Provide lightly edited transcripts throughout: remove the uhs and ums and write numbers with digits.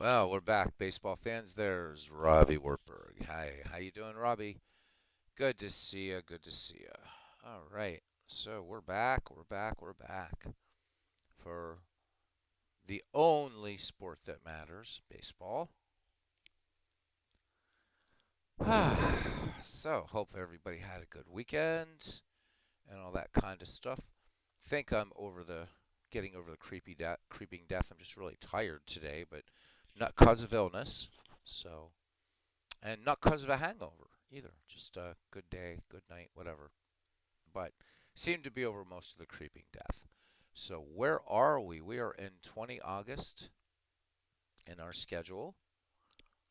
Well, we're back, baseball fans. There's Robbie Wartburg. Hi, how you doing, Robbie? Good to see you. Good to see you. All right, so we're back. We're back. We're back for the only sport that matters, baseball. So, hope everybody had a good weekend and all that kind of stuff. Think I'm over the getting over the creeping death. I'm just really tired today, but not cause of illness. So, and not because of a hangover either. Just a good day, good night, whatever. But seemed to be over most of the creeping death. So where are we? We are in 20 August in our schedule,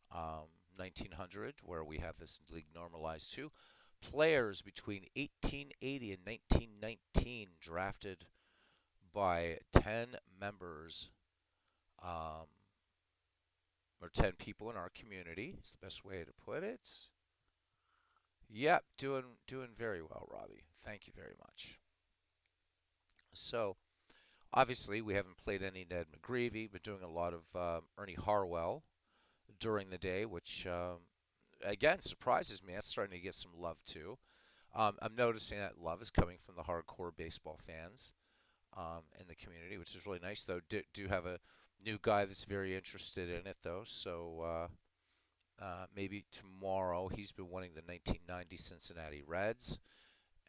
1900, where we have this league normalized to. Players between 1880 and 1919 drafted by 10 members, um, or 10 people in our community. Is the best way to put it. Yep, doing very well, Robbie. Thank you very much. So obviously we haven't played any Ned McGreevy, but doing a lot of Ernie Harwell during the day, which again surprises me. That's starting to get some love too. I'm noticing that love is coming from the hardcore baseball fans in the community, which is really nice. Though do have a new guy that's very interested in it though, so maybe tomorrow he's been wanting the 1990 Cincinnati Reds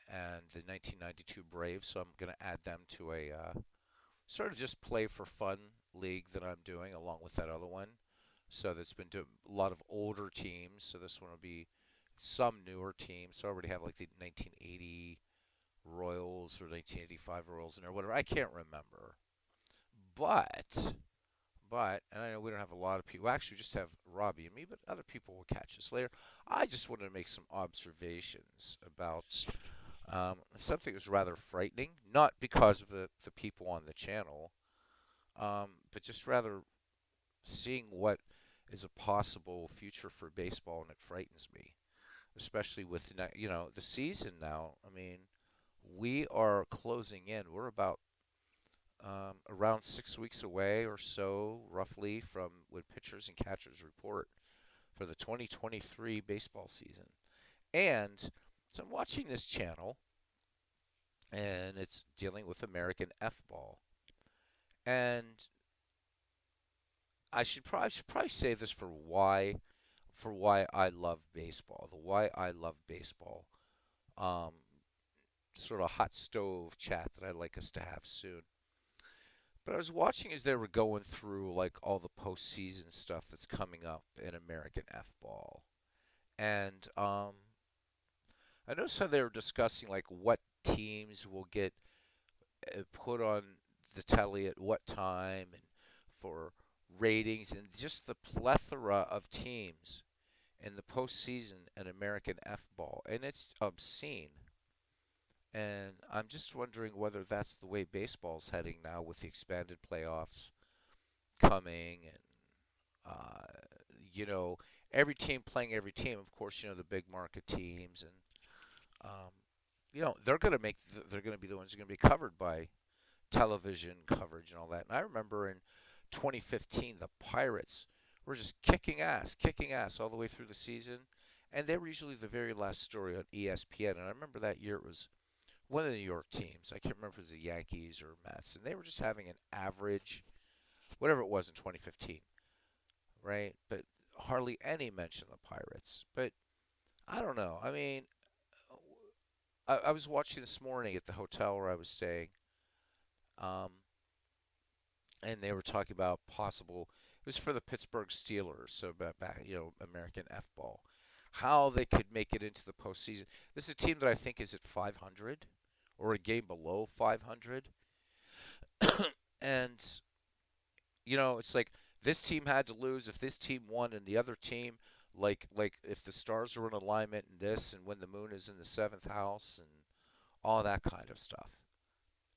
and the 1992 Braves, so I'm going to add them to a sort of just play for fun league that I'm doing along with that other one. So that's been doing a lot of older teams. So this one will be some newer teams. So I already have like the 1980 Royals or 1985 Royals in there, whatever. I can't remember. But and I know we don't have a lot of people. Actually, we just have Robbie and me, but other people will catch us later. I just wanted to make some observations about something that was rather frightening, not because of the people on the channel, but just rather seeing what is a possible future for baseball, and it frightens me, especially with the season now. I mean, we are closing in. We're about around 6 weeks away or so, roughly, from when pitchers and catchers report for the 2023 baseball season. And so I'm watching this channel, and it's dealing with American F ball. And I should probably save this for why I love baseball. The why I love baseball. Um, Sort of hot stove chat that I'd like us to have soon. But I was watching as they were going through like all the postseason stuff that's coming up in American F ball, and I noticed how they were discussing like what teams will get put on the telly at what time and for ratings and just the plethora of teams in the postseason in American F ball, and it's obscene. And I'm just wondering whether that's the way baseball's heading now with the expanded playoffs coming and uh, you know every team playing every team. Of course, the big market teams and um, they're gonna be the ones who are gonna be covered by television coverage and all that. And I remember in 2015, the Pirates were just kicking ass all the way through the season, and they were usually the very last story on ESPN. And I remember that year it was one of the New York teams. I can't remember if it was the Yankees or Mets, and they were just having an average, whatever it was in 2015, right? But hardly any mention of the Pirates. But I don't know. I mean, I was watching this morning at the hotel where I was staying, um, and they were talking about possible. It was for the Pittsburgh Steelers, so back, American F ball, how they could make it into the postseason. This is a team that I think is at 500 or a game below 500, and it's like this team had to lose if this team won, and the other team, like if the stars are in alignment and this, and when the moon is in the seventh house, and all that kind of stuff.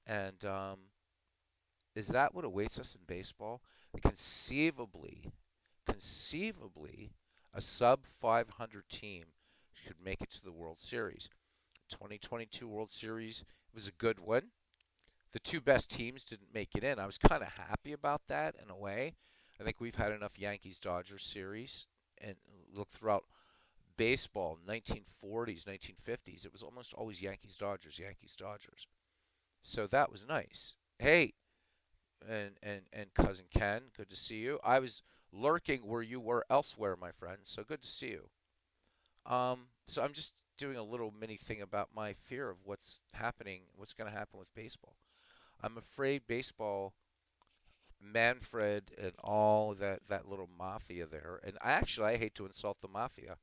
And is that what awaits us in baseball? Conceivably, a sub 500 team should make it to the World Series. 2022 World Series was a good one. The two best teams didn't make it in. I was kind of happy about that in a way. I think we've had enough Yankees-Dodgers series, and look throughout baseball, 1940s, 1950s, it was almost always Yankees-Dodgers, Yankees-Dodgers. So that was nice. Hey, and cousin Ken, good to see you. I was lurking where you were elsewhere, my friend. So good to see you. So I'm just doing a little mini thing about my fear of what's happening, what's going to happen with baseball. I'm afraid baseball, Manfred and all that little mafia there, and I hate to insult the mafia.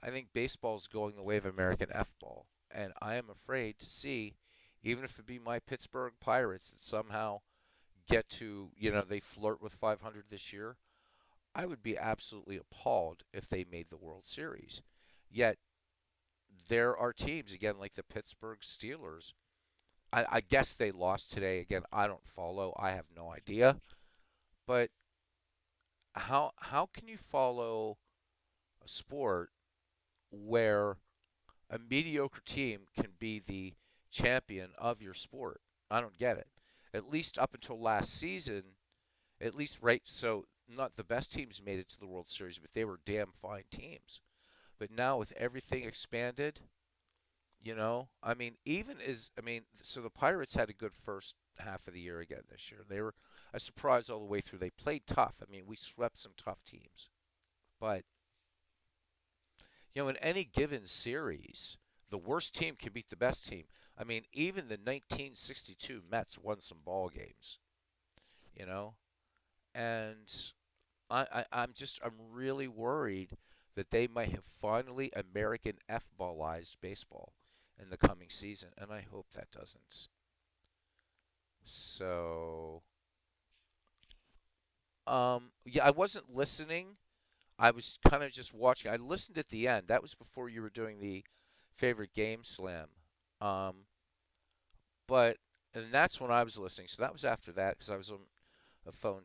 I think baseball's going the way of American F-ball, and I am afraid to see, even if it be my Pittsburgh Pirates that somehow get to, they flirt with 500 this year. I would be absolutely appalled if they made the World Series. Yet there are teams again like the Pittsburgh Steelers. I guess they lost today. Again, I don't follow. I have no idea. But how can you follow a sport where a mediocre team can be the champion of your sport? I don't get it. At least up until last season, at least right. So not the best teams made it to the World Series, but they were damn fine teams. But now with everything expanded, I mean, so the Pirates had a good first half of the year again this year. They were a surprise all the way through. They played tough. I mean, we swept some tough teams. But, in any given series, the worst team can beat the best team. I mean, even the 1962 Mets won some ball games, you know? And I'm really worried that they might have finally American F-ballized baseball in the coming season, and I hope that doesn't. So, yeah, I wasn't listening. I was kind of just watching. I listened at the end. That was before you were doing the favorite game slam. Um, but and that's when I was listening. So that was after that because I was on the phone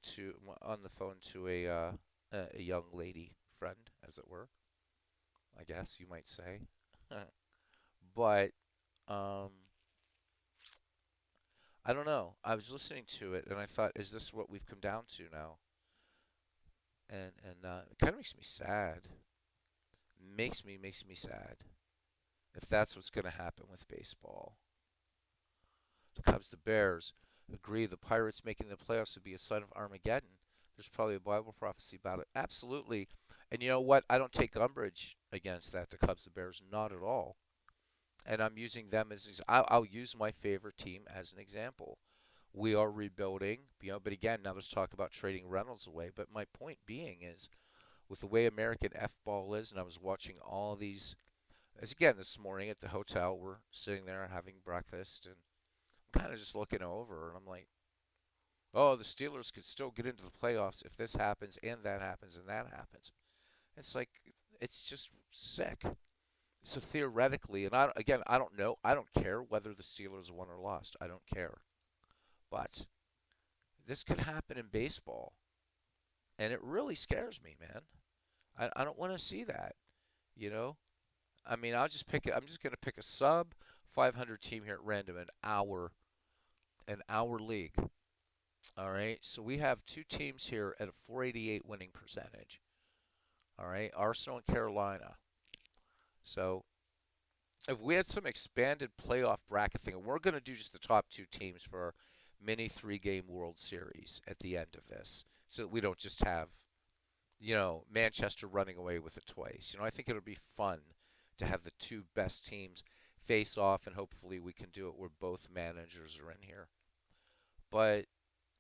to a young lady friend, as it were. I guess you might say. But um, I don't know. I was listening to it and I thought, is this what we've come down to now? And it kind of makes me sad. Makes me sad if that's what's going to happen with baseball. The Cubs, the Bears agree the Pirates making the playoffs would be a sign of Armageddon. There's probably a Bible prophecy about it. Absolutely. And you know what? I don't take umbrage against that. The Cubs, the Bears, not at all. And I'm using them as I'll use my favorite team as an example. We are rebuilding, but again, now let's talk about trading Reynolds away. But my point being is, with the way American F-ball is, and I was watching all these, as again this morning at the hotel, we're sitting there having breakfast, and I'm kind of just looking over, and I'm like, oh, the Steelers could still get into the playoffs if this happens, and that happens, and that happens. It's like, it's just sick. So theoretically, and again, I don't know. I don't care whether the Steelers won or lost. I don't care. But this could happen in baseball, and it really scares me, man. I don't want to see that. You know, I mean, I'll just pick it. I'm just going to pick a sub 500 team here at random, an hour league. All right. So we have two teams here at a 488 winning percentage. All right, Arsenal and Carolina. So if we had some expanded playoff bracket thing, and we're going to do just the top two teams for our mini 3-game World Series at the end of this, so that we don't just have, Manchester running away with it twice. I think it'll be fun to have the two best teams face off, and hopefully we can do it where both managers are in here. But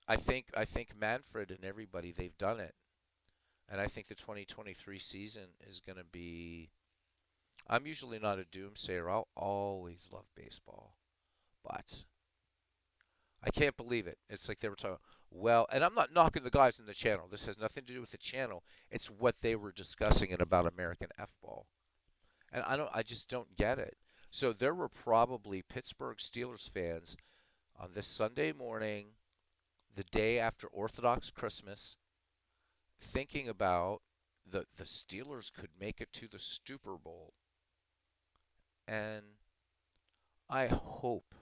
I think Manfred and everybody they've done it, and I think the 2023 season is going to be. I'm usually not a doomsayer. I'll always love baseball, but I can't believe it. It's like they were talking. Well, and I'm not knocking the guys in the channel. This has nothing to do with the channel. It's what they were discussing it about American F-ball. And I just don't get it. So there were probably Pittsburgh Steelers fans on this Sunday morning, the day after Orthodox Christmas, thinking about the Steelers could make it to the Super Bowl. And I hope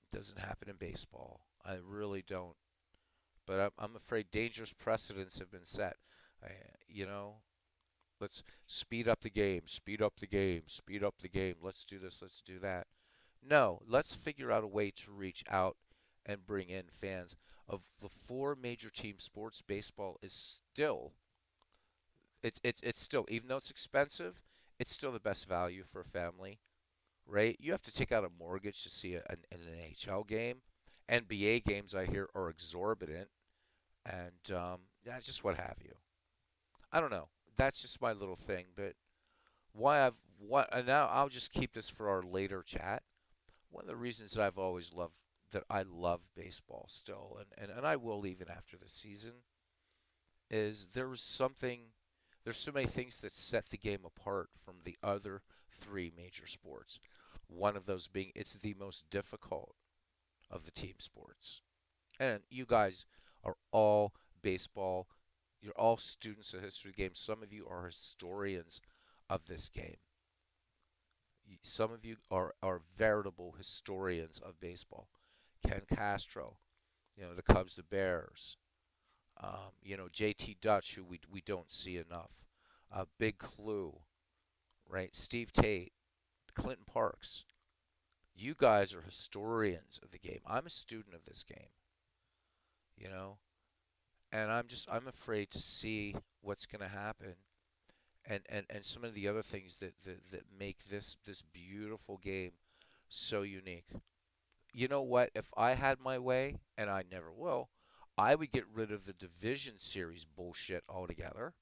it doesn't happen in baseball. I really don't. But I'm afraid dangerous precedents have been set. I, you know, let's speed up the game, speed up the game, speed up the game. Let's do this, let's do that. No, let's figure out a way to reach out and bring in fans. Of the four major team sports, baseball is still it's still, even though it's expensive, it's still the best value for a family, right? You have to take out a mortgage to see an NHL game. NBA games I hear are exorbitant, and yeah, just what have you. I don't know. That's just my little thing, but why I've what and now I'll just keep this for our later chat. One of the reasons that I've always loved that I love baseball still, and I will even after the season, is there's so many things that set the game apart from the other three major sports. One of those being it's the most difficult of the team sports. And you guys are all baseball, you're all students of history of the game. Some of you are historians of this game. Some of you are veritable historians of baseball. Ken Castro, the Cubs, the Bears, JT Dutch, who we don't see enough, Big Clue, right? Steve Tate, Clinton Parks. You guys are historians of the game. I'm a student of this game, you know, and I'm afraid to see what's going to happen, and some of the other things that make this beautiful game so unique. You know what? If I had my way, and I never will, I would get rid of the division series bullshit altogether.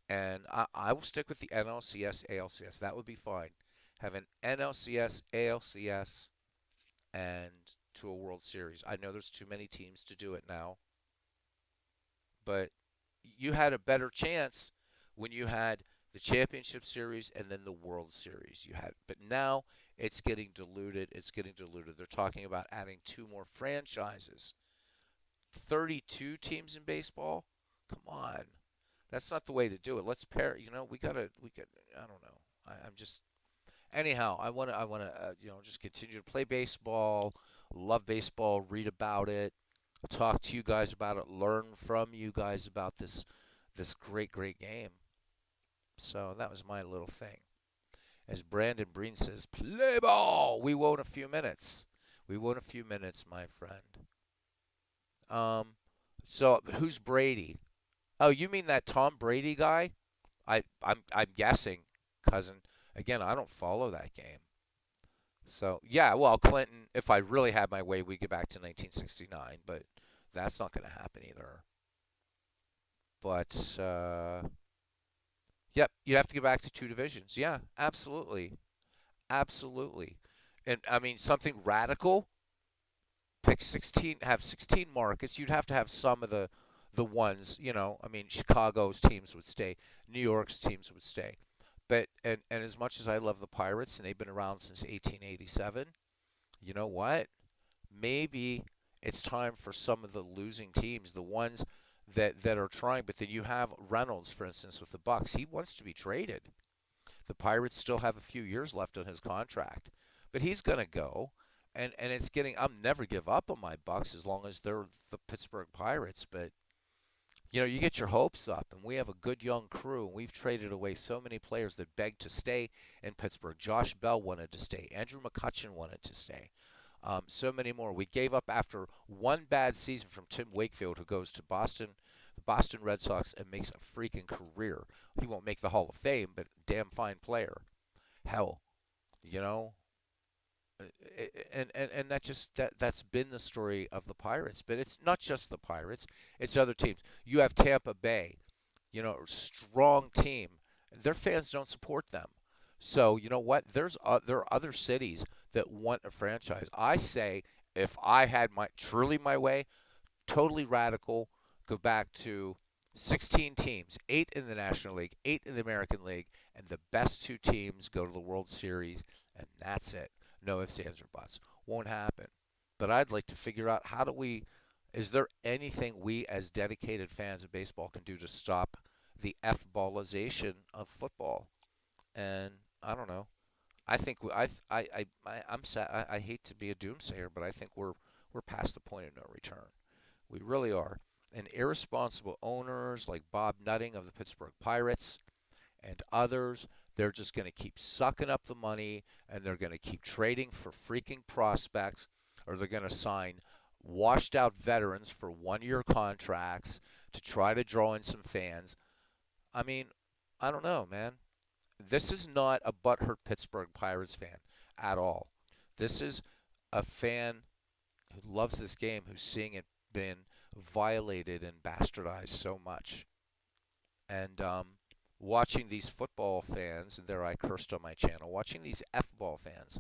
And I will stick with the NLCS, ALCS. That would be fine. Have an NLCS, ALCS, and to a World Series. I know there's too many teams to do it now, but you had a better chance when you had the Championship Series and then the World Series. But now it's getting diluted. It's getting diluted. They're talking about adding two more franchises. 32 teams in baseball? Come on. That's not the way to do it. Let's pair, I don't know. I'm just, anyhow, just continue to play baseball, love baseball, read about it, talk to you guys about it, learn from you guys about this great, great game. So that was my little thing. As Brandon Breen says, play ball. We won't a few minutes. We won't a few minutes, my friend. Um, so who's Brady? Oh, you mean that Tom Brady guy? I'm guessing, cousin. Again, I don't follow that game. So yeah, well, Clinton. If I really had my way, we'd get back to 1969, but that's not going to happen either. But yep, you'd have to get back to two divisions. Yeah, absolutely, absolutely. And I mean something radical. Pick 16, have 16 markets. You'd have to have some of the ones. I mean, Chicago's teams would stay, New York's teams would stay. But and as much as I love the Pirates and they've been around since 1887, you know what? Maybe it's time for some of the losing teams, the ones that are trying. But then you have Reynolds, for instance, with the Bucks. He wants to be traded. The Pirates still have a few years left on his contract, but he's going to go. And it's getting. I'll never give up on my Bucks as long as they're the Pittsburgh Pirates. But you get your hopes up, and we have a good young crew, and we've traded away so many players that begged to stay in Pittsburgh. Josh Bell wanted to stay. Andrew McCutchen wanted to stay. So many more. We gave up after one bad season from Tim Wakefield, who goes to Boston, the Boston Red Sox, and makes a freaking career. He won't make the Hall of Fame, but damn fine player. Hell, you know, and that's been the story of the Pirates. But it's not just the Pirates; it's other teams. You have Tampa Bay, strong team. Their fans don't support them. So you know what? There are other cities that want a franchise. I say if I had my truly my way, totally radical, go back to 16 teams, 8 in the National League, 8 in the American League, and the best two teams go to the World Series, and that's it. No ifs, ands, or buts. Won't happen. But I'd like to figure out is there anything we as dedicated fans of baseball can do to stop the F-ballization of football? And I don't know. I think I'm sad. I hate to be a doomsayer, but I think we're past the point of no return. We really are. And irresponsible owners like Bob Nutting of the Pittsburgh Pirates and others, they're just going to keep sucking up the money and they're going to keep trading for freaking prospects or they're going to sign washed out veterans for 1 year contracts to try to draw in some fans. I mean, I don't know, man. This is not a butthurt Pittsburgh Pirates fan at all. This is a fan who loves this game, who's seeing it been violated and bastardized so much. And watching these football fans, and there I cursed on my channel, watching these F-ball fans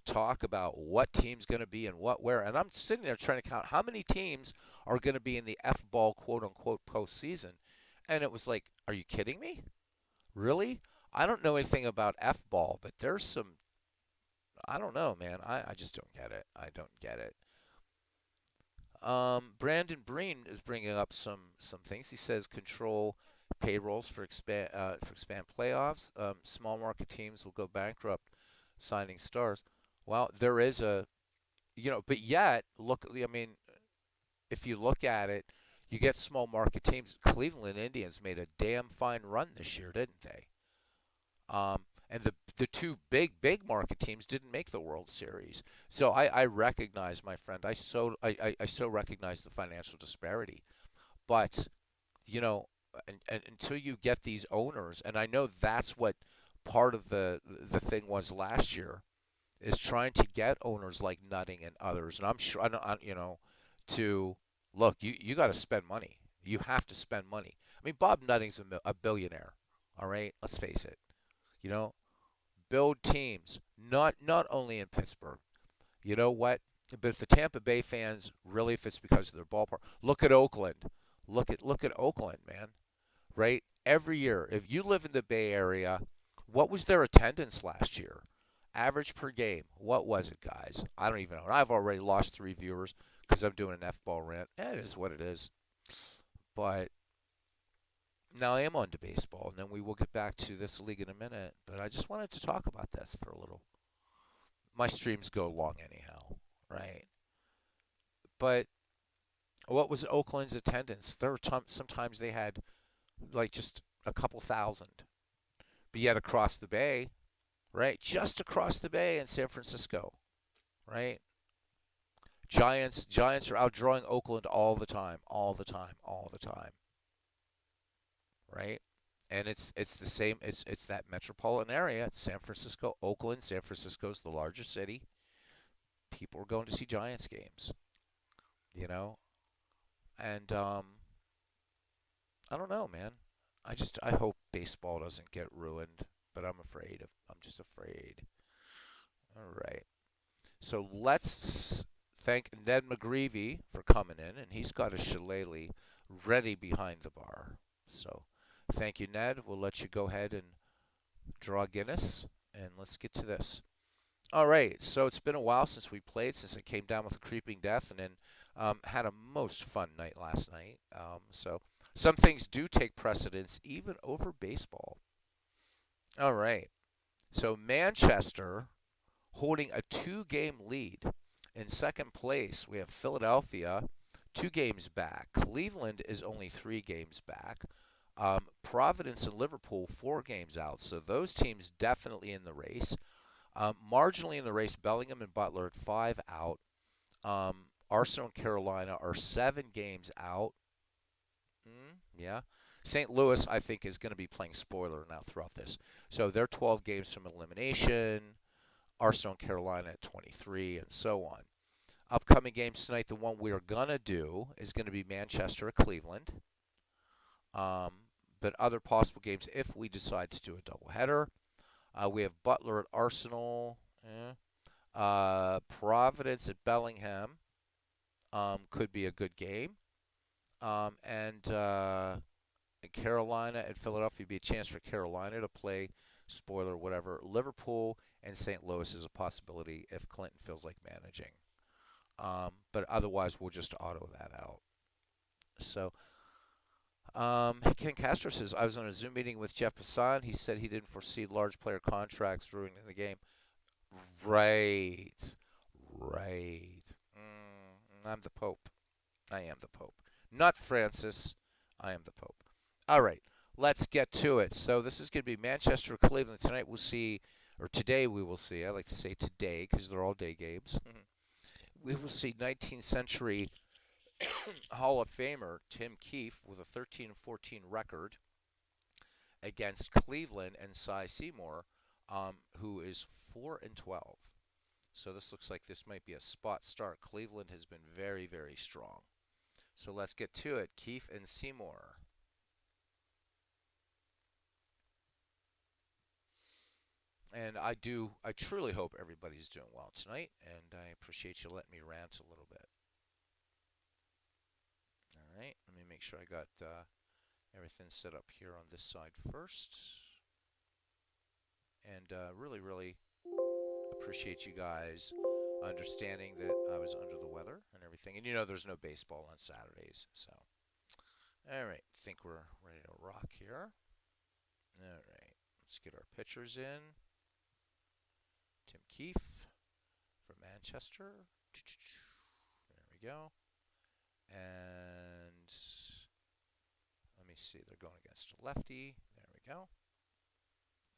talk about what team's going to be and what where, and I'm sitting there trying to count how many teams are going to be in the F-ball quote-unquote postseason. And it was like, are you kidding me? Really? I don't know anything about F-ball, but there's some, I don't know, man. I just don't get it. I don't get it. Brandon Breen is bringing up some things. He says control payrolls for expand playoffs. Small market teams will go bankrupt signing stars. Well, there is a but yet look. I mean, if you look at it, you get small market teams. Cleveland Indians made a damn fine run this year, didn't they? And the two big market teams didn't make the World Series. So I recognize, my friend, I so recognize the financial disparity. But and until you get these owners, and I know that's what part of the thing was last year, is trying to get owners like Nutting and others. And I'm sure to look, you got to spend money. You have to spend money. I mean, Bob Nutting's a billionaire. All right, let's face it. You know, build teams, not only in Pittsburgh. You know what? But if the Tampa Bay fans really, if it's because of their ballpark, look at Oakland. Look at Oakland, man. Right? Every year, if you live in the Bay Area, what was their attendance last year? Average per game. What was it, guys? I don't even know. I've already lost 3 viewers because I'm doing an F-ball rant. It is what it is. But now I am on to baseball, and then we will get back to this league in a minute. But I just wanted to talk about this for a little. My streams go long anyhow, right? But what was Oakland's attendance? There were sometimes they had like just a couple thousand. But yet across the bay, right? Just across the bay in San Francisco, right? Giants are outdrawing Oakland all the time, all the time, all the time, right? And it's the same. It's that metropolitan area. San Francisco, Oakland. San Francisco's the largest city. People are going to see Giants games, you know. And I don't know, man. I hope baseball doesn't get ruined, but I'm afraid. I'm just afraid. All right. So let's thank Ned McGreevy for coming in, and he's got a shillelagh ready behind the bar. So thank you, Ned. We'll let you go ahead and draw Guinness, and let's get to this. All right, so it's been a while since we played, since I came down with a creeping death, and then had a most fun night last night. So some things do take precedence even over baseball. All right, so Manchester holding a 2-game lead. In second place, we have Philadelphia, 2 games back. Cleveland is only 3 games back. Providence and Liverpool, 4 games out. So those teams definitely in the race. Marginally in the race, Bellingham and Butler at 5 out. Arsenal and Carolina are 7 games out. Yeah. St. Louis, I think, is going to be playing spoiler now throughout this. So they're 12 games from elimination. Arsenal and Carolina at 23, and so on. Upcoming games tonight, the one we are going to do is going to be Manchester at Cleveland. But other possible games, if we decide to do a doubleheader, we have Butler at Arsenal. Providence at Bellingham could be a good game. And Carolina at Philadelphia be a chance for Carolina to play, spoiler, whatever. Liverpool and St. Louis is a possibility if Clinton feels like managing. But otherwise, we'll just auto that out. So, Ken Castro says, I was on a Zoom meeting with Jeff Passan. He said he didn't foresee large player contracts ruining the game. Right. Right. I'm the Pope. I am the Pope. Not Francis. I am the Pope. All right, let's get to it. So this is going to be Manchester, Cleveland. Tonight we'll see, or today we will see. I like to say today because they're all day games. We will see 19th century Hall of Famer Tim Keefe with a 13-14 record against Cleveland and Cy Seymour, who is 4-12. So this looks like this might be a spot start. Cleveland has been very, very strong. So let's get to it. Keefe and Seymour. And I truly hope everybody's doing well tonight, and I appreciate you letting me rant a little bit. All right, let me make sure I got everything set up here on this side first. And really, really appreciate you guys understanding that I was under the weather and everything. And you know there's no baseball on Saturdays, so. All right, think we're ready to rock here. All right, let's get our pitchers in. Tim Keefe from Manchester. There we go. And let me see, they're going against a lefty. There we go.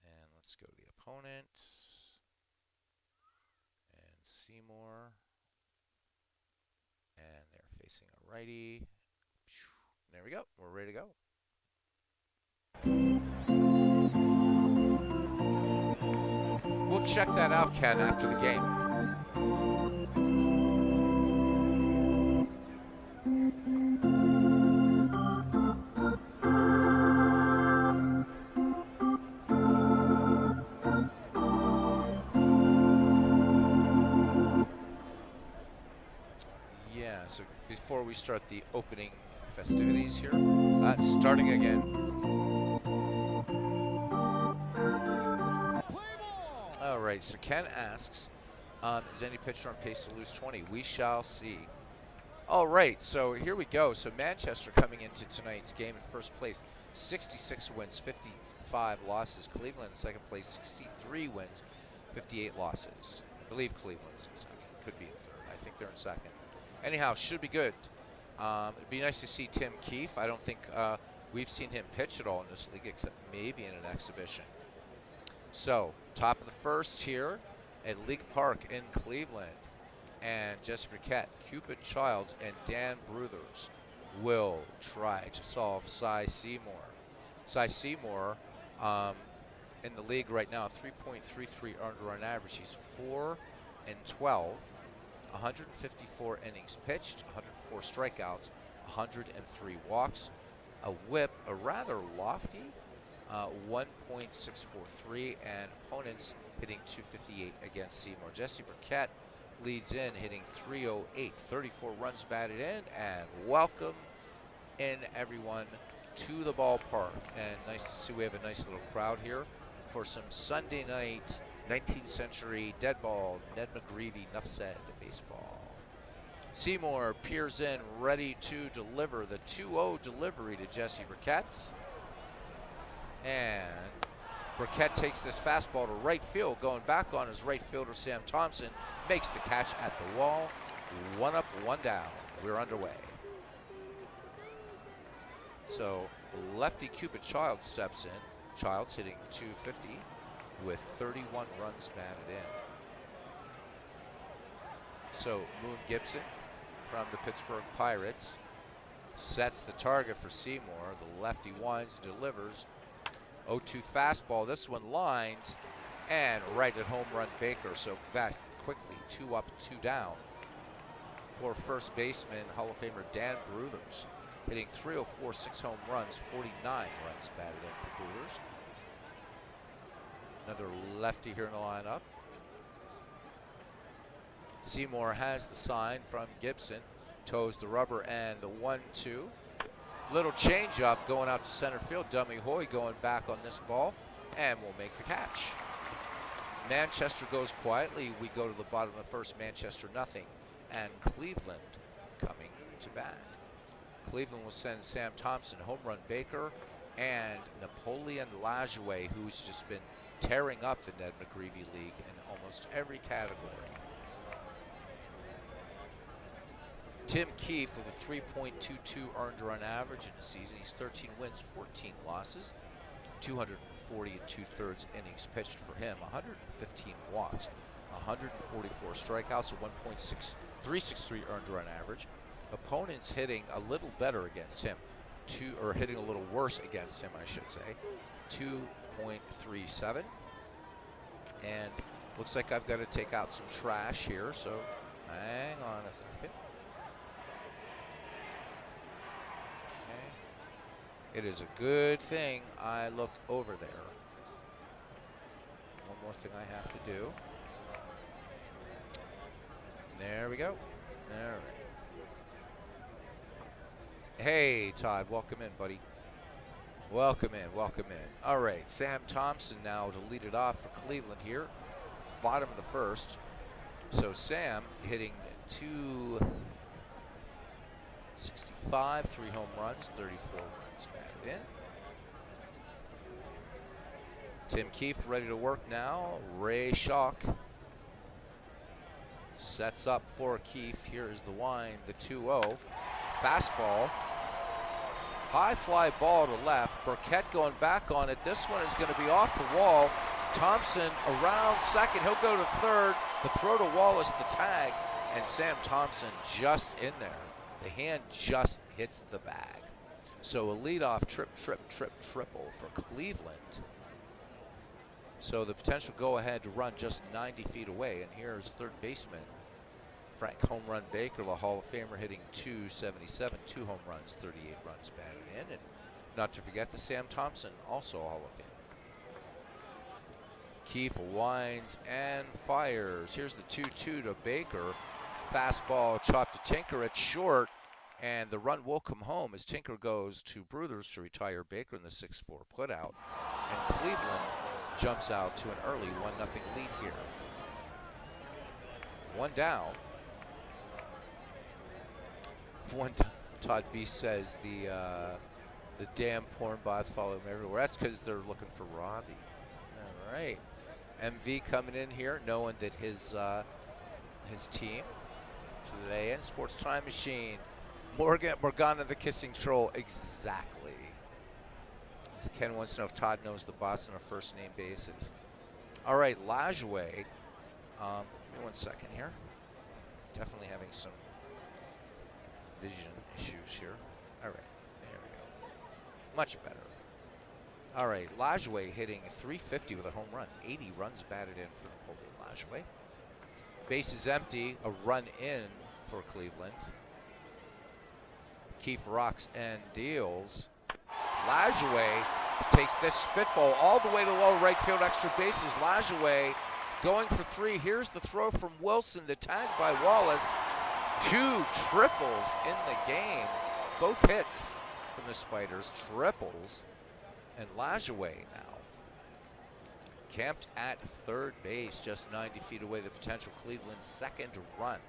And let's go to the opponent. And Seymour. And they're facing a righty. There we go. We're ready to go. We'll check that out, Ken, after the game. Yeah, so before we start the opening festivities here, starting again. All right, so Ken asks, is any pitcher on pace to lose 20? We shall see. All right, so here we go. So Manchester coming into tonight's game in first place, 66 wins, 55 losses. Cleveland in second place, 63 wins, 58 losses. I believe Cleveland's in second. Could be in third. I think they're in second. Anyhow, should be good. It'd be nice to see Tim Keefe. I don't think we've seen him pitch at all in this league except maybe in an exhibition. So, top of the first here at League Park in Cleveland. And Jesse Burkett, Cupid Childs, and Dan Bruthers will try to solve Cy Seymour. Cy Seymour in the league right now, 3.33 earned run average. He's 4-12, 154 innings pitched, 104 strikeouts, 103 walks, a whip, a rather lofty 1.643, and opponents hitting 258 against Seymour. Jesse Burkett leads in, hitting 308, 34 runs batted in, and welcome in everyone to the ballpark. And nice to see we have a nice little crowd here for some Sunday night 19th century dead ball, Ned McGreevy, enough said, baseball. Seymour peers in, ready to deliver the 2-0 delivery to Jesse Burkett. And Burkett takes this fastball to right field, going back on his right fielder, Sam Thompson, makes the catch at the wall. 1 up, 1 down. We're underway. So lefty Cupid Childs steps in. Childs hitting 250 with 31 runs batted in. So Moon Gibson from the Pittsburgh Pirates sets the target for Seymour. The lefty winds and delivers. 0-2 fastball. This one lines and right at home run Baker. So back quickly, 2 up, 2 down for first baseman Hall of Famer Dan Bruthers, hitting 304, 6 home runs, 49 runs batted in for Bruthers. Another lefty here in the lineup. Seymour has the sign from Gibson, toes the rubber, and the 1-2. Little changeup going out to center field. Dummy Hoy going back on this ball, and will make the catch. Manchester goes quietly. We go to the bottom of the first. Manchester nothing, and Cleveland coming to bat. Cleveland will send Sam Thompson, home run Baker, and Napoleon Lajoie, who's just been tearing up the Ned McGreevy League in almost every category. Tim Keefe with a 3.22 earned run average in the season. He's 13 wins, 14 losses, 240 and 2/3 innings pitched for him, 115 walks, 144 strikeouts, a 1.6363 earned run average. Opponents hitting a little better against him, or hitting a little worse against him, I should say, 2.37. And looks like I've got to take out some trash here, so hang on a second. Okay. It is a good thing I look over there. One more thing I have to do. There we go. All right. Hey, Todd, welcome in, buddy. Welcome in, welcome in. All right, Sam Thompson now to lead it off for Cleveland here. Bottom of the first. So Sam hitting 265, 3 home runs, 34 runs batted in. Tim Keefe ready to work now. Ray Schock sets up for Keefe. Here is the wind, the 2-0. Fastball. High fly ball to left. Burkett going back on it. This one is going to be off the wall. Thompson around second. He'll go to third. The throw to Wallace, the tag, and Sam Thompson just in there. The hand just hits the bag. So a leadoff triple for Cleveland. So the potential go-ahead to run just 90 feet away. And here's third baseman Frank Home Run Baker, the Hall of Famer, hitting 277, 2 home runs, 38 runs batted in. And not to forget the Sam Thompson, also a Hall of Famer. Keefe winds and fires. Here's the 2-2 to Baker. Fastball chopped to Tinker at short, and the run will come home as Tinker goes to Bruthers to retire Baker in the 6-4 putout. And Cleveland jumps out to an early 1-0 lead here. One down. Todd B says the damn porn bots follow him everywhere. That's because they're looking for Robbie. All right. MV coming in here, knowing that his team today in Sports Time Machine. Morgana the Kissing Troll, exactly. As Ken wants to know if Todd knows the bots on a first name basis. All right, Lajoie. Give me 1 second here. Definitely having some vision issues here. All right, there we go. Much better. All right, Lajoie hitting 350 with a home run. 80 runs batted in for Napoleon Lajoie. Base is empty. A run in for Cleveland. Keefe rocks and deals. Lajoie takes this spitball all the way to low right field, extra bases. Lajoie going for 3. Here's the throw from Wilson, the tag by Wallace. 2 triples in the game. Both hits from the Spiders, triples. And Lajoie now camped at third base, just 90 feet away, the potential Cleveland second run.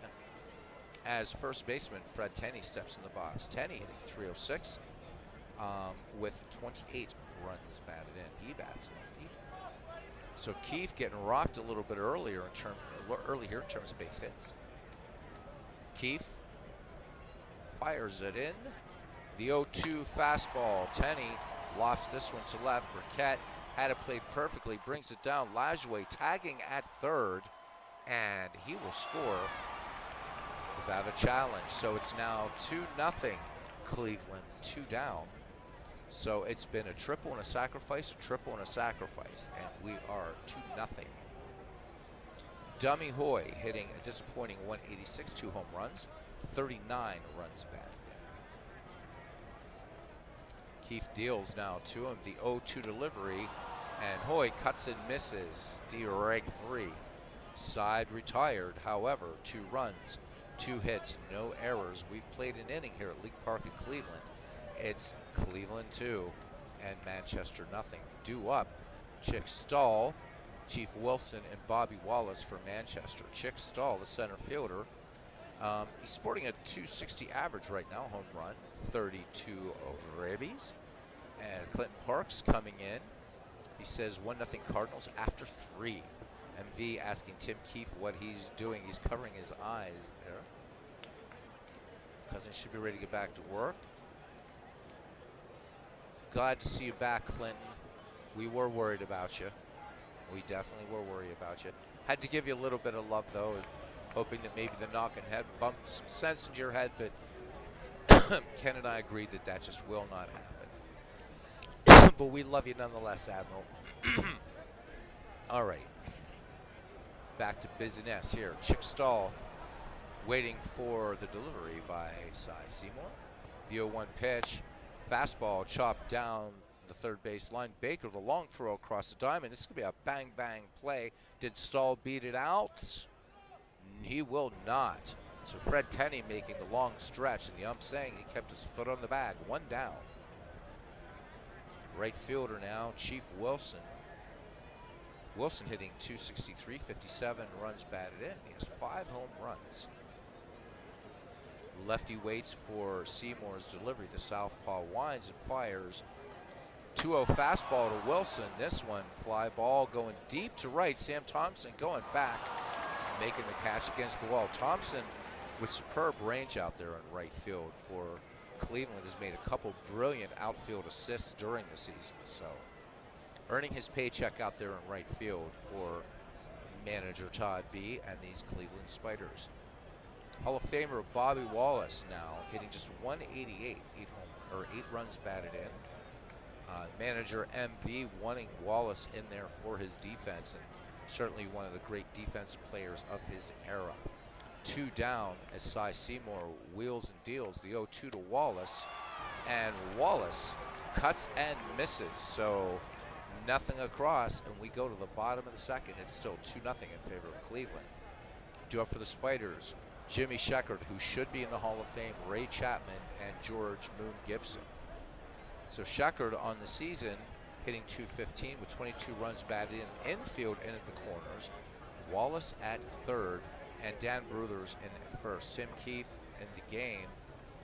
As first baseman Fred Tenney steps in the box. Tenney hitting 306 with 28 runs batted in. He bats lefty. So Keefe getting rocked a little bit early here in terms of base hits. Keefe fires it in. The 0-2 fastball. Tenney lofts this one to left. Burkett had it played perfectly, brings it down. Lajoie tagging at third, and he will score without a challenge. So it's now 2-0 Cleveland, 2 down. So it's been a triple and a sacrifice, a triple and a sacrifice, and we are 2-0. Dummy Hoy hitting a disappointing 186, 2 home runs, 39 runs batted. Keefe deals now to him, the 0-2 delivery, and Hoy cuts and misses, strike 3. Side retired, however, 2 runs, 2 hits, no errors. We've played an inning here at League Park in Cleveland. It's Cleveland 2 and Manchester nothing. Due up, Chick Stahl, Chief Wilson, and Bobby Wallace for Manchester. Chick Stahl, the center fielder, he's sporting a 260 average right now, home run, 32 ribbies. And Clinton Parks coming in. He says 1-0 Cardinals after 3. MV asking Tim Keefe what he's doing. He's covering his eyes there. Cousins should be ready to get back to work. Glad to see you back, Clinton. We were worried about you. We definitely were worried about you. Had to give you a little bit of love, though, hoping that maybe the knocking head bumped some sense into your head, but Ken and I agreed that that just will not happen. But we love you nonetheless, Admiral. All right. Back to business here. Chip Stahl waiting for the delivery by Cy Seymour. The 0-1 pitch. Fastball chopped down the third base line. Baker, the long throw across the diamond. This is going to be a bang-bang play. Did Stahl beat it out? He will not. So Fred Tenney making the long stretch, and the ump saying he kept his foot on the bag. One down. Right fielder now, Chief Wilson. Wilson hitting .263, 57 runs batted in. He has 5 home runs. Lefty waits for Seymour's delivery. The southpaw winds and fires. 2-0 fastball to Wilson. This one, fly ball going deep to right. Sam Thompson going back, making the catch against the wall. Thompson with superb range out there in right field for Cleveland has made a couple brilliant outfield assists during the season. So earning his paycheck out there in right field for manager Todd B. and these Cleveland Spiders. Hall of Famer Bobby Wallace now hitting just 188, 8 runs batted in. Manager MV wanting Wallace in there for his defense, and certainly one of the great defensive players of his era. 2 down as Cy Seymour wheels and deals the 0-2 to Wallace, and Wallace cuts and misses, so nothing across, and we go to the bottom of the second. It's still 2-0 in favor of Cleveland. Due up for the Spiders, Jimmy Sheckard, who should be in the Hall of Fame, Ray Chapman, and George Moon Gibson. So Sheckard on the season hitting .215 with 22 runs batted in, infield in at the corners, Wallace at third, and Dan Bruthers in at first. Tim Keefe in the game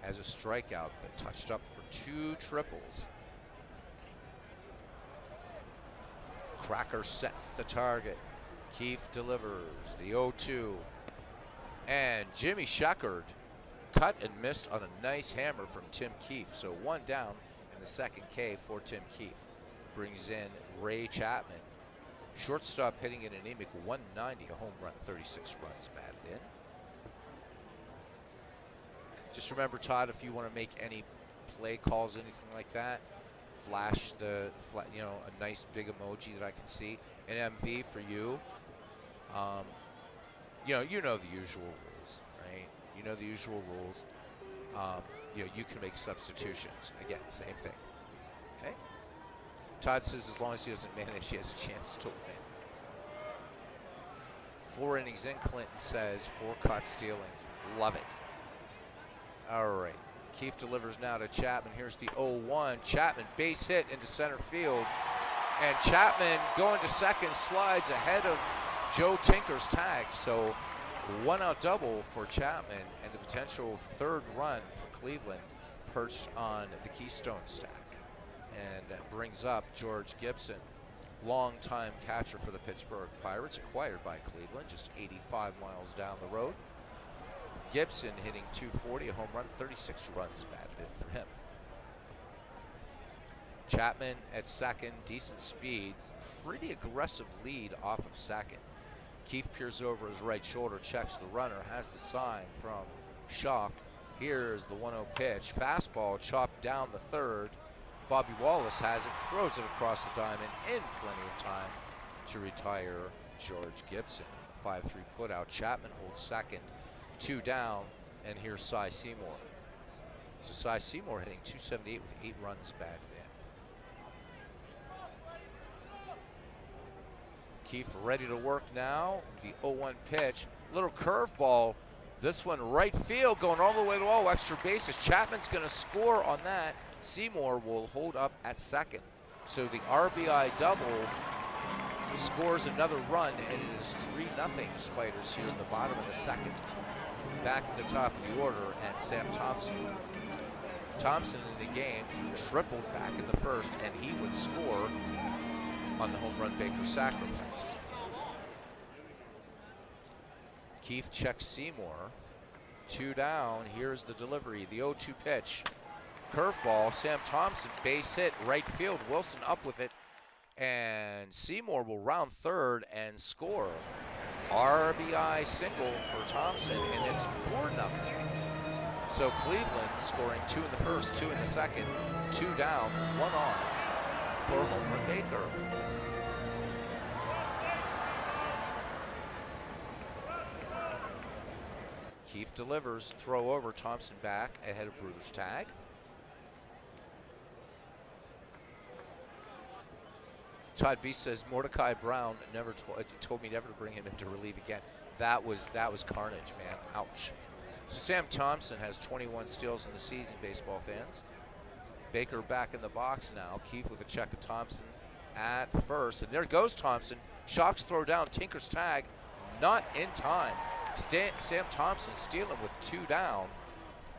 as a strikeout, but touched up for 2 triples. Cracker sets the target. Keefe delivers the 0-2. And Jimmy Sheckard cut and missed on a nice hammer from Tim Keefe. So 1 down in the second K for Tim Keefe. Brings in Ray Chapman. Shortstop hitting an anemic 190, a home run, 36 runs batted in. Just remember, Todd, if you want to make any play calls, anything like that, flash a nice big emoji that I can see. And MV for you, you know the usual rules, right? You know the usual rules. You can make substitutions. Again, same thing. Okay. Todd says as long as he doesn't manage, he has a chance to win. 4 innings in, Clinton says. 4 caught stealings. Love it. All right. Keefe delivers now to Chapman. Here's the 0-1. Chapman base hit into center field. And Chapman going to second, slides ahead of Joe Tinker's tag. So 1-out double for Chapman, and the potential 3rd run for Cleveland perched on the Keystone stack. And that brings up George Gibson, longtime catcher for the Pittsburgh Pirates, acquired by Cleveland, just 85 miles down the road. Gibson hitting .240, a home run, 36 runs batted in for him. Chapman at second, decent speed, pretty aggressive lead off of second. Keefe peers over his right shoulder, checks the runner, has the sign from Schock. Here's the 1-0 pitch. Fastball chopped down the third. Bobby Wallace has it, throws it across the diamond in plenty of time to retire George Gibson. 5-3 putout. Chapman holds second, 2 down, and here's Cy Seymour. So Cy Seymour hitting .278 with 8 runs batted in. Keefe ready to work now. The 0-1 pitch. Little curveball. This one right field going all the way to all extra bases. Chapman's going to score on that. Seymour will hold up at second. So the RBI double scores another run, and it is 3-0 Spiders here in the bottom of the second. Back at the top of the order, and Sam Thompson. Thompson in the game tripled back in the first, and he would score on the home run Baker sacrifice. Keefe checks Seymour 2 down. Here's the delivery. The 0-2 pitch. Curveball. Sam Thompson, base hit, right field. Wilson up with it. And Seymour will round third and score. RBI single for Thompson, and it's 4-0. So Cleveland scoring 2 in the first, 2 in the second, 2 down, 1 on for home run Baker. Keefe delivers, throw over, Thompson back ahead of Bruder's tag. Todd B says Mordecai Brown never told me never to bring him into relief again. That was carnage, man. Ouch. So Sam Thompson has 21 steals in the season, baseball fans. Baker back in the box now. Keefe with a check of Thompson at first. And there goes Thompson. Shocks throw down. Tinker's tag. Not in time. Sam Thompson stealing with 2 down.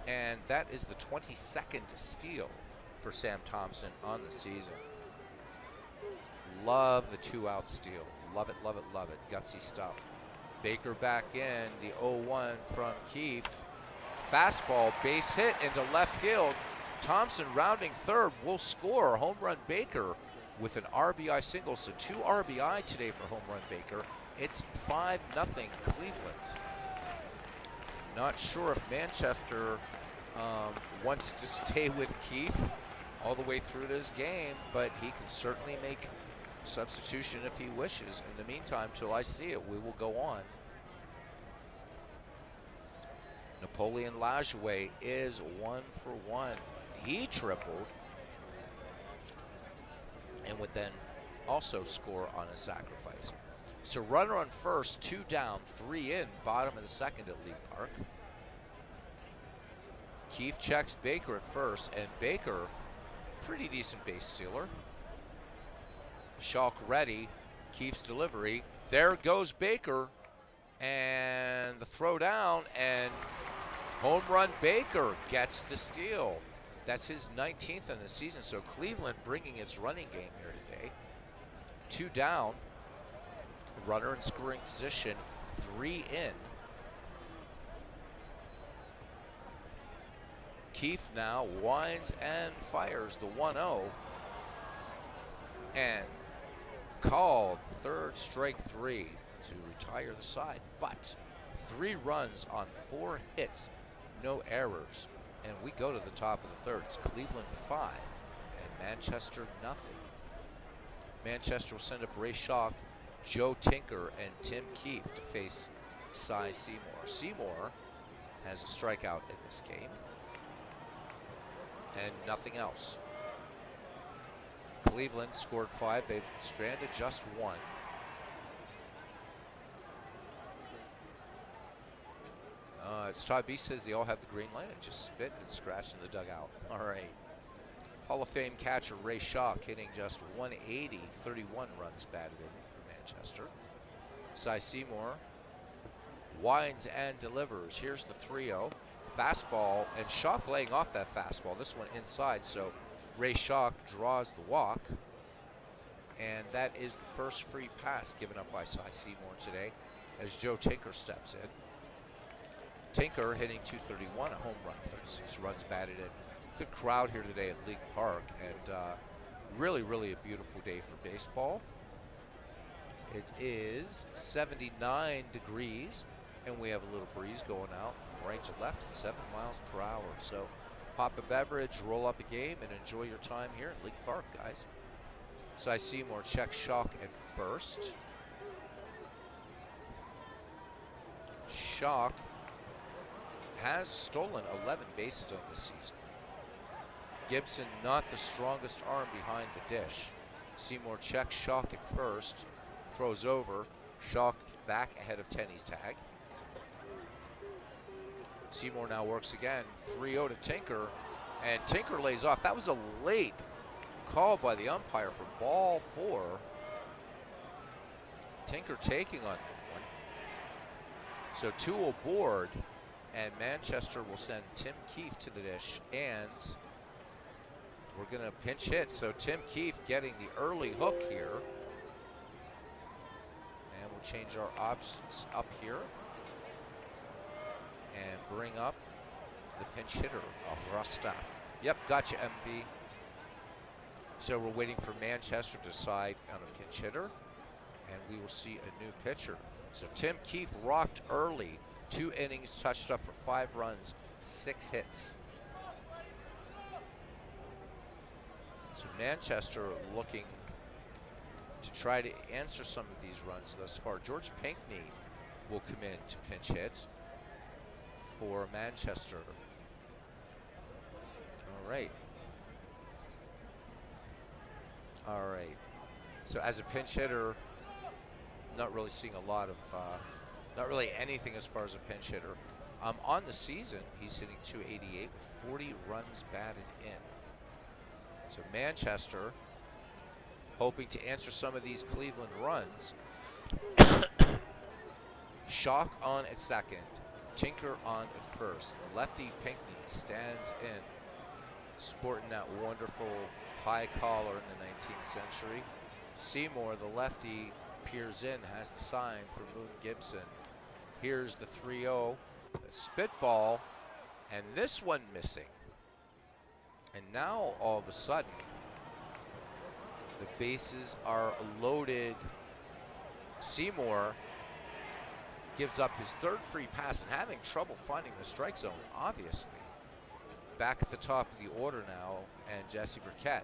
And that is the 22nd steal for Sam Thompson on the season. Love the 2-out steal. Love it, love it, love it. Gutsy stuff. Baker back in. The 0-1 from Keefe. Fastball, base hit into left field. Thompson rounding third will score. Home run Baker with an RBI single. So 2 RBI today for home run Baker. It's 5-0 Cleveland. Not sure if Manchester wants to stay with Keefe all the way through this game, but he can certainly make substitution if he wishes. In the meantime, till I see it, we will go on. Napoleon Lajoie is 1 for 1. He tripled and would then also score on a sacrifice. So runner on first, 2 down, 3 in, bottom of the second at League Park. Keefe checks Baker at first, and Baker, pretty decent base stealer. Schalk ready. Keefe's delivery. There goes Baker. And the throw down, and home run Baker gets the steal. That's his 19th in the season. So Cleveland bringing its running game here today. 2 down. Runner in scoring position. 3 in. Keefe now winds and fires the 1-0. And called third strike 3 to retire the side, but 3 runs on 4 hits, no errors, and we go to the top of the third. It's Cleveland 5 and Manchester nothing. Manchester will send up Ray Schalk, Joe Tinker, and Tim Keefe to face Cy Seymour. Seymour has a strikeout in this game and nothing else. Cleveland scored 5. They've stranded just 1. It's Todd B says they all have the green light and just spit and scratch in the dugout. All right. Hall of Fame catcher Ray Schalk hitting just 180, 31 runs batted in for Manchester. Cy Seymour winds and delivers. Here's the 3-0. Fastball, and Schalk laying off that fastball. This one inside, so Ray Schalk draws the walk, and that is the first free pass given up by Cy Seymour today as Joe Tinker steps in. Tinker hitting 231, a home run, 36 runs batted in. Good crowd here today at League Park, and really, really a beautiful day for baseball. It is 79 degrees, and we have a little breeze going out from right to left at 7 miles per hour. So pop a beverage, roll up a game, and enjoy your time here at League Park, guys. Cy Seymour checks Schalk at first. Schalk has stolen 11 bases on this season. Gibson not the strongest arm behind the dish. Seymour checks Schalk at first, throws over. Schalk back ahead of Tenney's tag. Seymour now works again, 3-0 to Tinker, and Tinker lays off. That was a late call by the umpire for ball 4. Tinker taking on that one. So 2 aboard, and Manchester will send Tim Keefe to the dish, and we're going to pinch hit. So Tim Keefe getting the early hook here. And we'll change our options up here. and bring up the pinch hitter, Rasta. Yep, gotcha, MV. So we're waiting for Manchester to decide on a pinch hitter, and we will see a new pitcher. So Tim Keefe rocked early. 2 innings, touched up for 5 runs, 6 hits. So Manchester looking to try to answer some of these runs thus far. George Pinkney will come in to pinch hit for Manchester. All right. All right. So as a pinch hitter, not really seeing a lot of, not really anything as far as a pinch hitter. On the season, he's hitting .288 with 40 runs batted in. So Manchester hoping to answer some of these Cleveland runs. Shock on at second, Tinker on at first. The lefty Pinkney stands in, sporting that wonderful high collar in the 19th century. Seymour, the lefty, peers in, has the sign for Moon Gibson. Here's the 3-0, a spitball, and this one missing. And now all of a sudden, the bases are loaded. Seymour gives up his 3rd free pass and having trouble finding the strike zone, obviously. Back at the top of the order now, and Jesse Burkett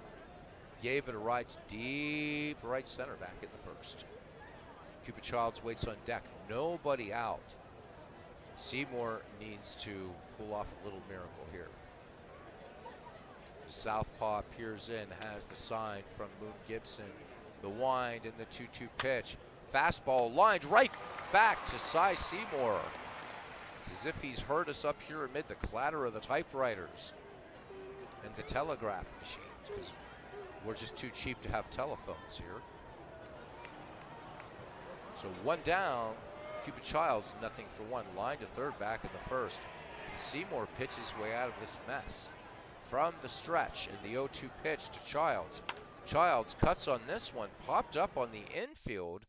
gave it a ride to deep right center back in the 1st. Cupid Childs waits on deck, nobody out. Seymour needs to pull off a little miracle here. Southpaw peers in, has the sign from Moon Gibson. The wind and the 2-2 pitch. Fastball lined right back to Cy Seymour. It's as if he's heard us up here amid the clatter of the typewriters and the telegraph machines, because we're just too cheap to have telephones here. So 1 down, Cupid Childs, 0 for 1. Line to 3rd, back in the 1st. And Seymour pitches his way out of this mess. From the stretch, and the 0-2 pitch to Childs. Childs cuts on this one, popped up on the infield.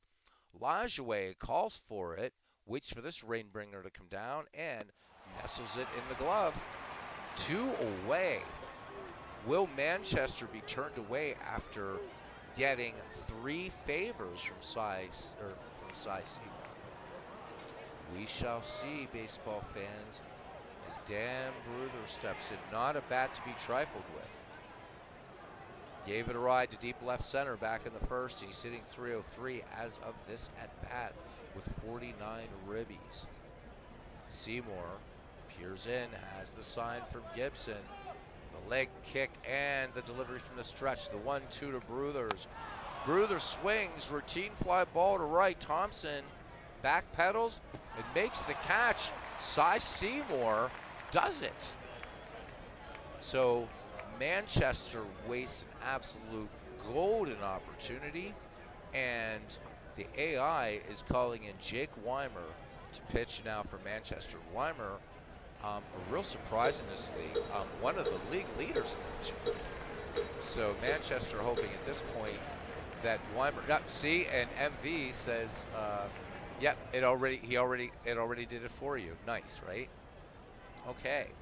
Lajoie calls for it, waits for this Rainbringer to come down, and nestles it in the glove. 2 away. Will Manchester be turned away after getting 3 favors from Cy Seymour? We shall see, baseball fans, as Dan Bruther steps in. Not a bat to be trifled with. Gave it a ride to deep left center back in the 1st. He's hitting .303 as of this at-bat with 49 ribbies. Seymour peers in, has the sign from Gibson. The leg kick and the delivery from the stretch. The 1-2 to Bruthers. Bruther swings, routine fly ball to right. Thompson back pedals and makes the catch. Cy Seymour does it. So Manchester wastes an absolute golden opportunity, and the AI is calling in Jake Weimer to pitch now for Manchester. Weimer, a real surprise in this league, one of the league leaders in pitching. So Manchester hoping at this point that Weimer, see, and MV says, yep, it already did it for you. Nice, right? Okay.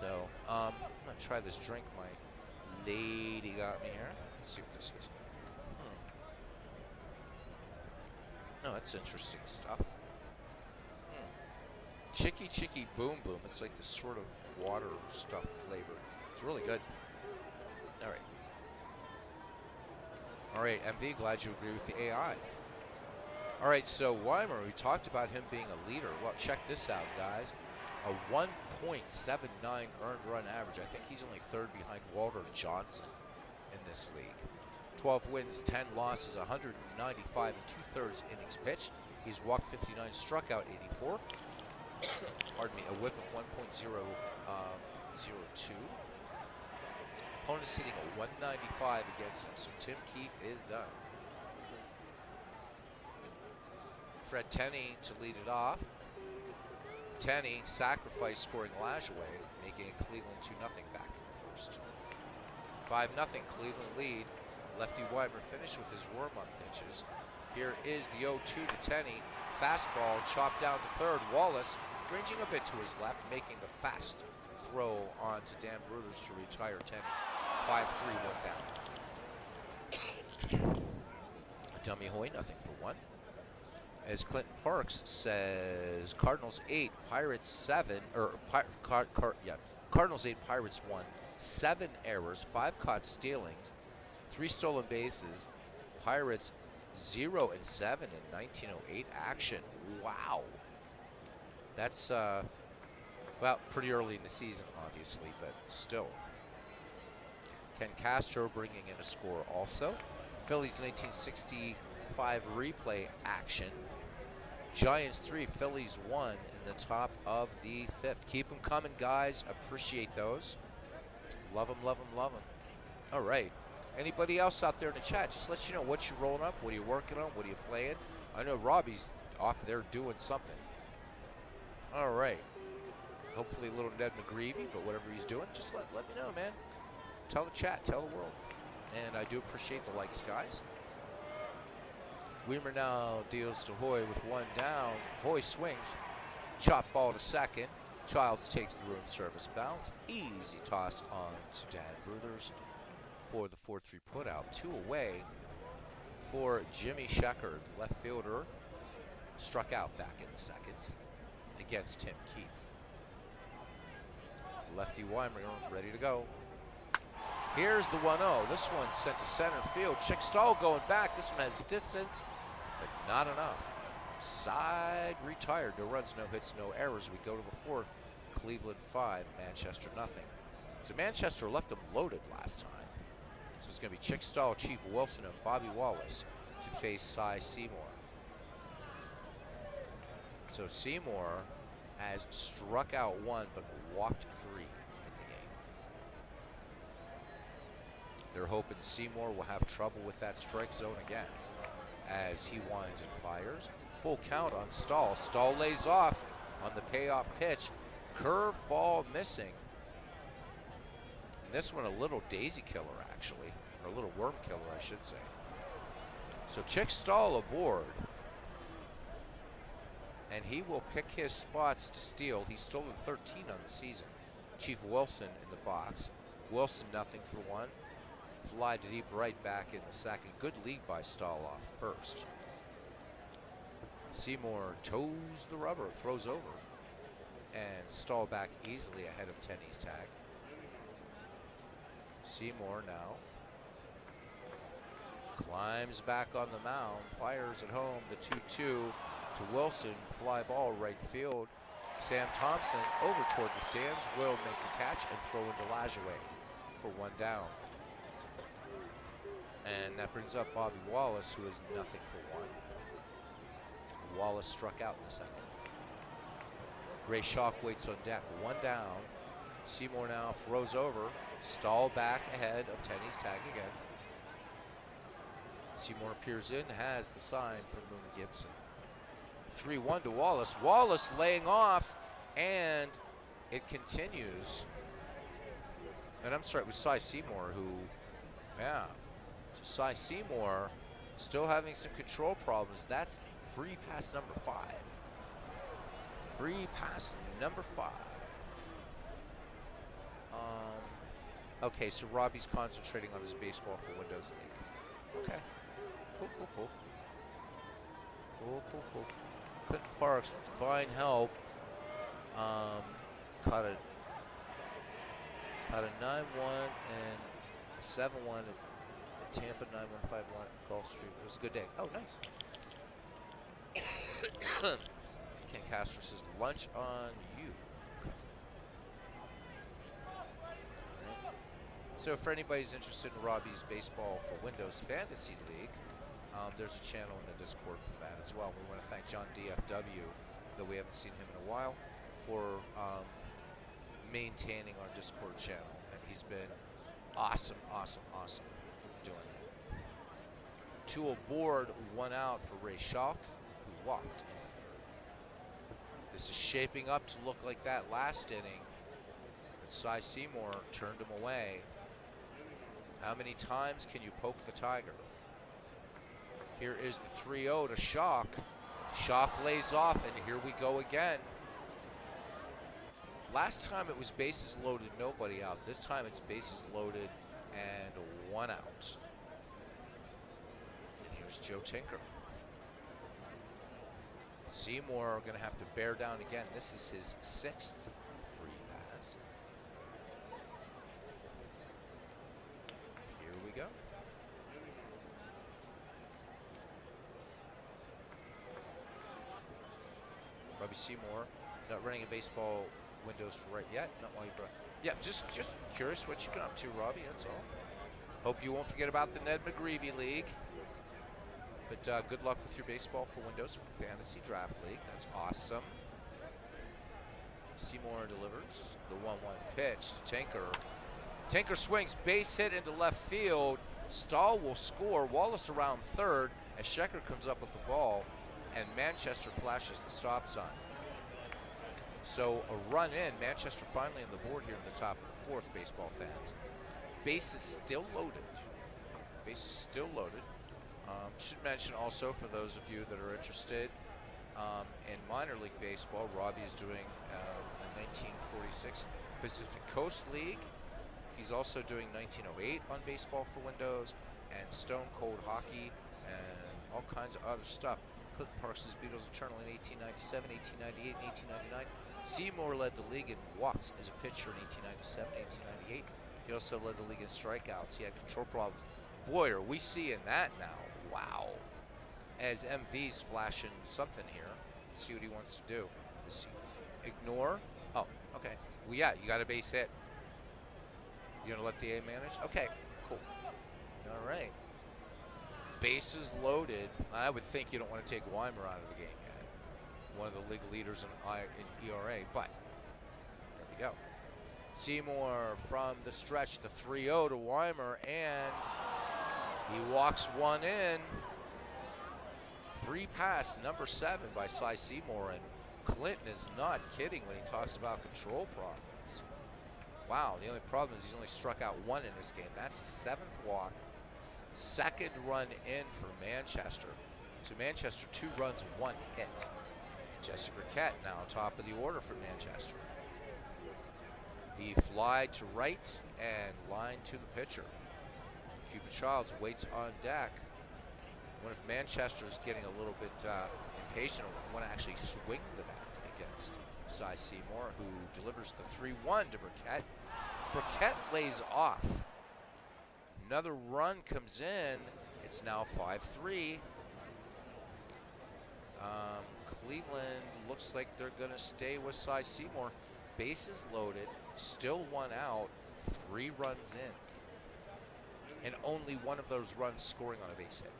So, I'm gonna try this drink my lady got me here. Let's see what this is. No, that's interesting stuff. Chicky Chicky Boom Boom. It's like this sort of water stuff flavor. It's really good. All right, MV, glad you agree with the AI. All right, so Weimer, we talked about him being a leader. Well, check this out, guys. A 1.79 earned run average. I think he's only 3rd behind Walter Johnson in this league. 12 wins, 10 losses, 195 and 2/3 innings pitched. He's walked 59, struck out 84. Pardon me, a whip of 1.002. Opponent's hitting a 195 against him, so Tim Keefe is done. Fred Tenney to lead it off. Tenney sacrifice scoring Lajoie, making it Cleveland 2-0 back in the 1st. 5-0 Cleveland lead. Lefty Weimer finished with his warm-up pitches. Here is the 0-2 to Tenney. Fastball chopped down to 3rd. Wallace ranging a bit to his left, making the fast throw on to Dan Bruthers to retire Tenney. 5-3, one down. Dummy Hoy, nothing for one. As Clinton Parks says, Cardinals 8, Pirates 7, or Cardinals 8, Pirates 1. 7 errors, 5 caught stealings, 3 stolen bases. Pirates 0-7 in 1908 action. Wow. That's, well, pretty early in the season, obviously, but still. Ken Castro bringing in a score also. Phillies 1965 replay action. Giants 3, Phillies 1 in the top of the 5th. Keep them coming, guys. Appreciate those. Love them, love them, love them. All right. Anybody else out there in the chat, just let you know what you're rolling up, what are you working on, what are you playing. I know Robbie's off there doing something. All right. Hopefully a little Ned McGreevy, but whatever he's doing, just let me know, man. Tell the chat, tell the world. And I do appreciate the likes, guys. Weimer now deals to Hoy with 1 down. Hoy swings. Chop ball to second. Childs takes the room service bounce. Easy toss on to Dan Bruthers for the 4-3 putout. 2 away for Jimmy Sheckard, left fielder. Struck out back in the second against Tim Keith. Lefty Weimer ready to go. Here's the 1-0. This one sent to center field. Chick Stahl going back. This one has distance, but not enough. Side retired. No runs, no hits, no errors. We go to the 4th. Cleveland 5, Manchester nothing. So Manchester left them loaded last time. So it's going to be Chick Stahl, Chief Wilson, and Bobby Wallace to face Cy Seymour. So Seymour has struck out 1, but walked 3 in the game. They're hoping Seymour will have trouble with that strike zone again as he winds and fires. Full count on Stahl. Stahl lays off on the payoff pitch. Curve ball missing. And this one a little daisy killer, actually. Or a little worm killer, I should say. So Chick Stahl aboard. And he will pick his spots to steal. He's stolen 13 on the season. Chief Wilson in the box. Wilson nothing for 1. Fly to deep right back in the second. Good lead by Stahl off first. Seymour toes the rubber, throws over. And Stahl back easily ahead of Tenney's tag. Seymour now climbs back on the mound, fires at home, the 2-2 to Wilson, fly ball right field. Sam Thompson over toward the stands, will make the catch and throw into Lajoie for 1 down. And that brings up Bobby Wallace, who is nothing for 1. Wallace struck out in the second. Ray Schalk waits on deck, 1 down. Seymour now throws over. Stahl back ahead of Tenney's tag again. Seymour appears in, has the sign from Moon Gibson. 3-1 to Wallace. Wallace laying off, and it continues. And I'm sorry, it was Cy Seymour who, yeah. So Cy Seymour still having some control problems. That's free pass number 5. Free pass number 5. Okay, so Robbie's concentrating on his baseball for Windows League. Okay. Cool, cool, cool. Cool, cool, cool. Clinton Parks, divine help. Caught a 9-1 and 7-1 at Tampa 9151 Gulf Street. It was a good day. Oh, nice. Ken Castro says, lunch on you. So for anybody's interested in Robbie's Baseball for Windows Fantasy League, there's a channel in the Discord for that as well. We want to thank John DFW, though we haven't seen him in a while, for maintaining our Discord channel. And he's been awesome, awesome, awesome doing it. 2 aboard, 1 out for Ray Schalk, who walked in the 3rd. This is shaping up to look like that last inning. But Cy Seymour turned him away. How many times can you poke the tiger? Here is the 3-0 to Schalk. Schalk lays off, and here we go again. Last time it was bases loaded, nobody out. This time it's bases loaded and one out. And here's Joe Tinker. Seymour going to have to bear down again. This is his 6th free pass. Here we go. Robbie Seymour, not running a baseball windows for right yet. Not while you brought. Yeah, just curious what you got up to, Robbie. That's all. Hope you won't forget about the Ned McGreevy League. But good luck with your baseball for Windows Fantasy Draft League. That's awesome. Seymour delivers the 1-1 pitch to Tinker. Tinker swings, base hit into left field. Stahl will score. Wallace around third as Schechter comes up with the ball, and Manchester flashes the stop sign. So a run in. Manchester finally on the board here in the top of the 4th, baseball fans. Base is still loaded. Base is still loaded. Should mention also, for those of you that are interested, in minor league baseball, Robbie is doing a 1946 Pacific Coast League. He's also doing 1908 on Baseball for Windows, and Stone Cold Hockey, and all kinds of other stuff. Clinton Parks' Beatles Eternal in 1897, 1898, and 1899. Seymour led the league in walks as a pitcher in 1897, 1898. He also led the league in strikeouts. He had control problems. Boy, are we seeing that now. Wow. As MV's flashing something here. Let's see what he wants to do. Ignore. Oh, okay. Well, yeah, you got a base hit. You gonna let the A manage? Okay, cool. All right. Bases loaded. I would think you don't want to take Weimer out of the game yet. One of the league leaders in ERA, but there we go. Seymour from the stretch, the 3-0 to Weimer, and he walks one in. Free pass, number 7 by Cy Seymour, and Clinton is not kidding when he talks about control problems. Wow, the only problem is he's only struck out 1 in this game. That's his 7th walk. 2nd run in for Manchester. So Manchester 2 runs, 1 hit. Jesse Burkett now top of the order for Manchester. He fly to right and line to the pitcher. Cupid Childs waits on deck. What if Manchester's getting a little bit impatient and want to actually swing the bat against Cy Seymour, who delivers the 3-1 to Burkett. Burkett lays off. Another run comes in. It's now 5-3. Cleveland looks like they're going to stay with Cy Seymour. Bases loaded, still 1 out, 3 runs in. And only one of those runs scoring on a base hit.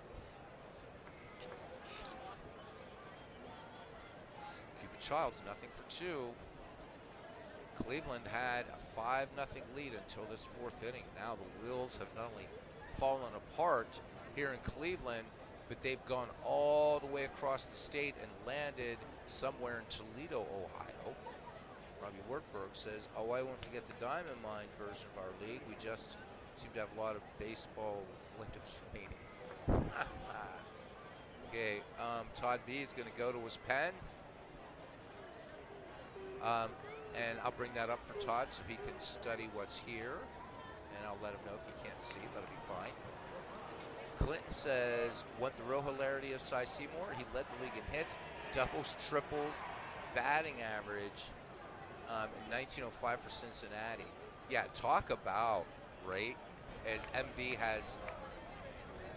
Cupid Childs, 0-for-2. Cleveland had a 5-0 lead until this 4th inning. Now the wheels have not only fallen apart here in Cleveland, but they've gone all the way across the state and landed somewhere in Toledo, Ohio. Robbie Wertberg says, oh, I won't forget the Diamond Mine version of our league. We just seem to have a lot of baseball windows remaining. Okay, Todd B is going to go to his pen. And I'll bring that up for Todd so he can study what's here. And I'll let him know if he can't see. That'll be fine. Clinton says, want the real hilarity of Cy Seymour? He led the league in hits, doubles, triples, batting average in 1905 for Cincinnati. Yeah, talk about, right, as MV has,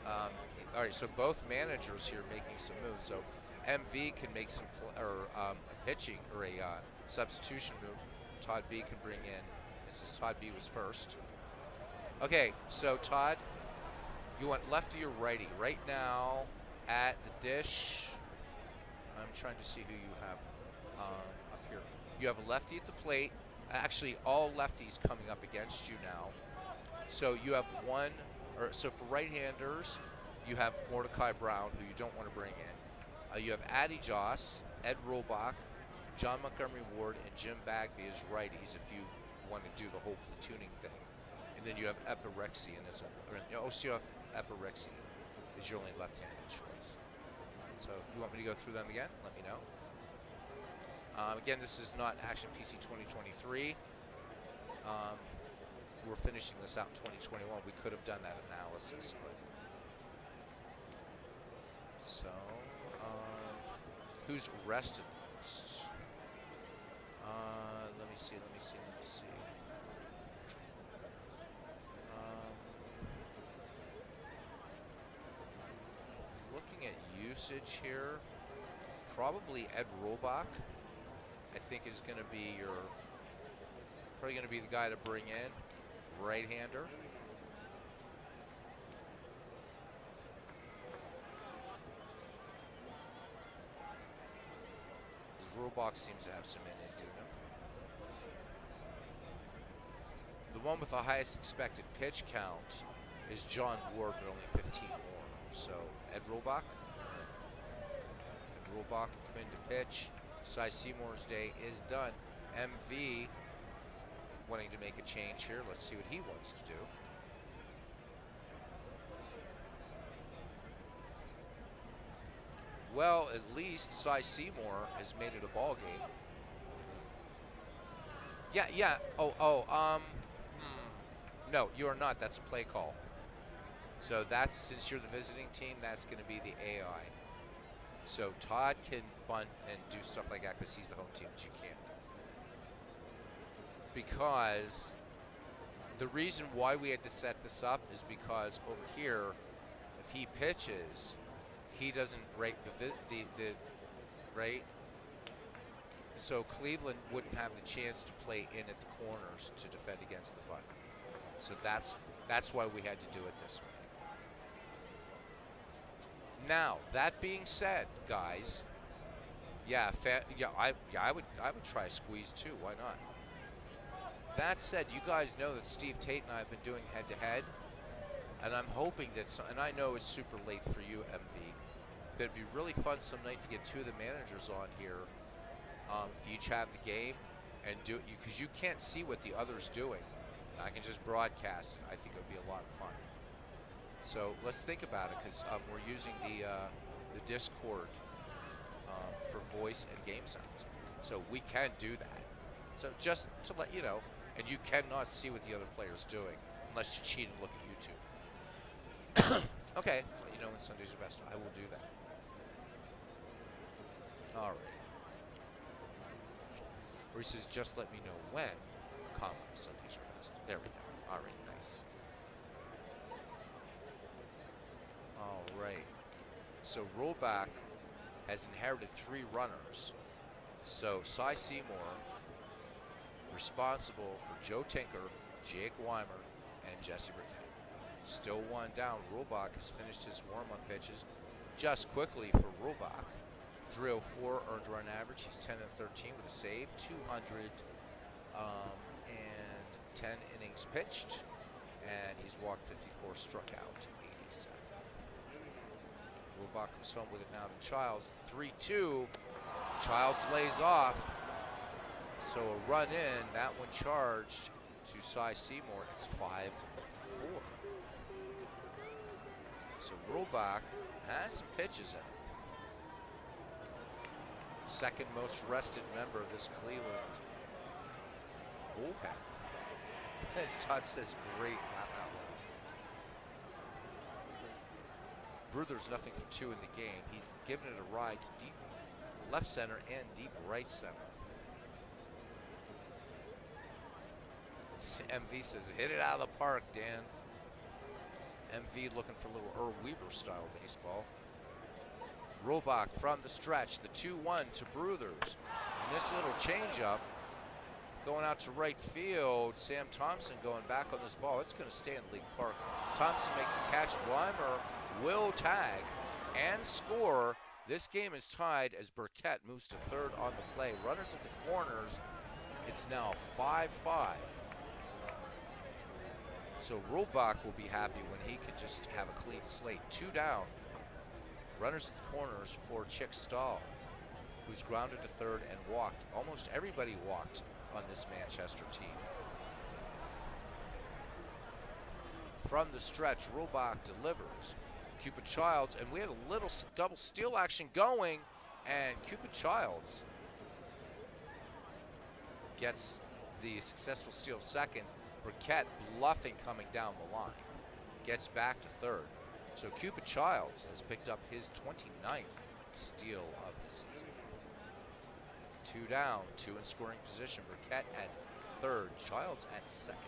all right, so both managers here making some moves. So MV can make some, a pitching or a substitution move. Todd B can bring in, this is Todd B was first. Okay, so Todd, you want lefty or righty? Right now, at the dish, I'm trying to see who you have up here. You have a lefty at the plate. Actually, all lefties coming up against you now. So you have so for right-handers, you have Mordecai Brown, who you don't want to bring in. You have Addy Joss, Ed Rollbach, John Montgomery Ward, and Jim Bagby as righties if you want to do the whole platooning thing. And then you have Epirexian as Epirexian is your only left-handed choice. So if you want me to go through them again, let me know. Again, this is not Action PC 2023. We're finishing this out in 2021. We could have done that analysis, but so who's rested most? Let me see. Looking at usage here, probably Ed Rolbach, I think is going to be probably going to be the guy to bring in, right-hander. Rolbach seems to have some innings in him. The one with the highest expected pitch count is John Ward, but only 15 more. So Ed Rolbach. Ed Rolbach will come in to pitch. Cy Seymour's day is done. MV wanting to make a change here. Let's see what he wants to do. Well, at least Cy Seymour has made it a ball game. Yeah. No, you are not. That's a play call. So that's, since you're the visiting team, that's going to be the AI. So Todd can bunt and do stuff like that because he's the home team, but you can't. Because the reason why we had to set this up is because over here, if he pitches, he doesn't rate the right. So Cleveland wouldn't have the chance to play in at the corners to defend against the bunt. So that's why we had to do it this way. Now, that being said, guys, I would try a squeeze too. Why not? That said, you guys know that Steve Tate and I have been doing head-to-head, and I'm hoping that, and I know it's super late for you, MV, but it'd be really fun some night to get two of the managers on here, each have the game, and do it, because you can't see what the other's doing. And I can just broadcast it. I think it would be a lot of fun. So let's think about it, because we're using the Discord for voice and game sounds. So we can do that. So just to let you know, and you cannot see what the other player's doing unless you cheat and look at YouTube. Okay, let you know when Sundays are best. I will do that. All right. Or he says, just let me know when, Sundays are best. There we go. All right, nice. All right. So Rolbach has inherited 3 runners. So Cy Seymour, responsible for Joe Tinker, Jake Weimer, and Jesse Burkett. Still 1 down. Rolbach has finished his warm-up pitches just quickly for Rolbach. 304 earned run average. He's 10 and 13 with a save, 200 and 10 innings pitched, and he's walked 54, struck out 87. Rolbach comes home with it now to Childs. 3-2. Childs lays off. So a run in, that one charged to Cy Seymour. It's 5-4. So Rolbach has some pitches in him. Second most rested member of this Cleveland bullpen. As Todd says, great laugh out loud. Bruther's nothing for 2 in the game. He's given it a ride to deep left center and deep right center. MV says, hit it out of the park, Dan. MV looking for a little Earl Weaver style baseball. Rolbach from the stretch, the 2-1 to Bruthers. And this little changeup going out to right field. Sam Thompson going back on this ball. It's going to stay in League Park. Thompson makes the catch. Weimer will tag and score. This game is tied as Burkett moves to third on the play. Runners at the corners. It's now 5-5. So Rolbach will be happy when he can just have a clean slate. 2 down. Runners at the corners for Chick Stahl, who's grounded to third and walked. Almost everybody walked on this Manchester team. From the stretch, Rolbach delivers. Cupid Childs, and we had a little double steal action going, and Cupid Childs gets the successful steal second. Burkett bluffing coming down the line. Gets back to third. So Cupid Childs has picked up his 29th steal of the season. 2 down, 2 in scoring position. Burkett at third, Childs at second.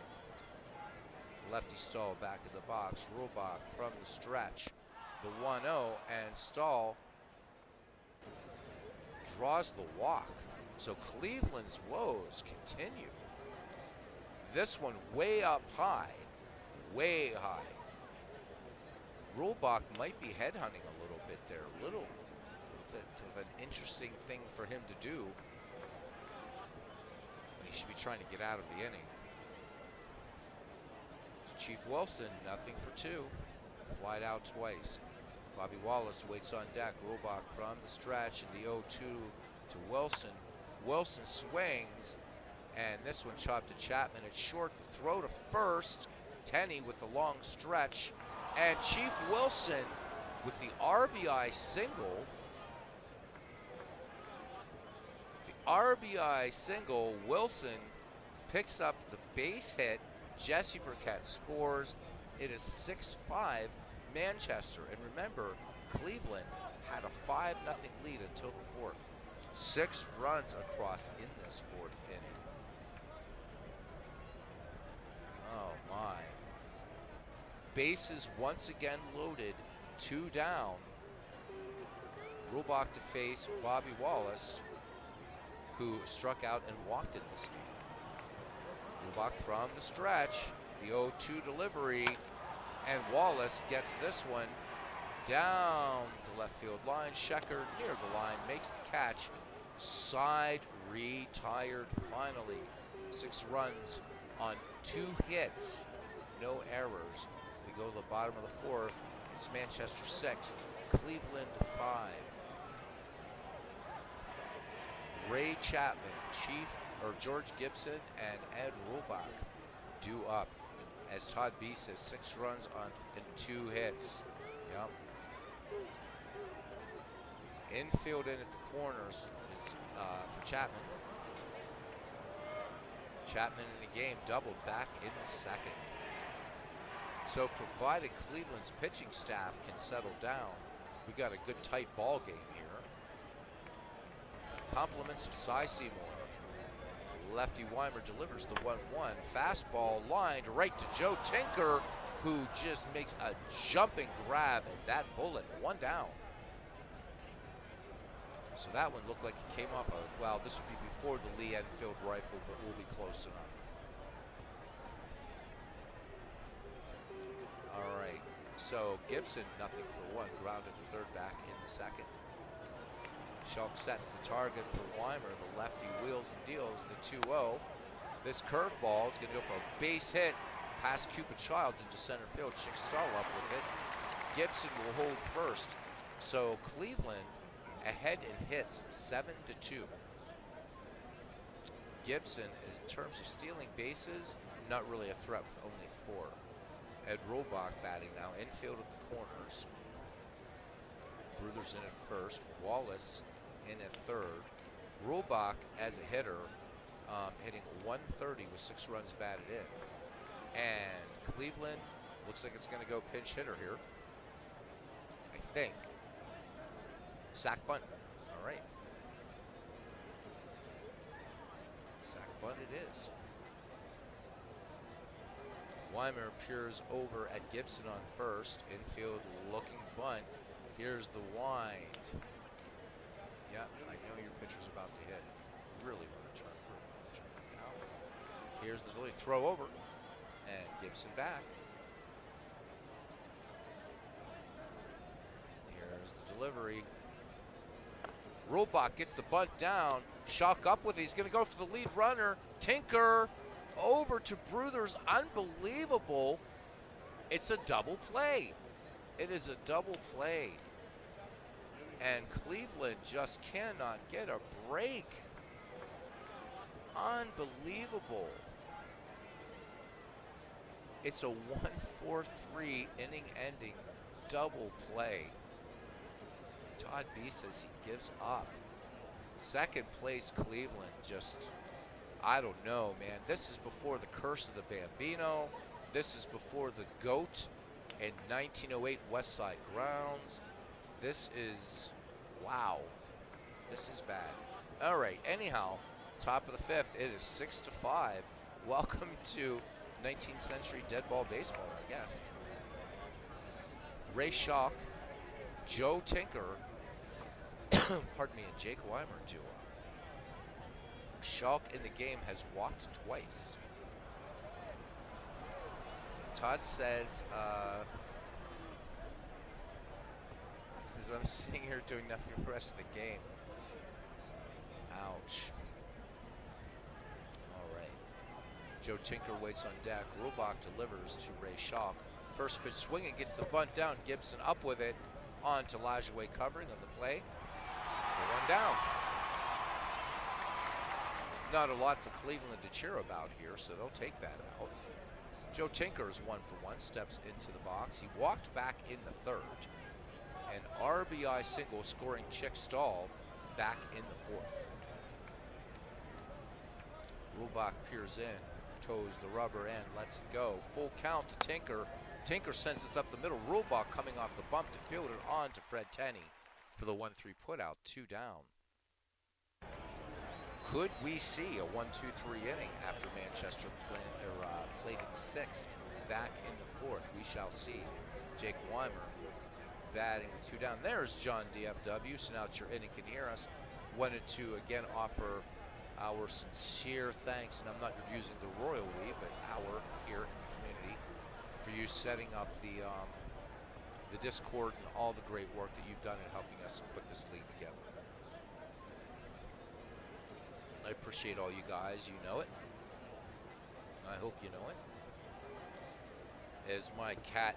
Lefty Stahl back in the box. Rulbach from the stretch. The 1-0, and Stahl draws the walk. So Cleveland's woes continue. This one way up high. Way high. Rulbach might be headhunting a little bit there. A little bit of an interesting thing for him to do. But he should be trying to get out of the inning. Chief Wilson, nothing for 2. Flied out twice. Bobby Wallace waits on deck. Rulbach from the stretch, and the 0-2 to Wilson. Wilson swings, and this one chopped to Chapman at short. Throw to first. Tenney with the long stretch, and Chief Wilson with the RBI single. The RBI single. Wilson picks up the base hit. Jesse Burkett scores. It is 6-5 Manchester. And remember, Cleveland had a 5-0 lead until the 4th. 6 runs across in this 4th inning. Oh my. Bases once again loaded. 2 down. Rulbach to face Bobby Wallace, who struck out and walked in this game. Rulbach from the stretch, the 0-2 delivery, and Wallace gets this one down the left field line. Schecker near the line makes the catch. Side retired finally. 6 runs on 2 hits, no errors. We go to the bottom of the 4th. It's Manchester 6, Cleveland 5. Ray Chapman, George Gibson, and Ed Rulbach due up as Todd B says 6 runs on and 2 hits. Yep. Infield in at the corners is for Chapman. Chapman in the game doubled back in the 2nd. So provided Cleveland's pitching staff can settle down, we got a good tight ball game here. Compliments of Cy Seymour. Lefty Weimer delivers the 1-1. Fastball lined right to Joe Tinker, who just makes a jumping grab at that bullet. 1 down. So that one looked like it came off a, well, this would be before the Lee Enfield rifle, but we'll be close enough. All right, so Gibson, 0 for 1, grounded to third back in the 2nd. Schulk sets the target for Weimer. The lefty wheels and deals the 2-0. This curveball is going to go for a base hit past Cupid Childs into center field. Chick-Stahl up with it. Gibson will hold first. So Cleveland ahead in hits 7-2. Gibson, in terms of stealing bases, not really a threat with only 4. Ed Rulbach batting now, infield at the corners. Bruthers in at first. Wallace in at third. Rulbach as a hitter, hitting 130 with 6 runs batted in. And Cleveland looks like it's going to go pinch hitter here. I think. Sack bunt. All right. Sack bunt it is. Weimer peers over at Gibson on first. Infield looking bunt. Here's the wind. Yeah, I know your pitcher's about to hit. Really want to try out. Here's the delivery. Throw over. And Gibson back. Here's the delivery. Rulbach gets the bunt down. Schulk up with it. He's going to go for the lead runner. Tinker over to Bruthers. Unbelievable. It's a double play. It is a double play. And Cleveland just cannot get a break. Unbelievable. It's a 1-4-3 inning-ending double play. Todd B says he gives up. Second place Cleveland just I don't know, man. This is before the curse of the Bambino. This is before the GOAT in 1908 West Side Grounds. This is, wow. This is bad. All right, anyhow, top of the fifth. It is 6-5. Welcome to 19th century dead ball baseball, I guess. Ray Schalk, Joe Tinker, pardon me, and Jake Weimer duo. Schalk in the game has walked twice. Todd says, I'm sitting here doing nothing the rest of the game. Ouch. All right. Joe Tinker waits on deck. Rubach delivers to Ray Schalk. First pitch swinging, gets the bunt down. Gibson up with it. On to Lajoie covering on the play. The one down. Not a lot for Cleveland to cheer about here, so they'll take that out. Joe Tinker is 1 for 1, steps into the box. He walked back in the third. An RBI single scoring Chick Stahl back in the fourth. Rubach peers in, toes the rubber and lets it go. Full count to Tinker. Tinker sends us up the middle. Rubach coming off the bump to field it on to Fred Tenney for the 1-3 putout, 2 down. Could we see a 1-2-3 inning after Manchester played at 6 back in the fourth? We shall see. Jake Weimer batting with 2 down. There's John DFW. So now that you're in and can hear us, wanted to again offer our sincere thanks, and I'm not using the royal we, but our here in the community, for you setting up the Discord and all the great work that you've done in helping us put this league together. I appreciate all you guys. You know it. I hope you know it. As my cat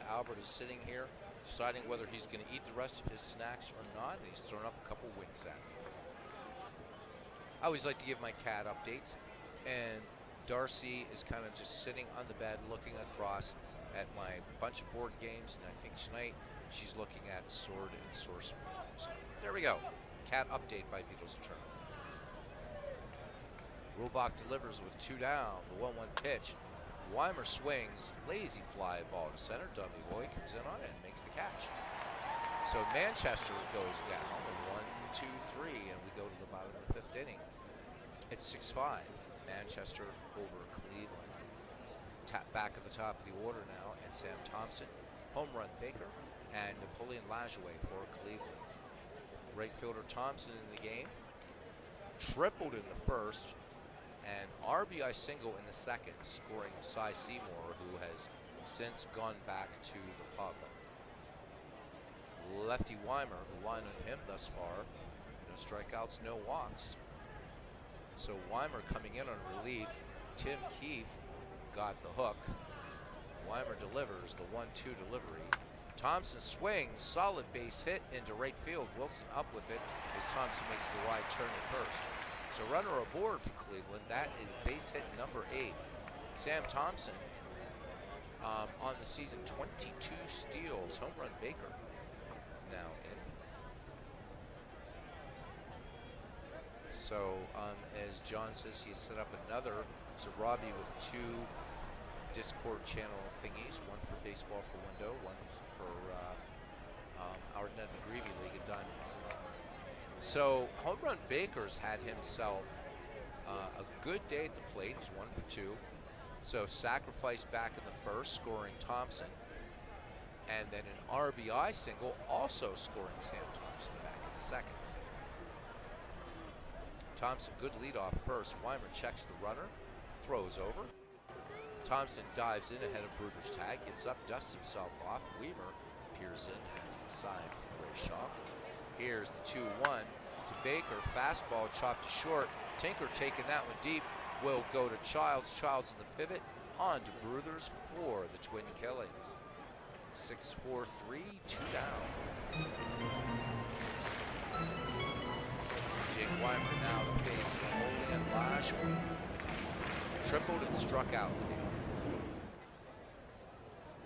Albert is sitting here deciding whether he's going to eat the rest of his snacks or not, and he's thrown up a couple wings at me. I always like to give my cat updates, and Darcy is kind of just sitting on the bed looking across at my bunch of board games, and I think tonight she's looking at Sword and Sorcery. So there we go. Cat update by Beatles Eternal. Rubach delivers with 2 down. The 1-1 pitch. Weimer swings, lazy fly ball to center. Dummy boy comes in on it and makes the catch. So Manchester goes down 1-2-3, and we go to the bottom of the 5th inning. It's 6-5. Manchester over Cleveland. Tap back at the top of the order now, and Sam Thompson, home run Baker, and Napoleon Lajoie for Cleveland. Right fielder Thompson in the game. Tripled in the first. And RBI single in the second, scoring Cy Seymour, who has since gone back to the pub. Lefty Weimer, the line on him thus far, no strikeouts, no walks. So Weimer coming in on relief. Tim Keefe got the hook. Weimer delivers the 1-2 delivery. Thompson swings, solid base hit into right field. Wilson up with it as Thompson makes the wide turn at first. So runner aboard for Cleveland. That is base hit number 8. Sam Thompson on the season, 22 steals. Home run Baker now in. So as John says, he has set up another. So Robbie with 2 Discord channel thingies, one for Baseball for Window, one for our Ned McGreevy League at Diamond. So Home Run Baker's had himself a good day at the plate. He's 1 for 2. So sacrifice back in the first, scoring Thompson. And then an RBI single, also scoring Sam Thompson back in the second. Thompson, good leadoff first. Weimer checks the runner, throws over. Thompson dives in ahead of Bruder's tag, gets up, dusts himself off. Weimer peers in, has the sign for Ray Schalk. Here's the 2-1 to Baker. Fastball chopped to short. Tinker taking that one deep. Will go to Childs. Childs in the pivot. On to Bruthers for the twin killing. 6-4-3, 2 down. Jake Weimer now to face Napoleon Lajoie. Tripled and struck out.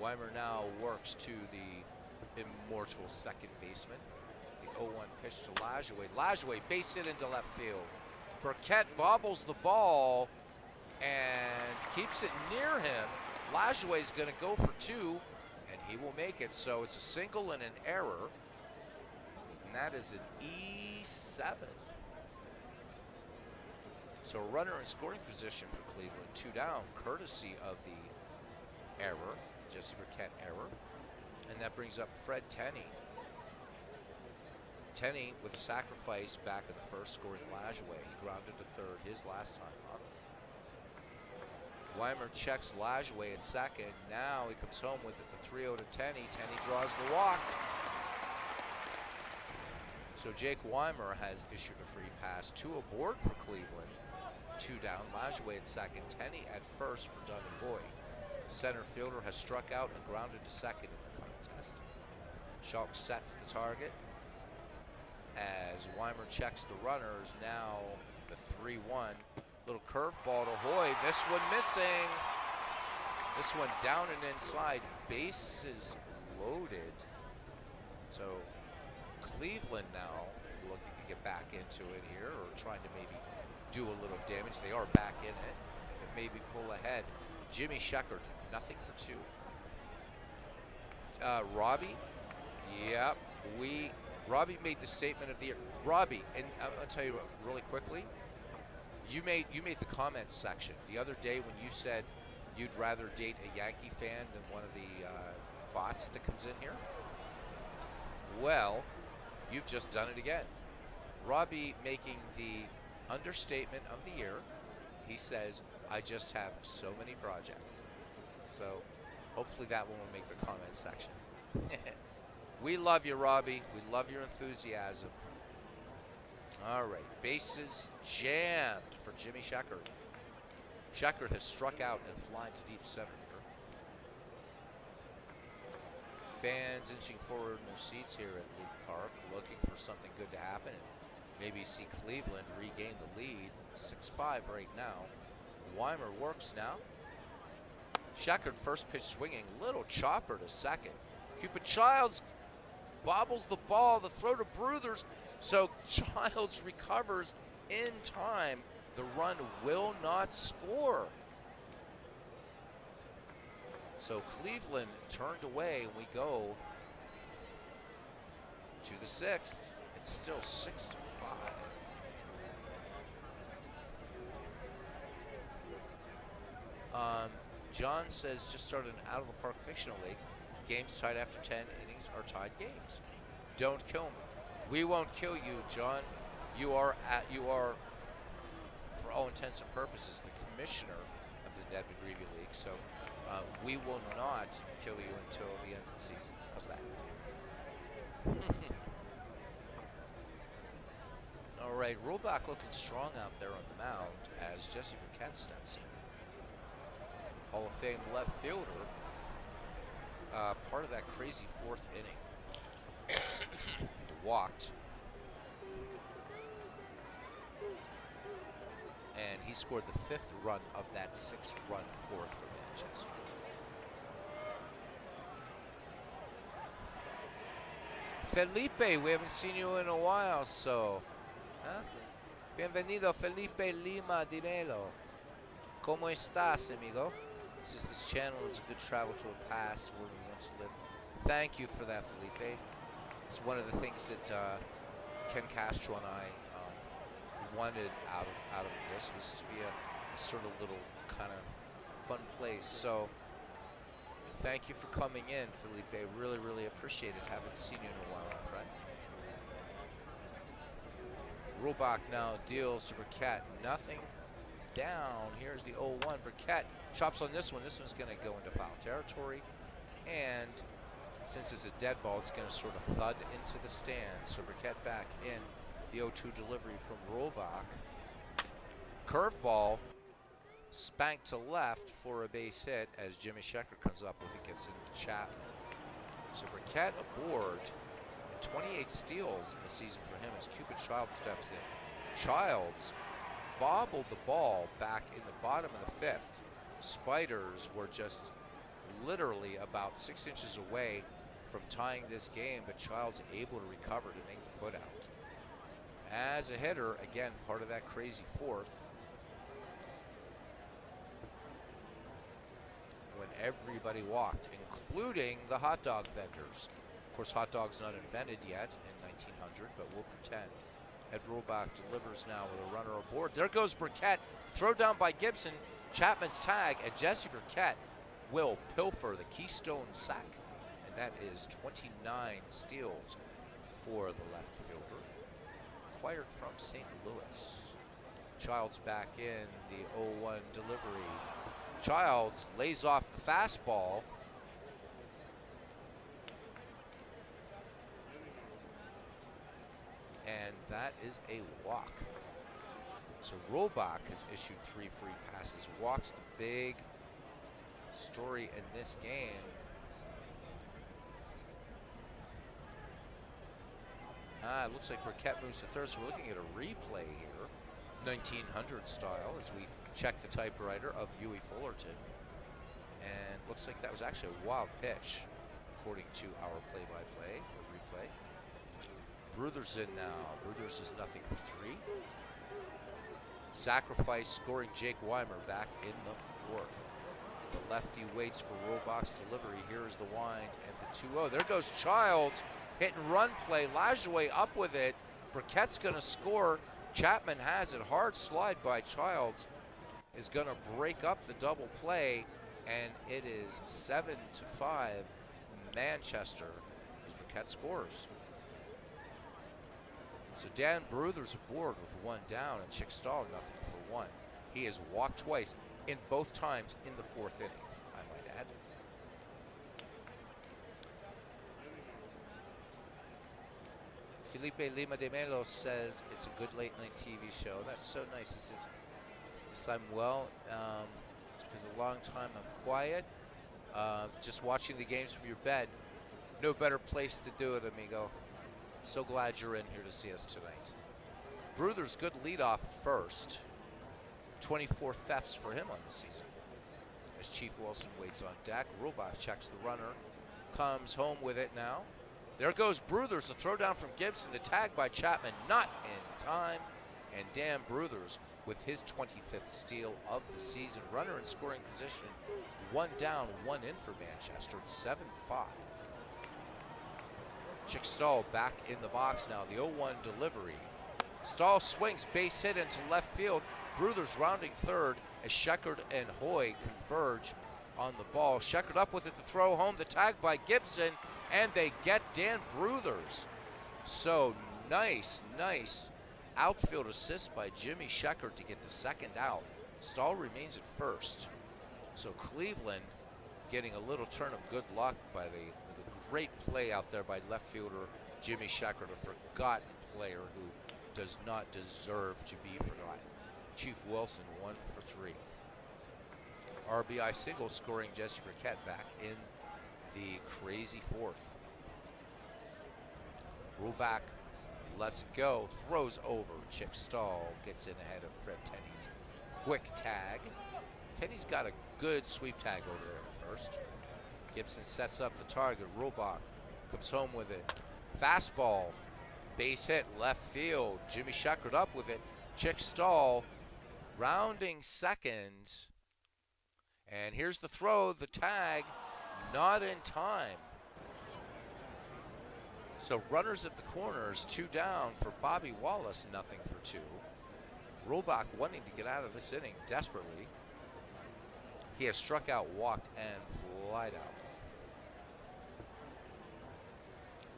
Weimer now works to the immortal second baseman. 0-1 pitch to Lajoie. Lajoie base hit into left field. Burkett bobbles the ball and keeps it near him. Lajoie's going to go for 2, and he will make it. So it's a single and an error, and that is an E7. So a runner in scoring position for Cleveland, 2 down, courtesy of the error, Jesse Burkett error. And that brings up Fred Tenney. Tenney with a sacrifice back in the first, scoring Lajoie. He grounded to third his last time up. Weimer checks Lajoie at second. Now he comes home with it, the 3-0 to Tenney. Tenney draws the walk. So Jake Weimer has issued a free pass. 2 aboard for Cleveland. 2 down. Lajoie at second. Tenney at first for Doug and Boyd. Center fielder has struck out and grounded to second in the contest. Schultz sets the target as Weimer checks the runners. Now the 3-1. Little curveball to Hoy. This one missing. This one down and inside. Bases loaded. So Cleveland now looking to get back into it here, or trying to maybe do a little damage. They are back in it, and maybe pull ahead. Jimmy Sheckard, nothing for 2. Robbie, yep, Robbie made the statement of the year. Robbie, and I'll tell you what, really quickly, you made the comments section the other day when you said you'd rather date a Yankee fan than one of the bots that comes in here. Well, you've just done it again. Robbie making the understatement of the year. He says, I just have so many projects. So hopefully that one will make the comment section. We love you, Robbie. We love your enthusiasm. All right, bases jammed for Jimmy Sheckard. Sheckard has struck out and flying to deep center here. Fans inching forward in their seats here at Luke Park, looking for something good to happen and maybe see Cleveland regain the lead. 6-5 right now. Weimer works now. Sheckard first pitch swinging, little chopper to second. Cupid Childs bobbles the ball, the throw to Bruthers. So Childs recovers in time. The run will not score. So Cleveland turned away, and we go to the 6th. It's still 6-5. John says just started an out of the park fictional league. Games tied after 10 innings are tied games. Don't kill me. We won't kill you, John. You are, for all intents and purposes, the commissioner of the Ned McGreevy League. So we will not kill you until the end of the season. How's that? All right, Rollback looking strong out there on the mound as Jesse Burkett steps in. Hall of Fame left fielder, part of that crazy 4th inning. Walked. And he scored the 5th run of that 6-run 4th for Manchester. Felipe, we haven't seen you in a while, so. Huh? Bienvenido, Felipe Lima Dinelo. ¿Cómo estás, amigo? This channel is a good travel to a past where we want to live. Thank you for that, Felipe. It's one of the things that Ken Castro and I wanted out of this, was to be a sort of little kind of fun place. So thank you for coming in, Felipe. Really, really appreciate it. Haven't seen you in a while, my friend. Robach now deals to Burkett. Nothing down. Here's the 0-1. Burkett chops on this one. This one's going to go into foul territory. And since it's a dead ball, it's going to sort of thud into the stands. So Burkett back in. The 0-2 delivery from Robach. Curveball spanked to left for a base hit as Jimmy Sheckard comes up with it, gets into Chapman. So Burkett aboard. 28 steals in the season for him as Cupid Childs steps in. Childs bobbled the ball back in the bottom of the 5th. Spiders were just literally about 6 inches away from tying this game, but Childs able to recover to make the put out. As a hitter, again, part of that crazy fourth, when everybody walked, including the hot dog vendors. Of course, hot dogs not invented yet in 1900, but we'll pretend. Ed Rollback delivers now with a runner aboard. There goes Burkett. Throw down by Gibson. Chapman's tag, and Jesse Burkett will pilfer the Keystone sack. And that is 29 steals for the left fielder. Acquired from St. Louis. Childs back in the 0-1 delivery. Childs lays off the fastball. And that is a walk. So Rollback has issued 3 free passes. Walks the big story in this game. It looks like Burkett moves to third, so we're looking at a replay here. 1900 style as we check the typewriter of Huey Fullerton. And looks like that was actually a wild pitch, according to our play-by-play, or replay. Bruthers in now. Bruthers is nothing for 3. Sacrifice scoring Jake Weimer back in the fourth. The lefty waits for Rollback's delivery. Here is the wind and the 2-0. There goes Childs. Hit and run play. Lajoie up with it. Burkett's going to score. Chapman has it. Hard slide by Childs is going to break up the double play. And it is 7-5 Manchester as Burkett scores. So Dan Bruthers aboard with 1 down, and Chick Stahl nothing for 1. He has walked twice, in both times in the 4th inning, I might add. Felipe Lima de Melo says it's a good late night TV show. That's so nice. He says I'm well. It's been a long time. I'm quiet. Just watching the games from your bed. No better place to do it, amigo. So glad you're in here to see us tonight. Bruthers, good leadoff first. 24 thefts for him on the season. As Chief Wilson waits on deck, Rollback checks the runner. Comes home with it now. There goes Bruthers, the throw down from Gibson. The tag by Chapman, not in time. And Dan Bruthers with his 25th steal of the season. Runner in scoring position. 1 down, 1 in for Manchester. It's 7-5. Chick Stahl back in the box now. The 0-1 delivery. Stahl swings, base hit into left field. Bruthers rounding third as Sheckard and Hoy converge on the ball. Sheckard up with it to throw home. The tag by Gibson, and they get Dan Bruthers. So nice outfield assist by Jimmy Sheckard to get the second out. Stahl remains at first. So Cleveland getting a little turn of good luck by the great play out there by left fielder Jimmy Sheckard, a forgotten player who does not deserve to be forgotten. Chief Wilson 1 for 3. RBI single scoring Jesse Burkett back in the crazy fourth. Rollback lets it go, throws over. Chick Stahl gets in ahead of Fred Tenney's quick tag. Tenney's got a good sweep tag over there at first. Gibson sets up the target. Rollback comes home with it. Fastball. Base hit left field. Jimmy Sheckard up with it. Chick Stahl rounding second. And here's the throw. The tag not in time. So runners at the corners. 2 down for Bobby Wallace. Nothing for 2. Rollback wanting to get out of this inning desperately. He has struck out, walked, and flied out.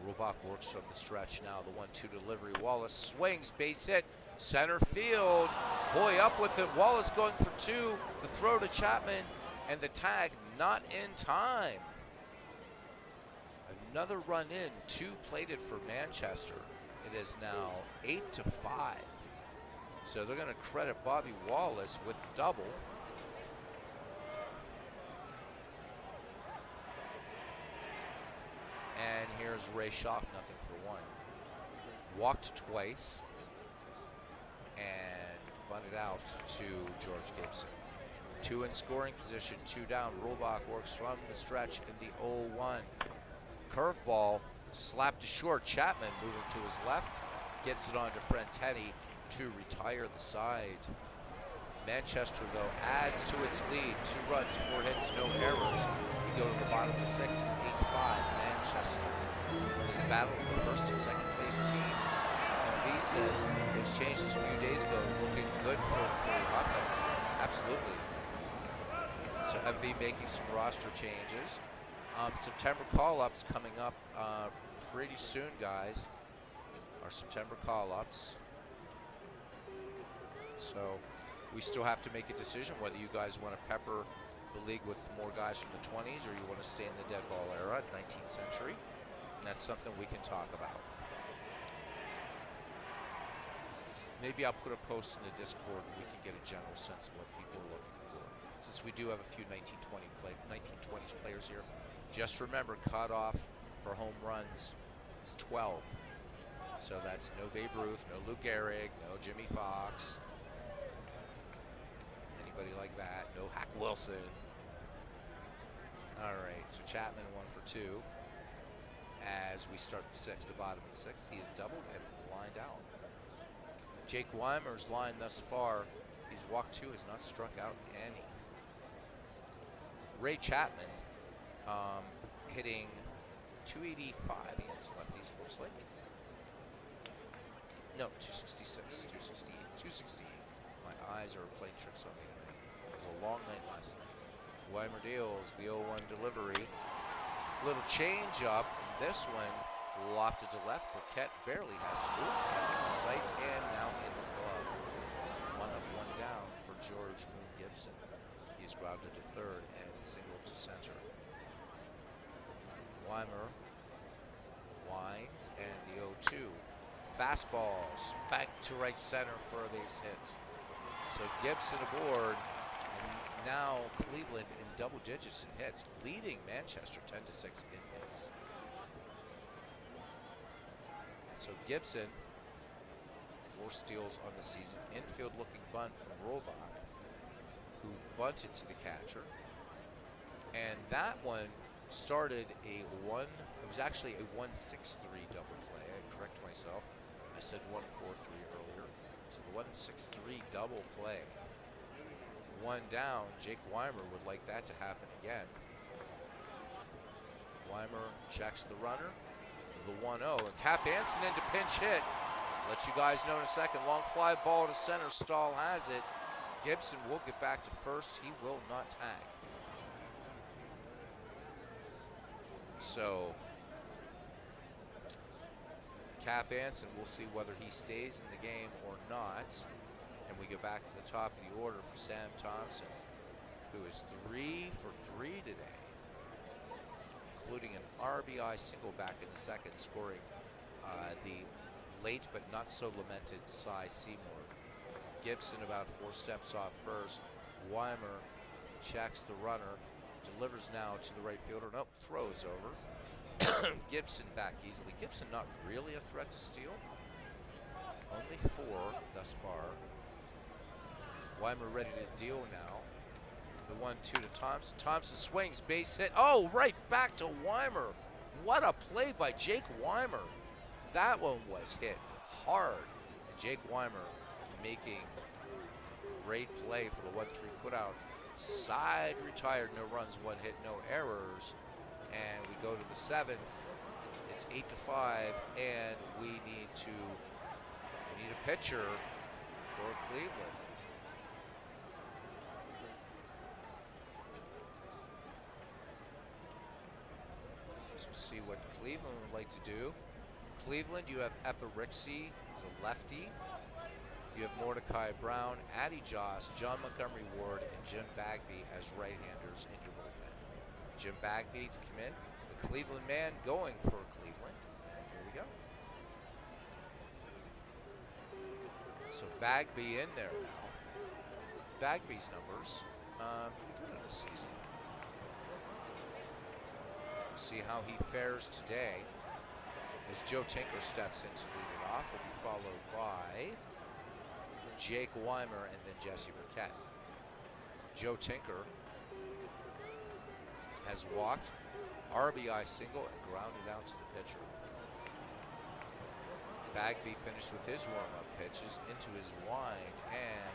Rollback works from the stretch now. The 1-2 delivery. Wallace swings, base hit, center field. Boy up with it. Wallace going for 2. The throw to Chapman, and the tag not in time. Another run in, 2 plated for Manchester. It is now 8-5. So they're going to credit Bobby Wallace with the double. And here's Ray Schock, nothing for 1. Walked twice and bunted out to George Gibson. 2 in scoring position, 2 down. Rollback works from the stretch in the 0-1. Curveball Slapped to short. Chapman moving to his left. Gets it on to Frenteni to retire the side. Manchester, though, adds to its lead. 2 runs, 4 hits, no errors. We go to the bottom of the 6th. It's 8-5. Manchester is battling the first and second place teams. MV says those changes a few days ago looking good for offense. Absolutely. So MV making some roster changes. September call-ups coming up pretty soon, guys. Our September call-ups. So we still have to make a decision whether you guys want to pepper the league with more guys from the 20s or you want to stay in the dead ball era, 19th century. And that's something we can talk about. Maybe I'll put a post in the Discord and we can get a general sense of what people are looking for. Since we do have a few 1920s players here. Just remember, cutoff for home runs is 12. So that's no Babe Ruth, no Lou Gehrig, no Jimmy Fox. Anybody like that. No Hack Wilson. All right, so Chapman 1 for 2. As we start the 6th, the bottom of the 6th, he is doubled and lined out. Jake Weimer's line thus far, he's walked 2, has not struck out any. Ray Chapman hitting 285 against lefties, looks like. No, 266, 268. My eyes are playing tricks on me tonight. It was a long night last night. Weimer deals the 0-1 delivery. Little change up. This one lofted to left. Burkett barely has to move. Has it in the sights and now in his glove. 1 up, 1 down for George Moon Gibson. He's grounded to third and single to center. Weimer winds and the 0-2. Fastball spanked to right center for a base hit. So Gibson aboard. And now Cleveland in double digits in hits, leading Manchester 10-6 in hits. So Gibson, 4 steals on the season. Infield looking bunt from Rolbach, who bunted to the catcher. And that one started it was actually a 1-6-3 double play. I correct myself. I said 1-4-3 earlier. So the 1-6-3 double play. 1 down. Jake Weimer would like that to happen again. Weimer checks the runner. The 1-0. And Cap Anson into pinch hit. Let you guys know in a second. Long fly ball to center. Stahl has it. Gibson will get back to first. He will not tag. So Cap Anson, we'll see whether he stays in the game or not. And we go back to the top of the order for Sam Thompson, who is 3 for 3 today, including an RBI single back in the 2nd, scoring the late but not so lamented Cy Seymour. Gibson about 4 steps off first. Weimer checks the runner, delivers now to the right fielder. Nope, throws over. Gibson back easily. Gibson not really a threat to steal. Only 4 thus far. Weimer ready to deal now. The 1-2 to Thompson. Thompson swings, base hit. Oh, right back to Weimer. What a play by Jake Weimer. That one was hit hard. Jake Weimer making great play for the 1-3 putout. Side retired, no runs, 1 hit, no errors. And we go to the 7th. It's 8-5, and we need a pitcher for Cleveland. Let's see what Cleveland would like to do. Cleveland, you have Epirixie as a lefty. You have Mordecai Brown, Addy Joss, John Montgomery Ward, and Jim Bagby as right-handers in your bullpen. Jim Bagby to come in. The Cleveland man going for Cleveland. And here we go. So Bagby in there now. Bagby's numbers, pretty good in the season. See how he fares today as Joe Tinker steps in to lead it off. Will be followed by Jake Weimer and then Jesse Burkett. Joe Tinker has walked, RBI single, and grounded out to the pitcher. Bagby finished with his warm-up pitches into his wind, and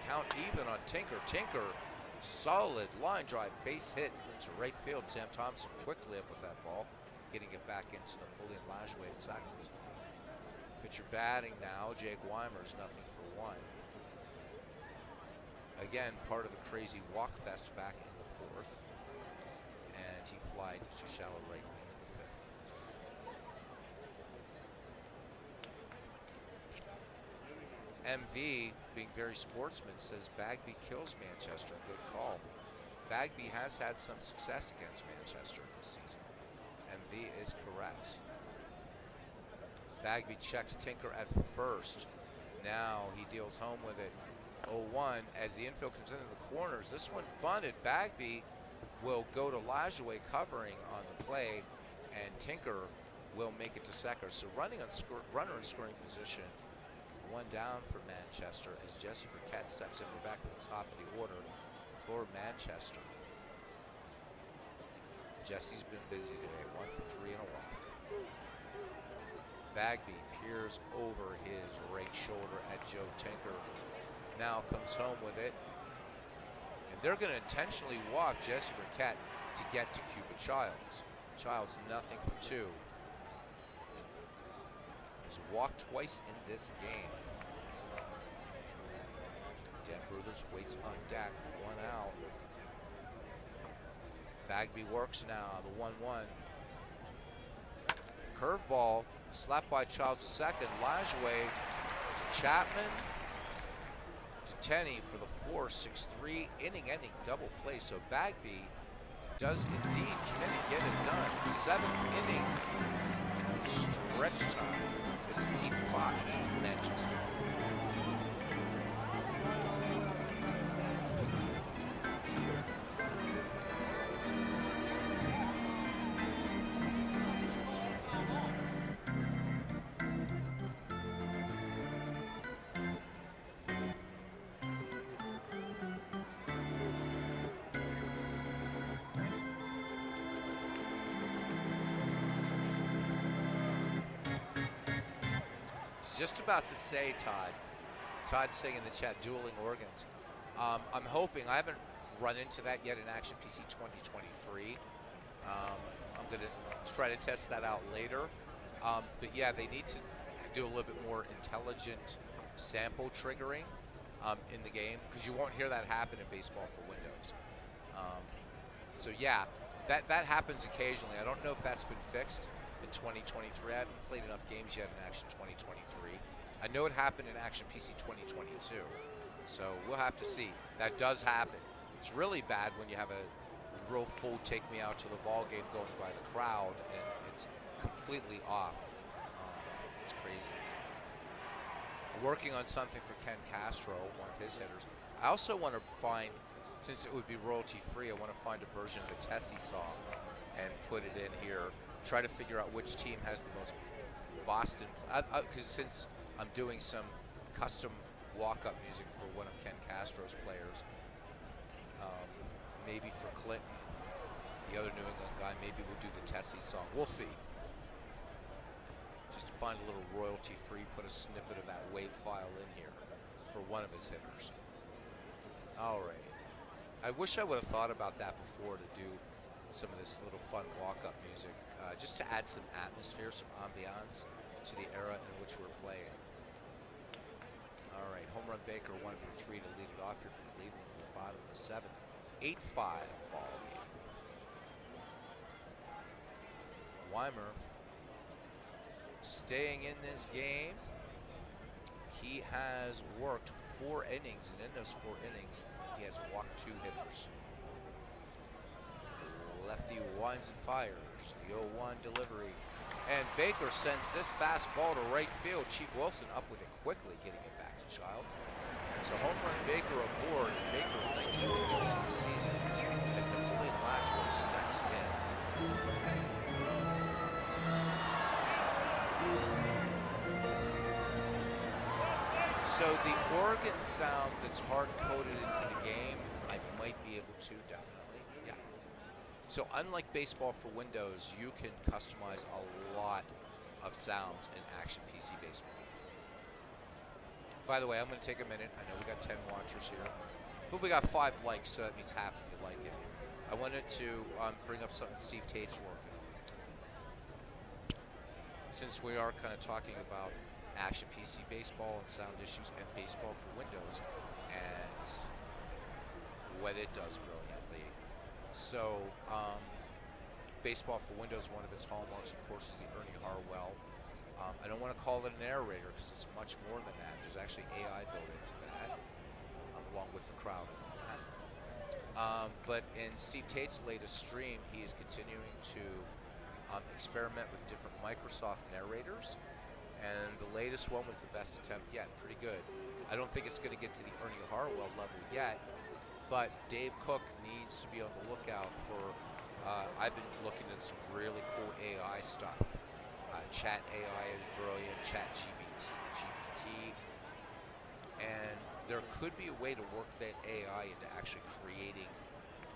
count even on Tinker. Tinker, solid line drive, base hit into right field. Sam Thompson quickly up with that ball, getting it back into Napoleon Lajoie at second. Pitcher batting now, Jake Weimer's 0-for-1. Again, part of the crazy walk fest back in the fourth, and he flied to shallow right in the fifth. MV, being very sportsman, says Bagby kills Manchester. Good call. Bagby has had some success against Manchester this season. MV is correct. Bagby checks Tinker at first. Now he deals home with it. 0-1 as the infield comes into the corners. This one bunted. Bagby will go to Lajoie covering on the play, and Tinker will make it to second. So runner in scoring position. One down for Manchester as Jesse Burkett steps in. We're back to the top of the order for Manchester. Jesse's been busy today. 1-for-3 and a walk. Bagby peers over his right shoulder at Joe Tinker. Now comes home with it. And they're going to intentionally walk Jesse Burkett to get to Cuba Childs. Childs 0-for-2. He's walked twice in this game. Dan Brothers waits on deck. 1 out. Bagby works now. The 1-1. Curveball slapped by Childs a second. Lajoie to Chapman to Tenney for the 4-6-3 inning-ending double play. So Bagby does indeed get it done. 7th inning stretch time. It is 8-5 Manchester. Just about to say, Todd. Todd's saying in the chat, dueling organs. I'm hoping, I haven't run into that yet in Action PC 2023. I'm going to try to test that out later. But yeah, they need to do a little bit more intelligent sample triggering in the game, because you won't hear that happen in Baseball for Windows. So yeah, that happens occasionally. I don't know if that's been fixed in 2023. I haven't played enough games yet in Action 2023. I know it happened in Action PC 2022, so we'll have to see. That does happen. It's really bad when you have a real full take me out to the ball game going by the crowd and it's completely off. It's crazy. I'm working on something for Ken Castro, one of his hitters. I also want to find, since it would be royalty free, I want to find a version of a Tessie song and put it in here. Try to figure out which team has the most Boston, because since I'm doing some custom walk-up music for one of Ken Castro's players, maybe for Clinton, the other New England guy, maybe we'll do the Tessie song. We'll see. Just to find a little royalty-free, put a snippet of that wave file in here for one of his hitters. All right. I wish I would have thought about that before to do some of this little fun walk-up music, just to add some atmosphere, some ambiance to the era in which we're playing. All right, home run Baker, 1-for-3 to lead it off here for Cleveland at the bottom of the 7th. 8-5 ball game. Weimer staying in this game. He has worked 4 innings, and in those 4 innings, he has walked 2 hitters. Lefty winds and fires. The 0-1 delivery. And Baker sends this fastball to right field. Chief Wilson up with it quickly, getting it back to Childs. So home run Baker aboard. Baker with 19 steals in the season as Napoleon Lajoie steps in. So the organ sound that's hard-coded into the game, I might be able to, definitely. Yeah. So unlike Baseball for Windows, you can customize a lot of sounds in action PC baseball. By the way, I'm going to take a minute. I know we got 10 watchers here, but we got 5 likes, so that means half of you like it. I wanted to bring up something Steve Tate's working on. Since we are kind of talking about action PC baseball and sound issues and baseball for Windows and what it does brilliantly. So, baseball for Windows, one of its hallmarks, of course, is the Ernie Harwell. I don't want to call it a narrator because it's much more than that. There's actually AI built into that, along with the crowd and all that. But in Steve Tate's latest stream, he is continuing to experiment with different Microsoft narrators, and the latest one was the best attempt yet. Pretty good. I don't think it's going to get to the Ernie Harwell level yet, but Dave Cook needs to be on the lookout for. I've been looking at some really cool AI stuff. Chat AI is brilliant, Chat GPT, and there could be a way to work that AI into actually creating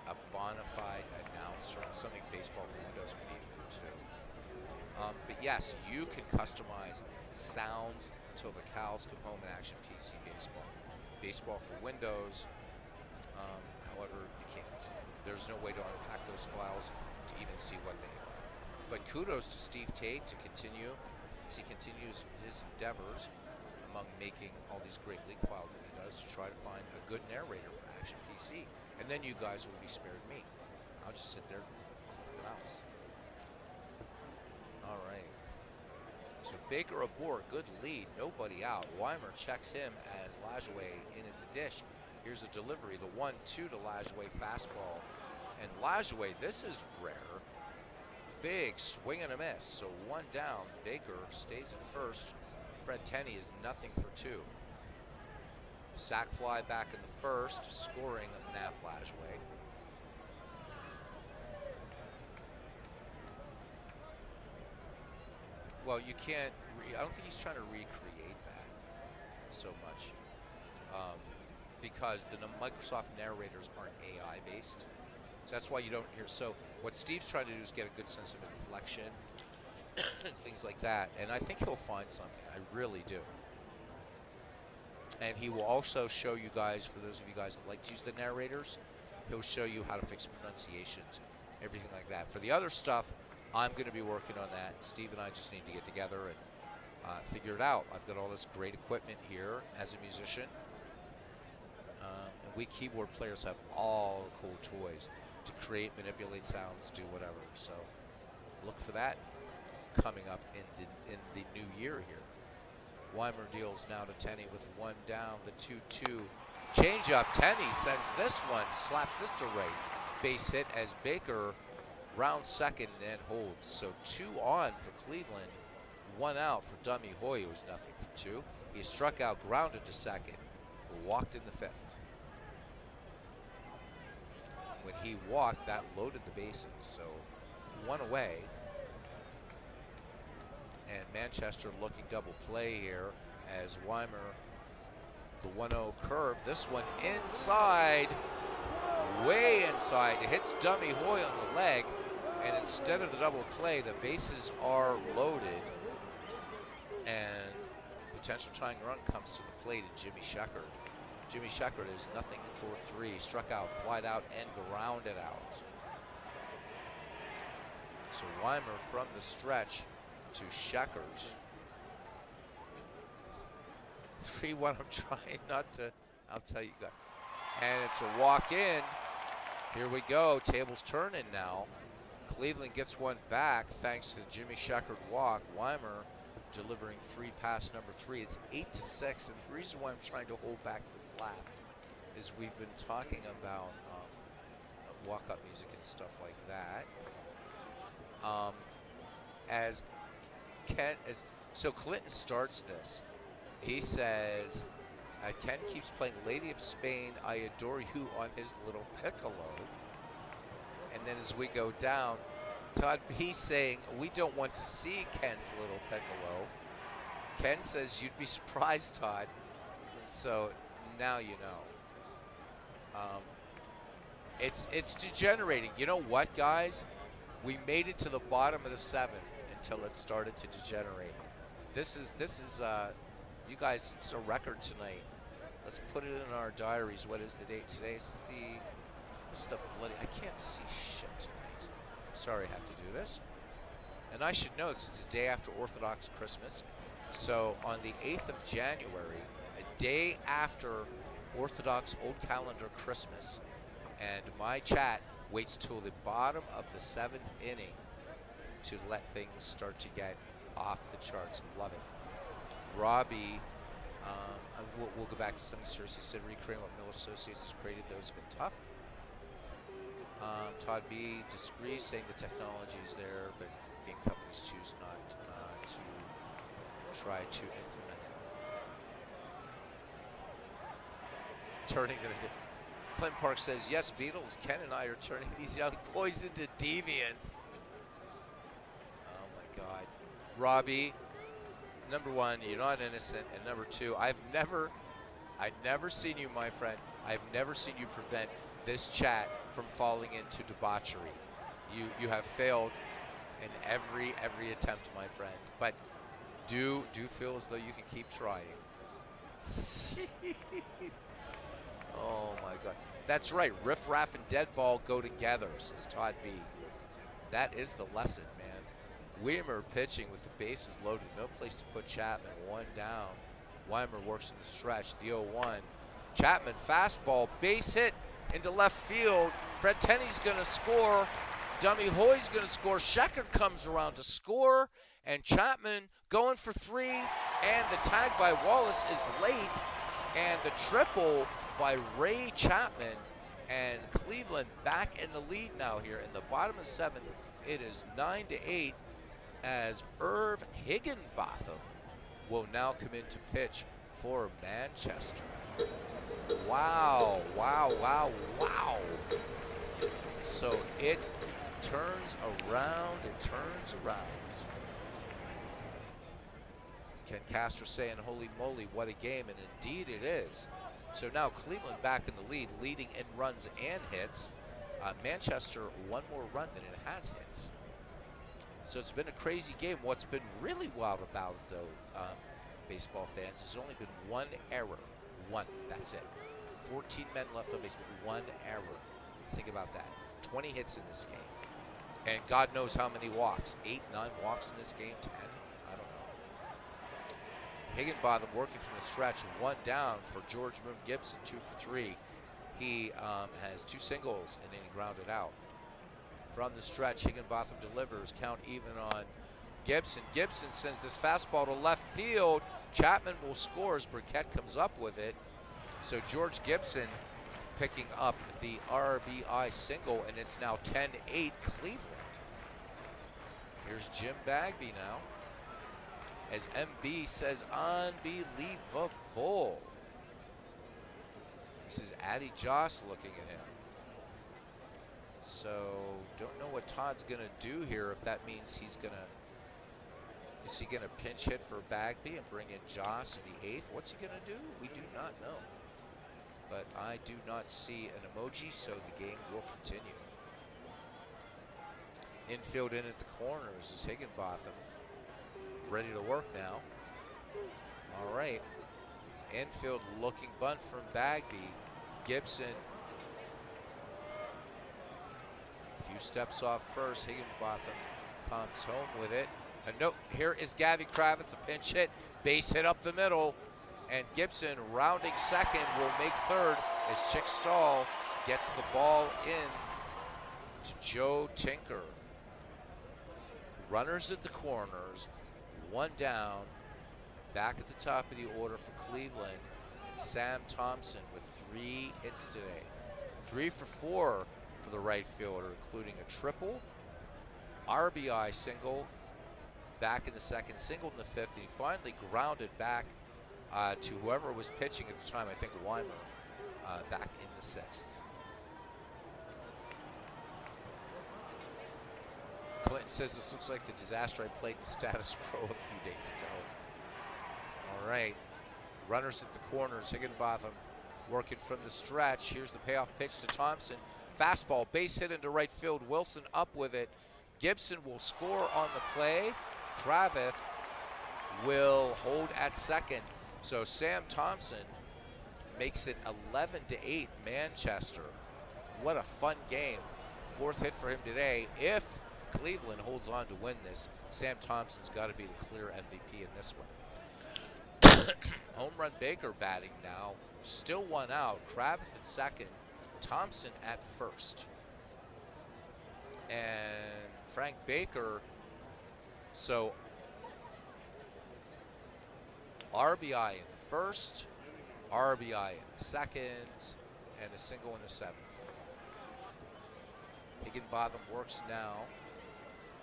a bona fide announcer, something baseball for Windows could even pursue. But yes, you can customize sounds until the cows come home in action PC baseball. Baseball for Windows, however, you can't. There's no way to unpack those files to even see what they are. But kudos to Steve Tate to continue, as he continues his endeavors among making all these great league files that he does to try to find a good narrator for Action PC. And then you guys will be spared me. I'll just sit there and click the mouse. All right. So Baker aboard, good lead, nobody out. Weimer checks him as Lajoie in at the dish. Here's a delivery, the 1-2 to Lajoie fastball. And Lajoie, this is rare. Big swing and a miss. So 1 down. Baker stays at first. Fred Tenney is nothing for 2. Sac fly back in the first, scoring Nap Lajoie. Well, you can't. I don't think he's trying to recreate that so much, because the Microsoft narrators aren't AI based. So that's why you don't hear. So what Steve's trying to do is get a good sense of inflection and things like that. And I think he'll find something. I really do. And he will also show you guys, for those of you guys that like to use the narrators, he'll show you how to fix pronunciations, everything like that. For the other stuff, I'm going to be working on that. Steve and I just need to get together and figure it out. I've got all this great equipment here as a musician. And we keyboard players have all the cool toys to create, manipulate sounds, do whatever. So look for that coming up in the new year here. Weimer deals now to Tenney with 1 down, the 2-2. Change up, Tenney sends this one, slaps this to right. Base hit as Baker rounds second and holds. So 2 on for Cleveland, 1 out for Dummy Hoy, who was nothing for 2. He struck out, grounded to second, walked in the 5th. When he walked, that loaded the bases, so 1 away. And Manchester looking double play here as Weimer, the 1-0 curve. This one inside, way inside. It hits Dummy Hoy on the leg, and instead of the double play, the bases are loaded. And potential tying run comes to the plate in Jimmy Sheckard. Jimmy Sheckard is nothing for 3. Struck out, flied out, and grounded out. So Weimer from the stretch to Sheckard. 3-1, I'm trying not to, I'll tell you guys. And it's a walk in. Here we go, tables turning now. Cleveland gets 1 back thanks to the Jimmy Sheckard walk. Weimer delivering free pass number 3. It's 8-6, and the reason why I'm trying to hold back this laugh is we've been talking about walk-up music and stuff like that. So Clinton starts this. He says, Ken keeps playing Lady of Spain, I Adore You on his little piccolo. And then as we go down, Todd B saying, we don't want to see Ken's little piccolo. Ken says, you'd be surprised, Todd. So now you know. It's degenerating. You know what, guys? We made it to the bottom of the 7th, and until it started to degenerate. This is you guys, it's a record tonight. Let's put it in our diaries. What is the date today? What's the bloody, I can't see shit tonight. Sorry I have to do this. And I should know this is the day after Orthodox Christmas. So on the 8th of January, a day after Orthodox Old Calendar Christmas, and my chat waits till the bottom of the 7th inning to let things start to get off the charts. Love it. Robbie, we'll go back to something serious. He said recreating what Miller Associates has created. Those have been tough. Todd B disagrees, saying the technology is there, but game companies choose not to try to implement it. Turning it into Clint Park says, yes, Beatles, Ken and I are turning these young boys into deviants. Oh my God. Robbie, number one, you're not innocent, and number two, I've never seen you, my friend, I've never seen you prevent this chat from falling into debauchery. You have failed in every attempt, my friend. But do feel as though you can keep trying. Oh my God. That's right. Riff Raff and Deadball go together, says Todd B. That is the lesson, man. Weimer pitching with the bases loaded, no place to put Chapman. One down. Weimer works in the stretch. The 0-1. Chapman fastball, base hit into left field. Fred Tenney's gonna score. Dummy Hoy's gonna score. Schechter comes around to score, and Chapman going for three. And the tag by Wallace is late, and the triple by Ray Chapman, and Cleveland back in the lead now here in the bottom of the 7th. It is 9-8 as Irv Higginbotham will now come in to pitch for Manchester. Wow, wow, wow, wow. So it turns around, Ken Castro saying, holy moly, what a game, and indeed it is. So now Cleveland back in the lead, leading in runs and hits. Manchester one more run than it has hits. So it's been a crazy game. What's been really wild about it, though, baseball fans, has only been one error. One, that's it. 14 men left on base, but one error. Think about that. 20 hits in this game. And God knows how many walks. 8, 9 walks in this game, 10? I don't know. Higginbotham working from the stretch, one down for George Moon Gibson, 2 for 3. He has 2 singles and then he grounded out. From the stretch, Higginbotham delivers, count even on Gibson. Gibson sends this fastball to left field. Chapman will score as Burkett comes up with it. So George Gibson picking up the RBI single, and it's now 10-8 Cleveland. Here's Jim Bagby now, as MB says, unbelievable. This is Addy Joss looking at him. So, don't know what Todd's going to do here, if that means he's going to, is he going to pinch hit for Bagby and bring in Joss in the 8th? What's he going to do? We do not know. But I do not see an emoji, so the game will continue. Infield in at the corners is Higginbotham. Ready to work now. All right. Infield looking bunt from Bagby. Gibson. A few steps off first. Higginbotham comes home with it. A note, here is Gavy Kravitz, the pinch hit. Base hit up the middle. And Gibson rounding second will make third as Chick Stahl gets the ball in to Joe Tinker. Runners at the corners, one down. Back at the top of the order for Cleveland, and Sam Thompson with 3 hits today. 3 for 4 for the right fielder, including a triple, RBI single, back in the 2nd, single in the 5th, and he finally grounded back to whoever was pitching at the time, I think Weimer, back in the 6th. Clinton says this looks like the disaster I played in Status Pro a few days ago. All right, runners at the corners. Higginbotham working from the stretch. Here's the payoff pitch to Thompson. Fastball, base hit into right field. Wilson up with it. Gibson will score on the play, Kravith will hold at second. So Sam Thompson makes it 11-8 Manchester. What a fun game. Fourth hit for him today. If Cleveland holds on to win this, Sam Thompson's got to be the clear MVP in this one. Home run Baker batting now. Still one out. Kravitz at second. Thompson at first. And Frank Baker, so RBI in the first, RBI in the second, and a single in the seventh. Higginbotham works now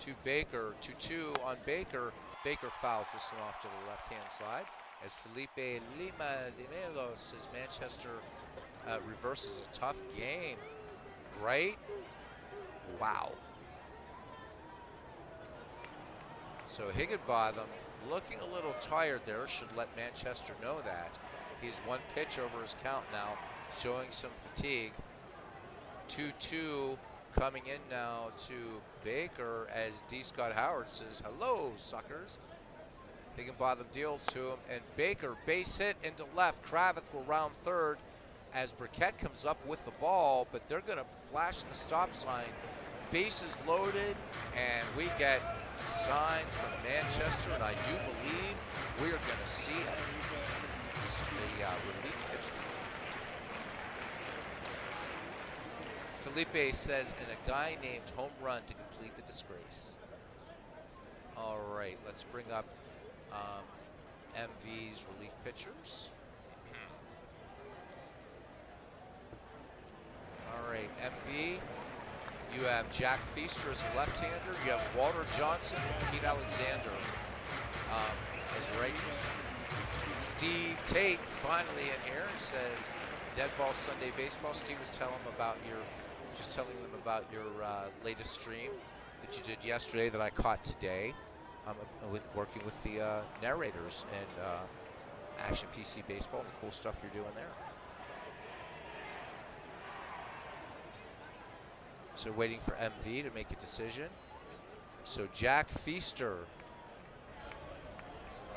to Baker, 2-2 on Baker. Baker fouls this one off to the left-hand side as Felipe Lima de Melos, as Manchester reverses a tough game. Right? Wow. So Higginbotham looking a little tired there, should let Manchester know that. He's one pitch over his count now, showing some fatigue. 2-2 coming in now to Baker as D. Scott Howard says, hello, suckers. Higginbotham deals to him, and Baker base hit into left. Kravitz will round third as Burkett comes up with the ball, but they're going to flash the stop sign. Bases loaded, and we get signs from Manchester, and I do believe we are going to see the relief pitcher. Felipe says, and a guy named home run to complete the disgrace. All right, let's bring up MV's relief pitchers. All right, MV, you have Jack Feaster as a left-hander. You have Walter Johnson and Pete Alexander as righties. Steve Tate finally in here says, Dead Ball Sunday Baseball. Steve was telling them about your latest stream that you did yesterday that I caught today. Working with the narrators and Action PC Baseball and the cool stuff you're doing there. So waiting for MV to make a decision. So Jack Feaster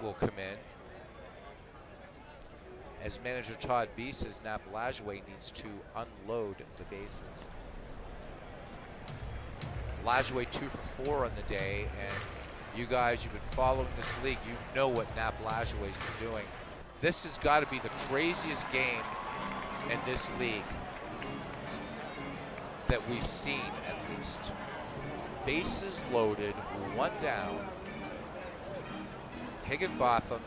will come in. As manager Todd B says, Nap Lajoie needs to unload the bases. Lajoie 2 for 4 on the day, and you guys, you've been following this league, you know what Nap Lajoie's been doing. This has got to be the craziest game in this league that we've seen, at least. Bases loaded, one down. Higginbotham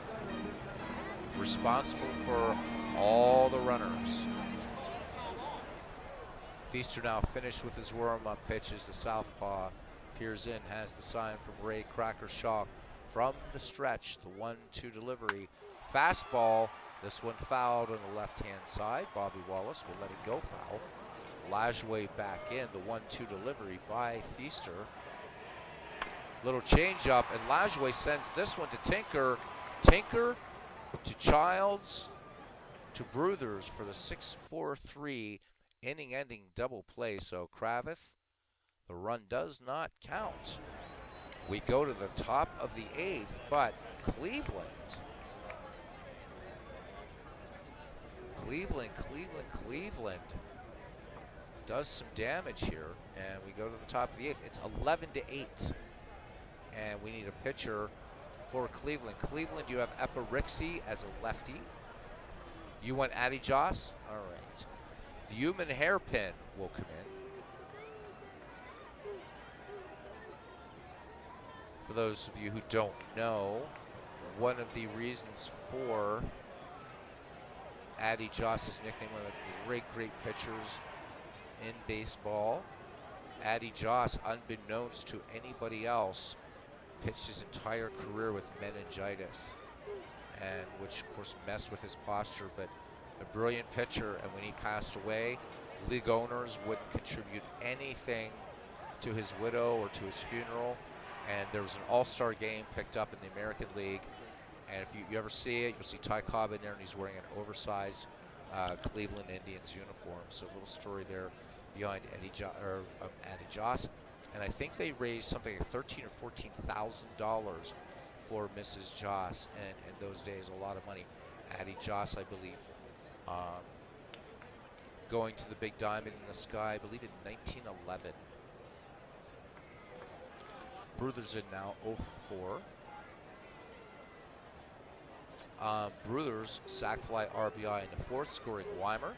responsible for all the runners. Feaster now finished with his warm-up pitches. The southpaw peers in, has the sign from Ray Crackershaw from the stretch. The 1-2 delivery. Fastball, this one fouled on the left-hand side. Bobby Wallace will let it go foul. Lajoie back in, the 1-2 delivery by Feaster. Little change-up, and Lajoie sends this one to Tinker. Tinker to Childs to Bruthers for the 6-4-3 inning-ending double play. So Kravitz, the run does not count. We go to the top of the 8th, but Cleveland does some damage here, and we go to the top of the 8th. It's 11-8, and we need a pitcher for Cleveland. Cleveland, you have Eparixi as a lefty. You want Addy Joss? All right. The human hairpin will come in. For those of you who don't know, one of the reasons for Addy Joss's nickname, one of the great pitchers in baseball. Addy Joss, unbeknownst to anybody else, pitched his entire career with meningitis, and which of course messed with his posture, but a brilliant pitcher. And when he passed away, league owners wouldn't contribute anything to his widow or to his funeral. And there was an all-star game picked up in the American League, and if you ever see it, you'll see Ty Cobb in there, and he's wearing an oversized Cleveland Indians uniform. So a little story there behind Addy Joss. and I think they raised something like $13,000 or $14,000 for Mrs. Joss, and in those days, a lot of money. Addie Joss, I believe, um, going to the big diamond in the sky, I believe in 1911. Bruthers in now 0 for 4. Bruthers sac fly RBI in the fourth, scoring Weimer,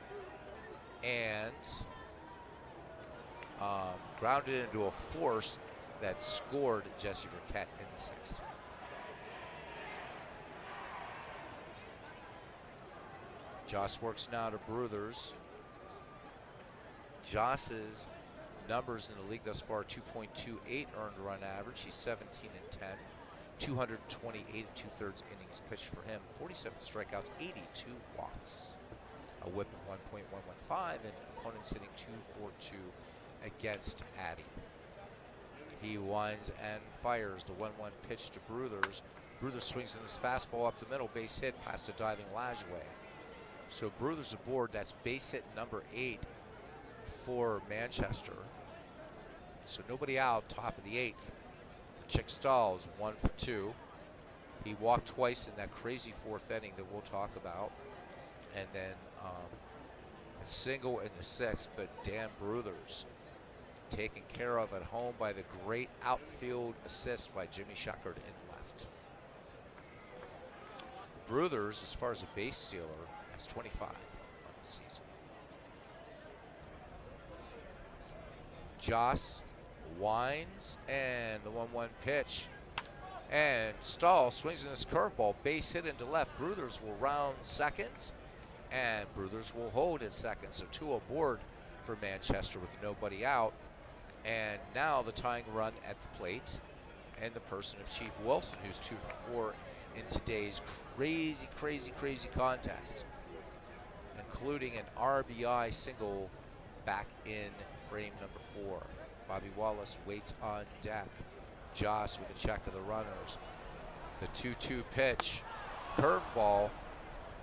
and grounded into a force that scored Jesse Burkett in the sixth. Joss works now to Bruthers. Joss's numbers in the league thus far: 2.28 earned run average. He's 17 and 10. 228 and 2/3 innings pitched for him. 47 strikeouts, 82 walks. A whip of 1.115, and opponents hitting .242 against Addy. He winds and fires the 1-1 pitch to Bruthers. Bruthers swings in his fastball up the middle, base hit past a diving Lajoie. So Bruthers aboard. That's base hit number 8 for Manchester. So nobody out, top of the 8th. Chick Stahl's 1 for 2. He walked twice in that crazy fourth inning that we'll talk about. And then a single in the 6th, but Dan Bruthers taken care of at home by the great outfield assist by Jimmy Sheckard in left. Bruthers, as far as a base stealer, has 25 on the season. Joss winds, and the 1-1 pitch. And Stahl swings in his curveball, base hit into left. Bruthers will round second, and Bruthers will hold at second. So 2 aboard for Manchester with nobody out. And now the tying run at the plate, and the person of Chief Wilson, who's 2 for 4 in today's crazy contest, including an RBI single back in frame number 4. Bobby Wallace waits on deck. Joss with a check of the runners. The 2-2 pitch, curveball,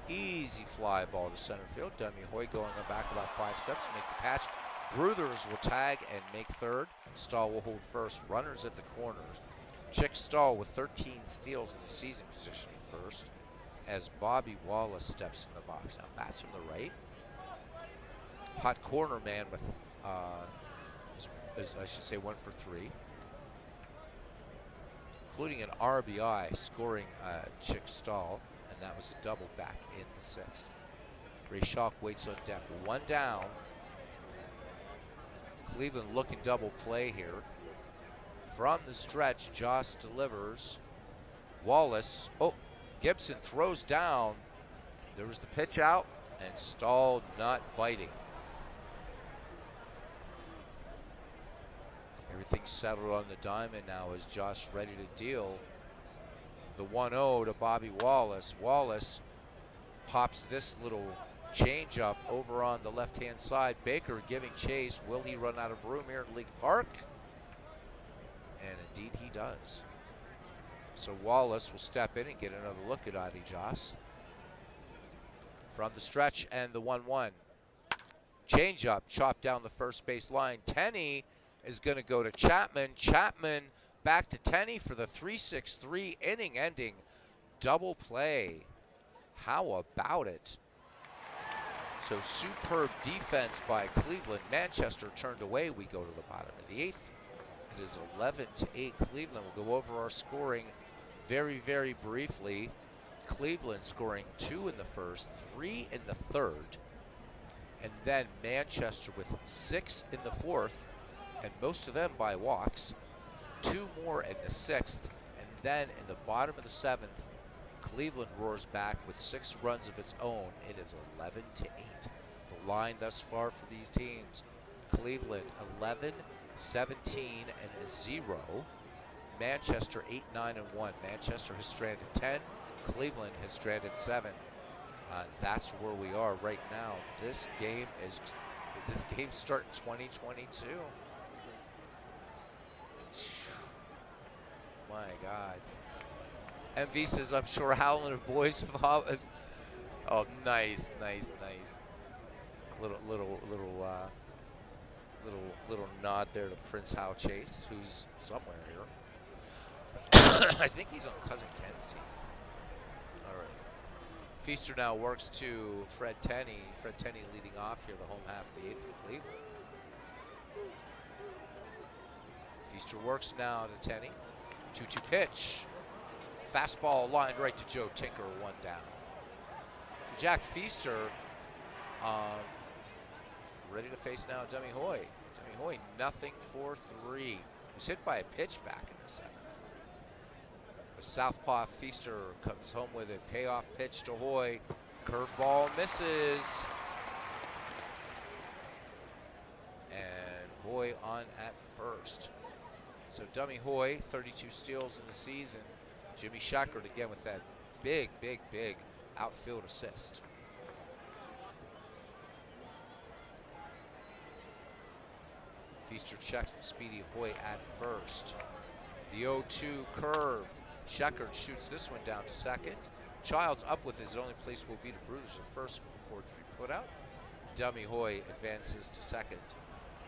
easy fly ball to center field. Demi Hoy going back about 5 steps to make the catch. Bruthers will tag and make third. Stahl will hold first. Runners at the corners. Chick Stahl with 13 steals in the season, positioning first, as Bobby Wallace steps in the box. Now bats from the right. Hot corner man with, I should say, 1 for 3, including an RBI, scoring Chick Stahl, and that was a double back in the 6th. Ray Schalk waits on deck. 1 down. Cleveland looking double play here. From the stretch, Joss delivers. Wallace, Gibson throws down. There was the pitch out, and Stahl not biting. Everything's settled on the diamond now as Joss ready to deal. The 1-0 to Bobby Wallace. Wallace pops this little changeup over on the left-hand side. Baker giving chase. Will he run out of room here at League Park? And indeed he does. So Wallace will step in and get another look at Adi Joss. From the stretch, and the 1-1. Changeup chopped down the first base line. Tenney is going to go to Chapman. Chapman back to Tenney for the 3-6-3 inning-ending double play. How about it? So superb defense by Cleveland. Manchester turned away. We go to the bottom of the 8th. It is 11-8 Cleveland. We'll go over our scoring very briefly. Cleveland scoring 2 in the first, 3 in the 3rd, and then Manchester with 6 in the 4th, and most of them by walks. 2 more in the 6th, and then in the bottom of the 7th, Cleveland roars back with 6 runs of its own. It is 11-8. The line thus far for these teams: Cleveland 11, 17, and 0. Manchester 8, 9, and 1. Manchester has stranded 10. Cleveland has stranded 7. That's where we are right now. This game starting 2022. My God. MV says, I'm sure Howland and boys have always. Oh, nice. Little Little nod there to Prince Hal Chase, who's somewhere here. I think he's on Cousin Ken's team. All right. Feaster now works to Fred Tenney. Fred Tenney leading off here, the home half of the 8th for Cleveland. Feaster works now to Tenney. 2-2 pitch. Fastball lined right to Joe Tinker, 1 down. So Jack Feaster ready to face now Demi Hoy. Demi Hoy, nothing for 3. He was hit by a pitch back in the 7th. The southpaw Feaster comes home with a payoff pitch to Hoy. Curveball misses. And Hoy on at first. So Dummy Hoy, 32 steals in the season. Jimmy Shackert again with that big outfield assist. Feaster checks the speedy Hoy at first. The 0-2 curve. Shackert shoots this one down to second. Childs up with his only place will be to Bruce at first before 3 put out. Dummy Hoy advances to second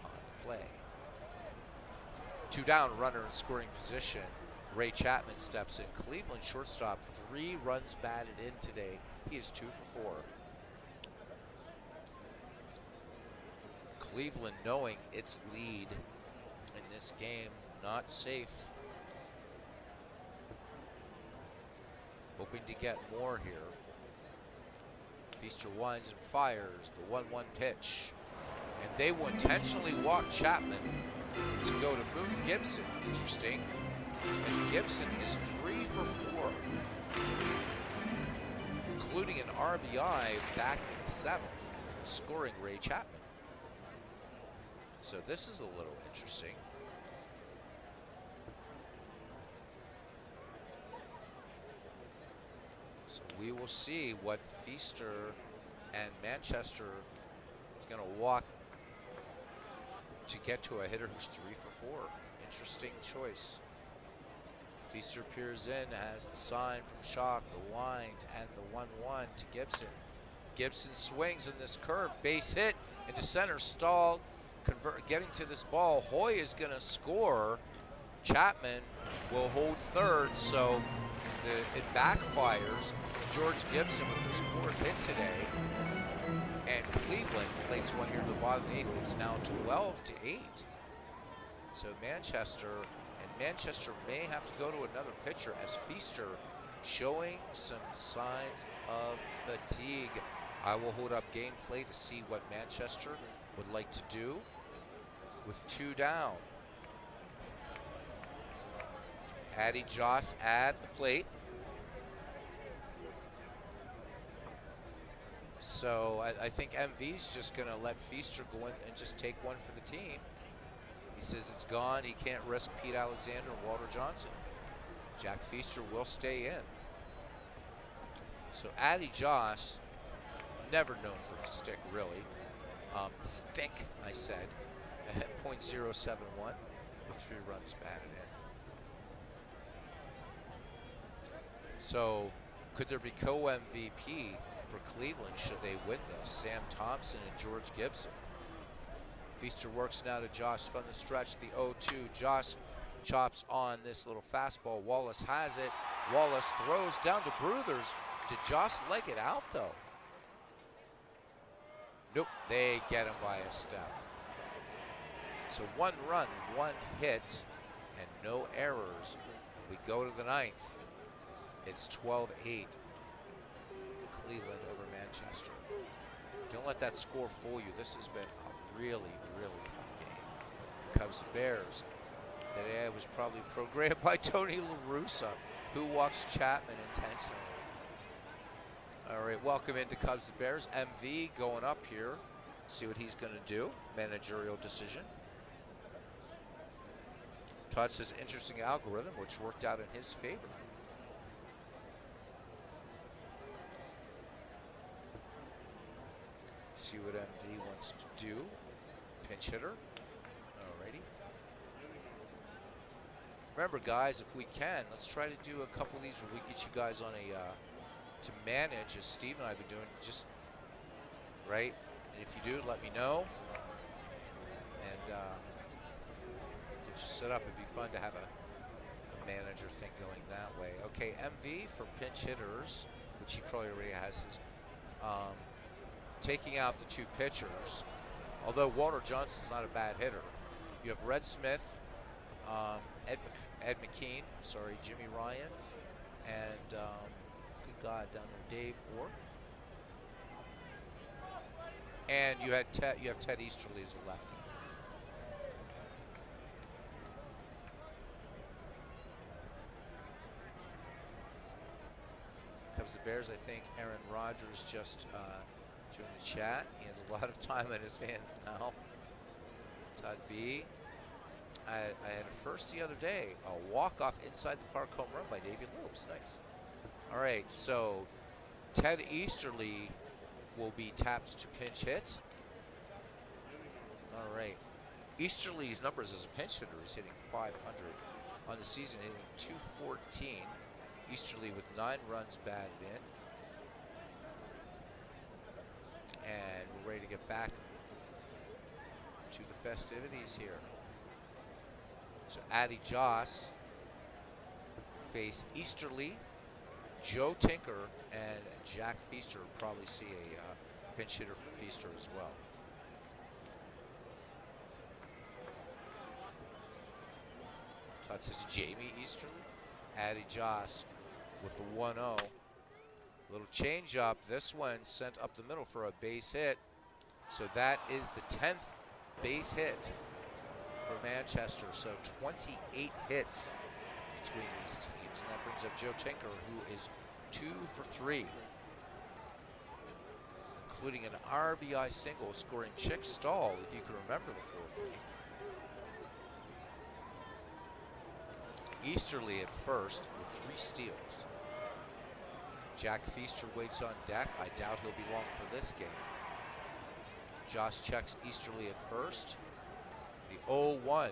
on the play. 2 down, runner in scoring position. Ray Chapman steps in. Cleveland shortstop, 3 runs batted in today. He is 2 for 4. Cleveland knowing its lead in this game, not safe. Hoping to get more here. Feaster winds and fires the 1-1 pitch. And they will intentionally walk Chapman to go to Boone Gibson. Interesting, as Gibson is 3 for 4, including an RBI back in the 7th, scoring Ray Chapman. So this is a little interesting. So we will see what Feaster and Manchester is going to walk to get to a hitter who's 3 for 4. Interesting choice. Feaster peers in, has the sign from Schock, the wind, and the 1-1 to Gibson. Gibson swings on this curve, base hit into center, stall, getting to this ball. Hoy is going to score. Chapman will hold third, so it backfires. George Gibson with his 4th hit today. And Cleveland plays one here to the bottom of the 8th. It's now 12-8. So Manchester may have to go to another pitcher as Feaster showing some signs of fatigue. I will hold up gameplay to see what Manchester would like to do with 2 down. Addy Joss at the plate. So I think MV's just going to let Feaster go in and just take one for the team. He says it's gone. He can't risk Pete Alexander and Walter Johnson. Jack Feaster will stay in. So Addy Joss, never known for his stick, really. Stick, I said, at .071 with 3 runs batted in. So could there be co-MVP for Cleveland should they win this? Sam Thompson and George Gibson. Feaster works now to Josh from the stretch. The 0-2. Josh chops on this little fastball. Wallace has it. Wallace throws down to Bruthers. Did Josh leg it out, though? Nope, they get him by a step. So 1 run, 1 hit, and no errors. We go to the 9th. It's 12-8. Cleveland over Manchester. Don't let that score fool you. This has been a really fun game. Cubs Bears. Today was probably programmed by Tony La Russa, who walks Chapman intentionally. All right, welcome into Cubs Bears. MV going up here. See what he's going to do. Managerial decision. Todd says interesting algorithm, which worked out in his favor. See what MV wants to do. Pinch hitter. Alrighty. Remember, guys, if we can, let's try to do a couple of these where we get you guys on a to manage, as Steve and I have been doing, just right. And if you do, let me know. and get you set up. It'd be fun to have a manager thing going that way. Okay, MV for pinch hitters, which he probably already has his, taking out the two pitchers. Although Walter Johnson's not a bad hitter. You have Red Smith, Ed McKean, sorry, Jimmy Ryan, and good God, down there, Dave Orr. And you have Ted Easterly as a lefty. Comes the Bears, I think Aaron Rodgers just joined the chat. He has a lot of time in his hands now. Todd B. I had a first the other day, a walk-off inside the park home run by Davey Lopes. Nice. All right, so Ted Easterly will be tapped to pinch hit. All right. Easterly's numbers as a pinch hitter is hitting 500 on the season, hitting 214. Easterly with 9 runs batted in. And we're ready to get back to the festivities here. So Addy Joss face Easterly, Joe Tinker, and Jack Feaster. We'll probably see a pinch hitter for Feaster as well. So it says Jamie Easterly, Addy Joss with the 1-0. Little change up. This one sent up the middle for a base hit. So that is the 10th base hit for Manchester. So 28 hits between these teams. And that brings up Joe Tinker, who is 2 for 3, including an RBI single, scoring Chick Stahl, if you can remember the 4-3. Easterly at first with 3 steals. Jack Feaster waits on deck. I doubt he'll be long for this game. Josh checks Easterly at first. The 0-1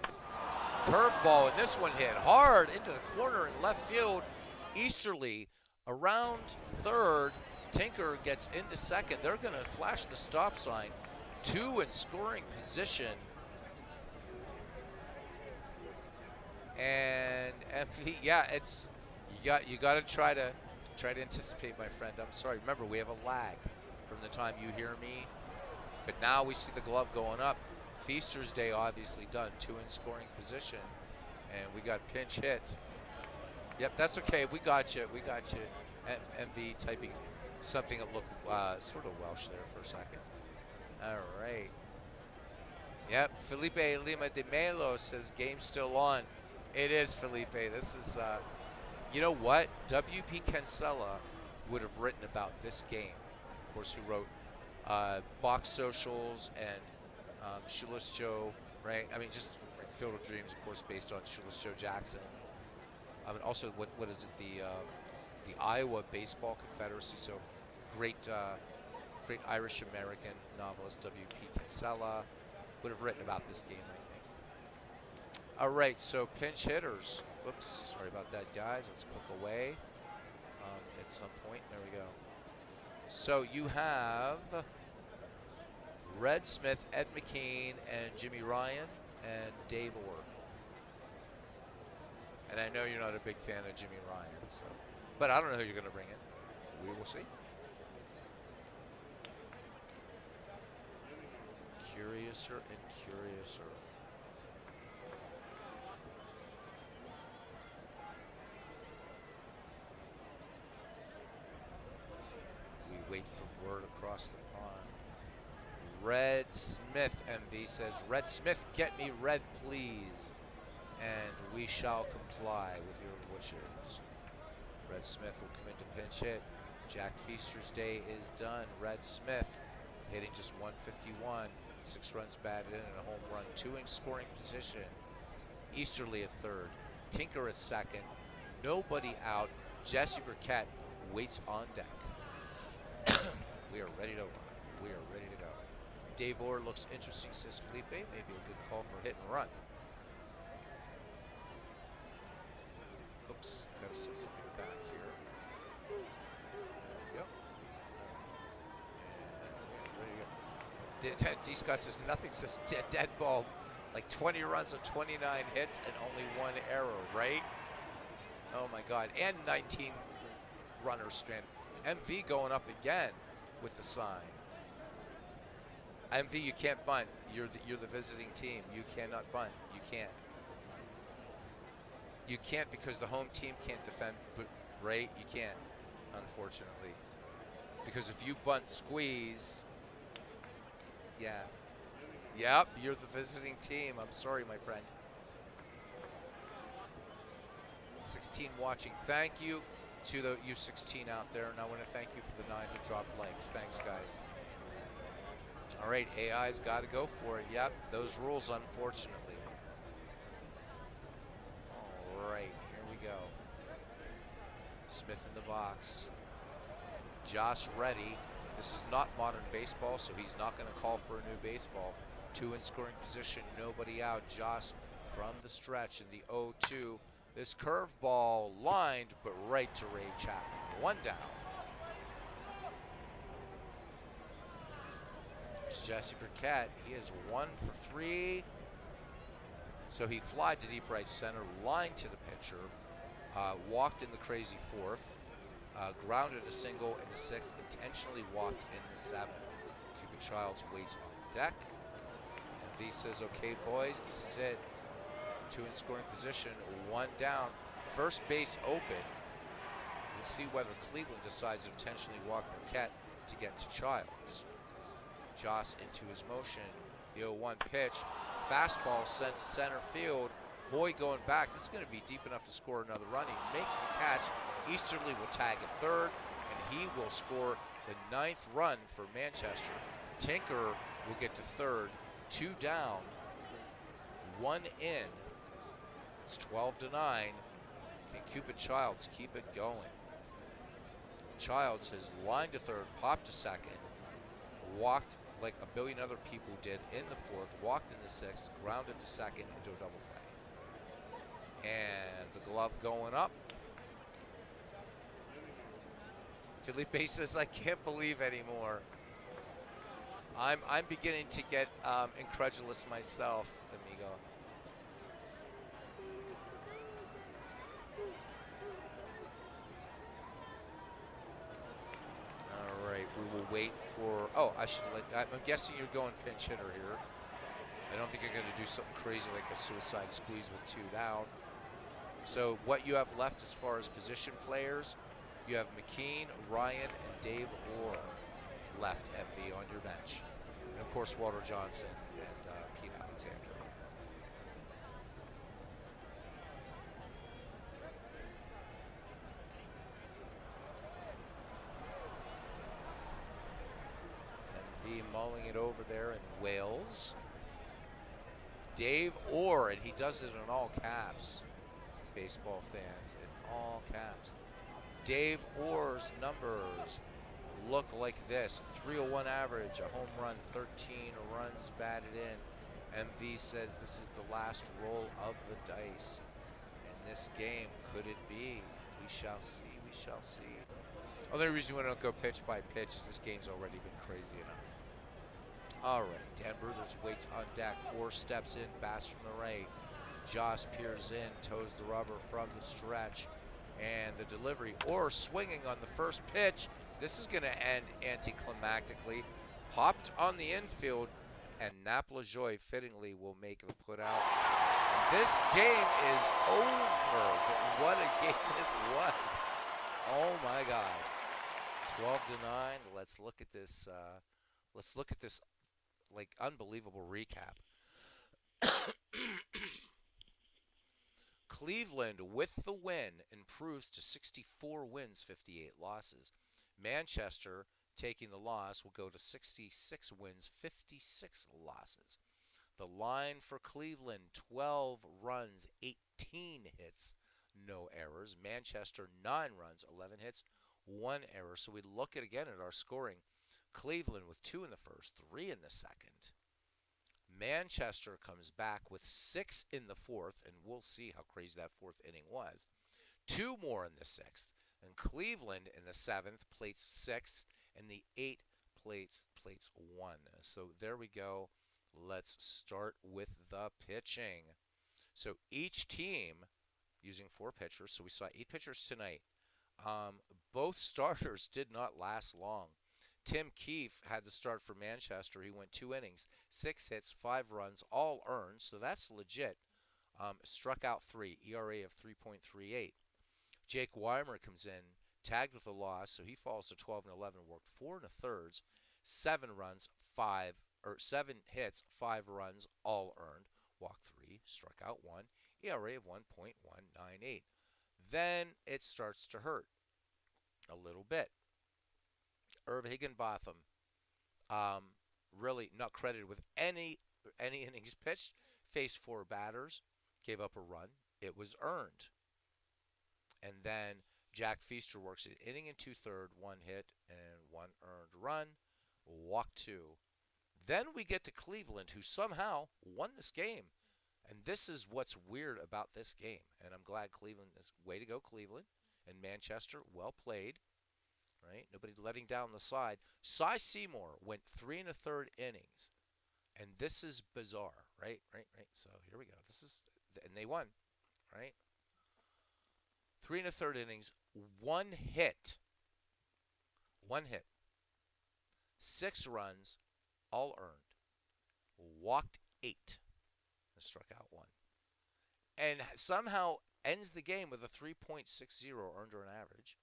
curveball, and this one hit hard into the corner in left field. Easterly around third. Tinker gets into second. They're going to flash the stop sign. 2 in scoring position. And MV, yeah, it's you got to try to anticipate, my friend. I'm sorry. Remember, we have a lag from the time you hear me. But now we see the glove going up. Feaster's day obviously done. 2 in scoring position. And we got pinch hit. Yep, that's okay. We got you. We got you. MV typing something that looked sort of Welsh there for a second. All right. Yep, Felipe Lima de Melo says game's still on. It is, Felipe. This is, you know what? W.P. Kinsella would have written about this game. Of course, who wrote Box Socials and Shoeless Joe, right? I mean, just like Field of Dreams, of course, based on Shoeless Joe Jackson. And also, what is it? The Iowa Baseball Confederacy. So great Irish American novelist W.P. Kinsella would have written about this game, I think. All right, so pinch hitters. Whoops, sorry about that, guys. Let's click away at some point. There we go. So you have Red Smith, Ed McKean, and Jimmy Ryan, and Dave Orr. And I know you're not a big fan of Jimmy Ryan, so, but I don't know who you're going to bring in. We will see. Curiouser and curiouser. We wait for word across the pond. Red Smith, MV says, Red Smith, get me red, please. And we shall comply with your wishes. Red Smith will come into pinch hit. Jack Feaster's day is done. Red Smith hitting just 151. 6 runs batted in and a home run. 2 in scoring position. Easterly at third. Tinker at second. Nobody out. Jesse Burkett waits on deck. We are ready to run. We are ready to go. Dave Orr looks interesting, says Felipe. Maybe a good call for hit and run. Oops, gotta set something back here. There we go. Ready to go. D. Scott says nothing says dead ball Like 20 runs on 29 hits and only one error, right? Oh my God. And 19 runners stranded. MV going up again with the sign. MV, you can't bunt. You're the visiting team. You cannot bunt. You can't. You can't because the home team can't defend, right? You can't, unfortunately. Because if you bunt squeeze, yeah. Yep, you're the visiting team. I'm sorry, my friend. 16 watching. Thank you to the U16 out there, and I want to thank you for the 9 who dropped likes. Thanks, guys. All right, AI's got to go for it. Yep, those rules, unfortunately. All right, here we go. Smith in the box. Josh Reddy. This is not modern baseball, so he's not going to call for a new baseball. 2 in scoring position, nobody out. Josh from the stretch in the 0-2. This curveball lined, but right to Ray Chapman. 1 down. There's Jesse Burkett. He is 1 for 3. So he flied to deep right center, lined to the pitcher, walked in the crazy 4th, grounded a single in the 6th, intentionally walked in the 7th. Cupid Childs waits on deck. And V says, okay, boys, this is it. 2 in scoring position, 1 down. First base open. We'll see whether Cleveland decides to intentionally walk Burkett to get to Childs. Joss into his motion. The 0-1 pitch. Fastball sent to center field. Boyd going back. This is going to be deep enough to score another run. He makes the catch. Easterly will tag at third, and he will score the 9th run for Manchester. Tinker will get to third. 2 down. 1 in. It's 12-9. Can Cupid Childs keep it going? Childs has lined to third, popped to second, walked like a billion other people did in the 4th, walked in the 6th, grounded to second into a double play. And the glove going up. Felipe says, I can't believe anymore. I'm beginning to get incredulous myself, amigo. All right, we will wait for. Oh, I should let. I'm guessing you're going pinch hitter here. I don't think you're going to do something crazy like a suicide squeeze with 2 down. So what you have left as far as position players, you have McKean, Ryan, and Dave Orr left MV on your bench. And of course, Walter Johnson and Pete Alexander. MV mulling it over there in Wales. Dave Orr, and he does it in all caps. Baseball fans, in all caps. Dave Orr's numbers look like this. 301 average, a home run, 13 runs batted in. MV says this is the last roll of the dice. In this game, could it be? We shall see, we shall see. Only reason we don't go pitch by pitch is this game's already been crazy enough. All right, Denver, there's weights on deck. Orr steps in, bats from the right. Joss peers in, toes the rubber from the stretch. And the delivery, Orr swinging on the first pitch. This is going to end anticlimactically. Popped on the infield, and Nap LaJoie fittingly will make the put out. This game is over, but what a game it was. Oh my God. 12-9. Let's look at this. Like unbelievable recap. Cleveland, with the win, improves to 64 wins, 58 losses. Manchester, taking the loss, will go to 66 wins, 56 losses. The line for Cleveland, 12 runs, 18 hits, no errors. Manchester, 9 runs, 11 hits, 1 error. So we look again at our scoring. Cleveland with 2 in the first, 3 in the second. Manchester comes back with 6 in the 4th, and we'll see how crazy that 4th inning was. 2 more in the 6th, and Cleveland in the 7th plates 6th, and the 8th plates 1. So there we go. Let's start with the pitching. So each team using 4 pitchers. So we saw 8 pitchers tonight. Um, both starters did not last long. Tim Keefe had to start for Manchester. He went 2 innings, 6 hits, 5 runs, all earned. So that's legit. Struck out 3, ERA of 3.38. Jake Weimer comes in, tagged with a loss, so he falls to 12 and 11. Worked 4 1/3, 7 runs, 7 hits, 5 runs, all earned. Walked 3, struck out 1, ERA of 1.198. Then it starts to hurt a little bit. Irv Higginbotham, um, really not credited with any innings pitched. Faced 4 batters, gave up a run. It was earned. And then Jack Feaster works an inning and 2/3, 1 hit and 1 earned run, walk 2. Then we get to Cleveland, who somehow won this game. And this is what's weird about this game. And I'm glad Cleveland is way to go, Cleveland. And Manchester, well played, right? Nobody letting down the side. Cy Seymour went 3 1/3 innings. And this is bizarre, right? Right. So here we go. And they won, right? 3 1/3 innings, 1 hit, 1 hit, 6 runs, all earned, walked 8, and struck out 1. And somehow ends the game with a 3.60 earned run average.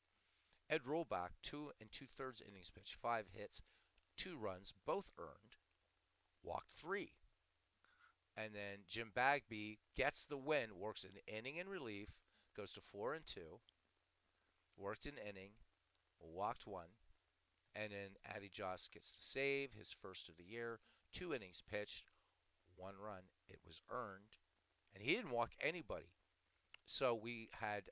Ed Rollback, 2 2/3 innings pitched, 5 hits, 2 runs, both earned, walked 3. And then Jim Bagby gets the win, works an inning in relief, goes to 4-2, worked an inning, walked 1, and then Addy Joss gets the save, his first of the year, 2 innings pitched, 1 run. It was earned, and he didn't walk anybody. So we had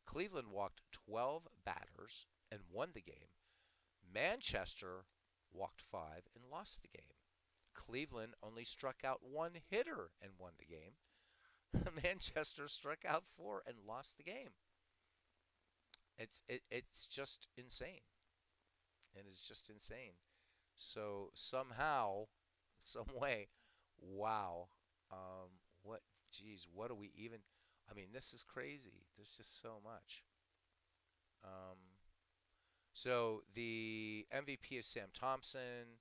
Cleveland walked 12 batters and won the game. Manchester walked 5 and lost the game. Cleveland only struck out 1 hitter and won the game. Manchester struck out 4 and lost the game. It's just insane. It is just insane. So somehow, some way, wow. Um, what? Geez, what do we even? I mean, this is crazy. There's just so much. Um, so the MVP is Sam Thompson.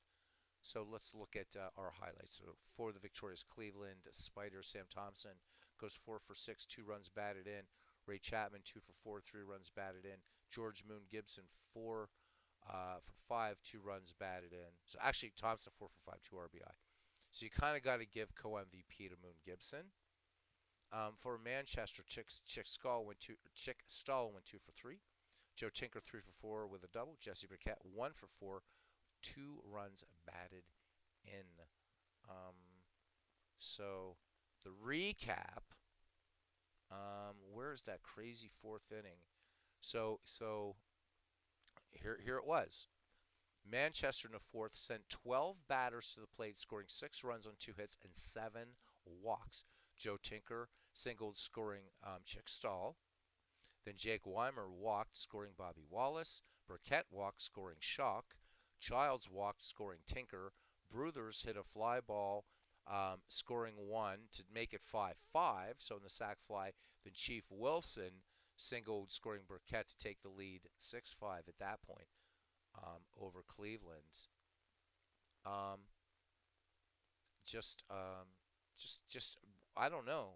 So let's look at our highlights. So for the victorious Cleveland Spiders, Sam Thompson goes 4 for 6, 2 runs batted in. Ray Chapman 2 for 4, 3 runs batted in. George Moon Gibson 4 for 5, 2 runs batted in. So actually Thompson 4 for 5, 2 RBI. So you kind of got to give co-MVP to Moon Gibson. For Manchester, Chick Stahl went 2 for 3. Joe Tinker 3 for 4 with a double. Jesse Burkett 1 for 4, 2 runs batted in. Um, so the recap. Where's that crazy 4th inning? So here it was. Manchester in the 4th sent 12 batters to the plate, scoring 6 runs on 2 hits and 7 walks. Joe Tinker singled, scoring Chick Stahl. Then Jake Weimer walked, scoring Bobby Wallace. Burkett walked, scoring Shock. Childs walked, scoring Tinker. Bruthers hit a fly ball, scoring 1 to make it 5-5. So in the sac fly, then Chief Wilson singled, scoring Burkett to take the lead 6-5 at that point over Cleveland. Um, just, um, just, I don't know.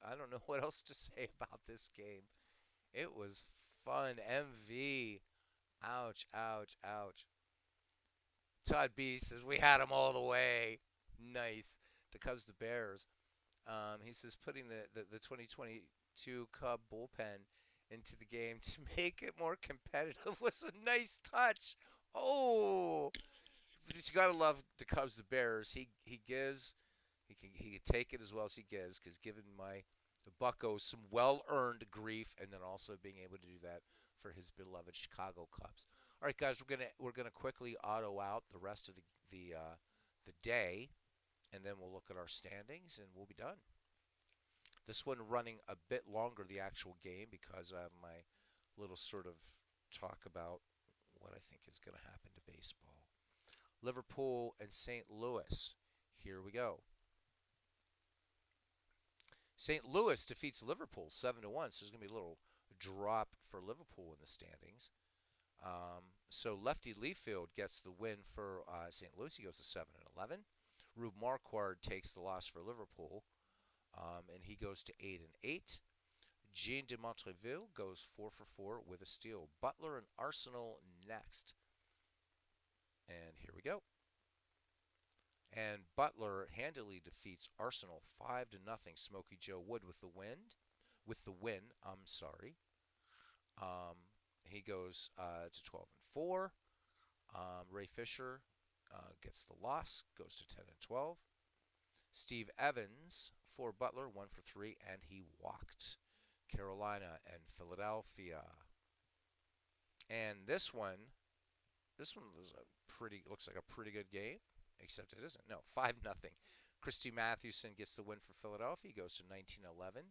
I don't know what else to say about this game. It was fun. MV. Ouch, ouch, ouch. Todd B says we had them all the way. Nice. The Cubs, the Bears. He says putting the 2022 Cub bullpen into the game to make it more competitive was a nice touch. Oh, you gotta love the Cubs, the Bears. He gives. He can take it as well as he gives, because giving my Bucko some well-earned grief, and then also being able to do that for his beloved Chicago Cubs. All right, guys, we're gonna quickly auto out the rest of the day, and then we'll look at our standings, and we'll be done. This one running a bit longer, the actual game, because I have my little sort of talk about what I think is going to happen to baseball. Liverpool and St. Louis. here we go. St. Louis defeats Liverpool 7-1, so there's going to be a little drop for Liverpool in the standings. So Lefty Leafield gets the win for St. Louis. He goes to 7-11. Rube Marquard takes the loss for Liverpool, and he goes to 8-8. Jean de Montreville goes 4-4 with a steal. Butler and Arsenal next. And here we go. And Butler handily defeats Arsenal 5-0. Smokey Joe Wood with the win. I'm sorry. He goes to 12-4. Ray Fisher gets the loss, goes to 10-12. Steve Evans for Butler, 1-3, and he walked. Carolina and Philadelphia. And this one was looks like a pretty good game, except it isn't. No, 5-0. Christy Mathewson gets the win for Philadelphia. He goes to 19-11.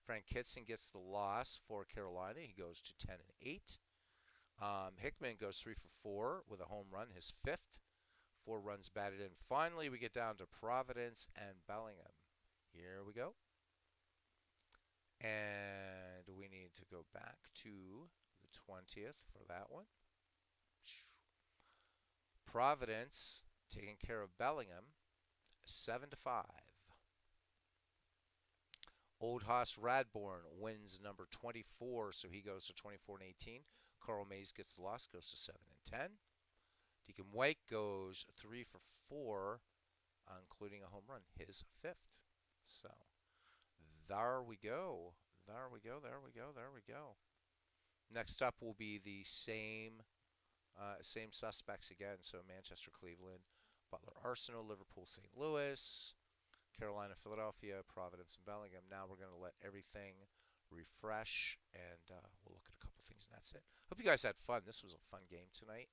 Frank Kitson gets the loss for Carolina. He goes to 10-8. Hickman goes 3-4 with a home run, his fifth. 4 runs batted in. Finally, we get down to Providence and Bellingham. Here we go. And we need to go back to the 20th for that one. Providence taking care of Bellingham, 7-5. Old Hoss Radbourne wins number 24, so he goes to 24-18. Carl Mays gets the loss, goes to 7-10. Deacon White goes 3-4, including a home run, his fifth. So there we go. There we go. Next up will be the same suspects again. So Manchester, Cleveland, Butler, Arsenal, Liverpool, St. Louis, Carolina, Philadelphia, Providence, and Bellingham. Now we're going to let everything refresh, and we'll look at a couple things, and that's it. Hope you guys had fun. This was a fun game tonight.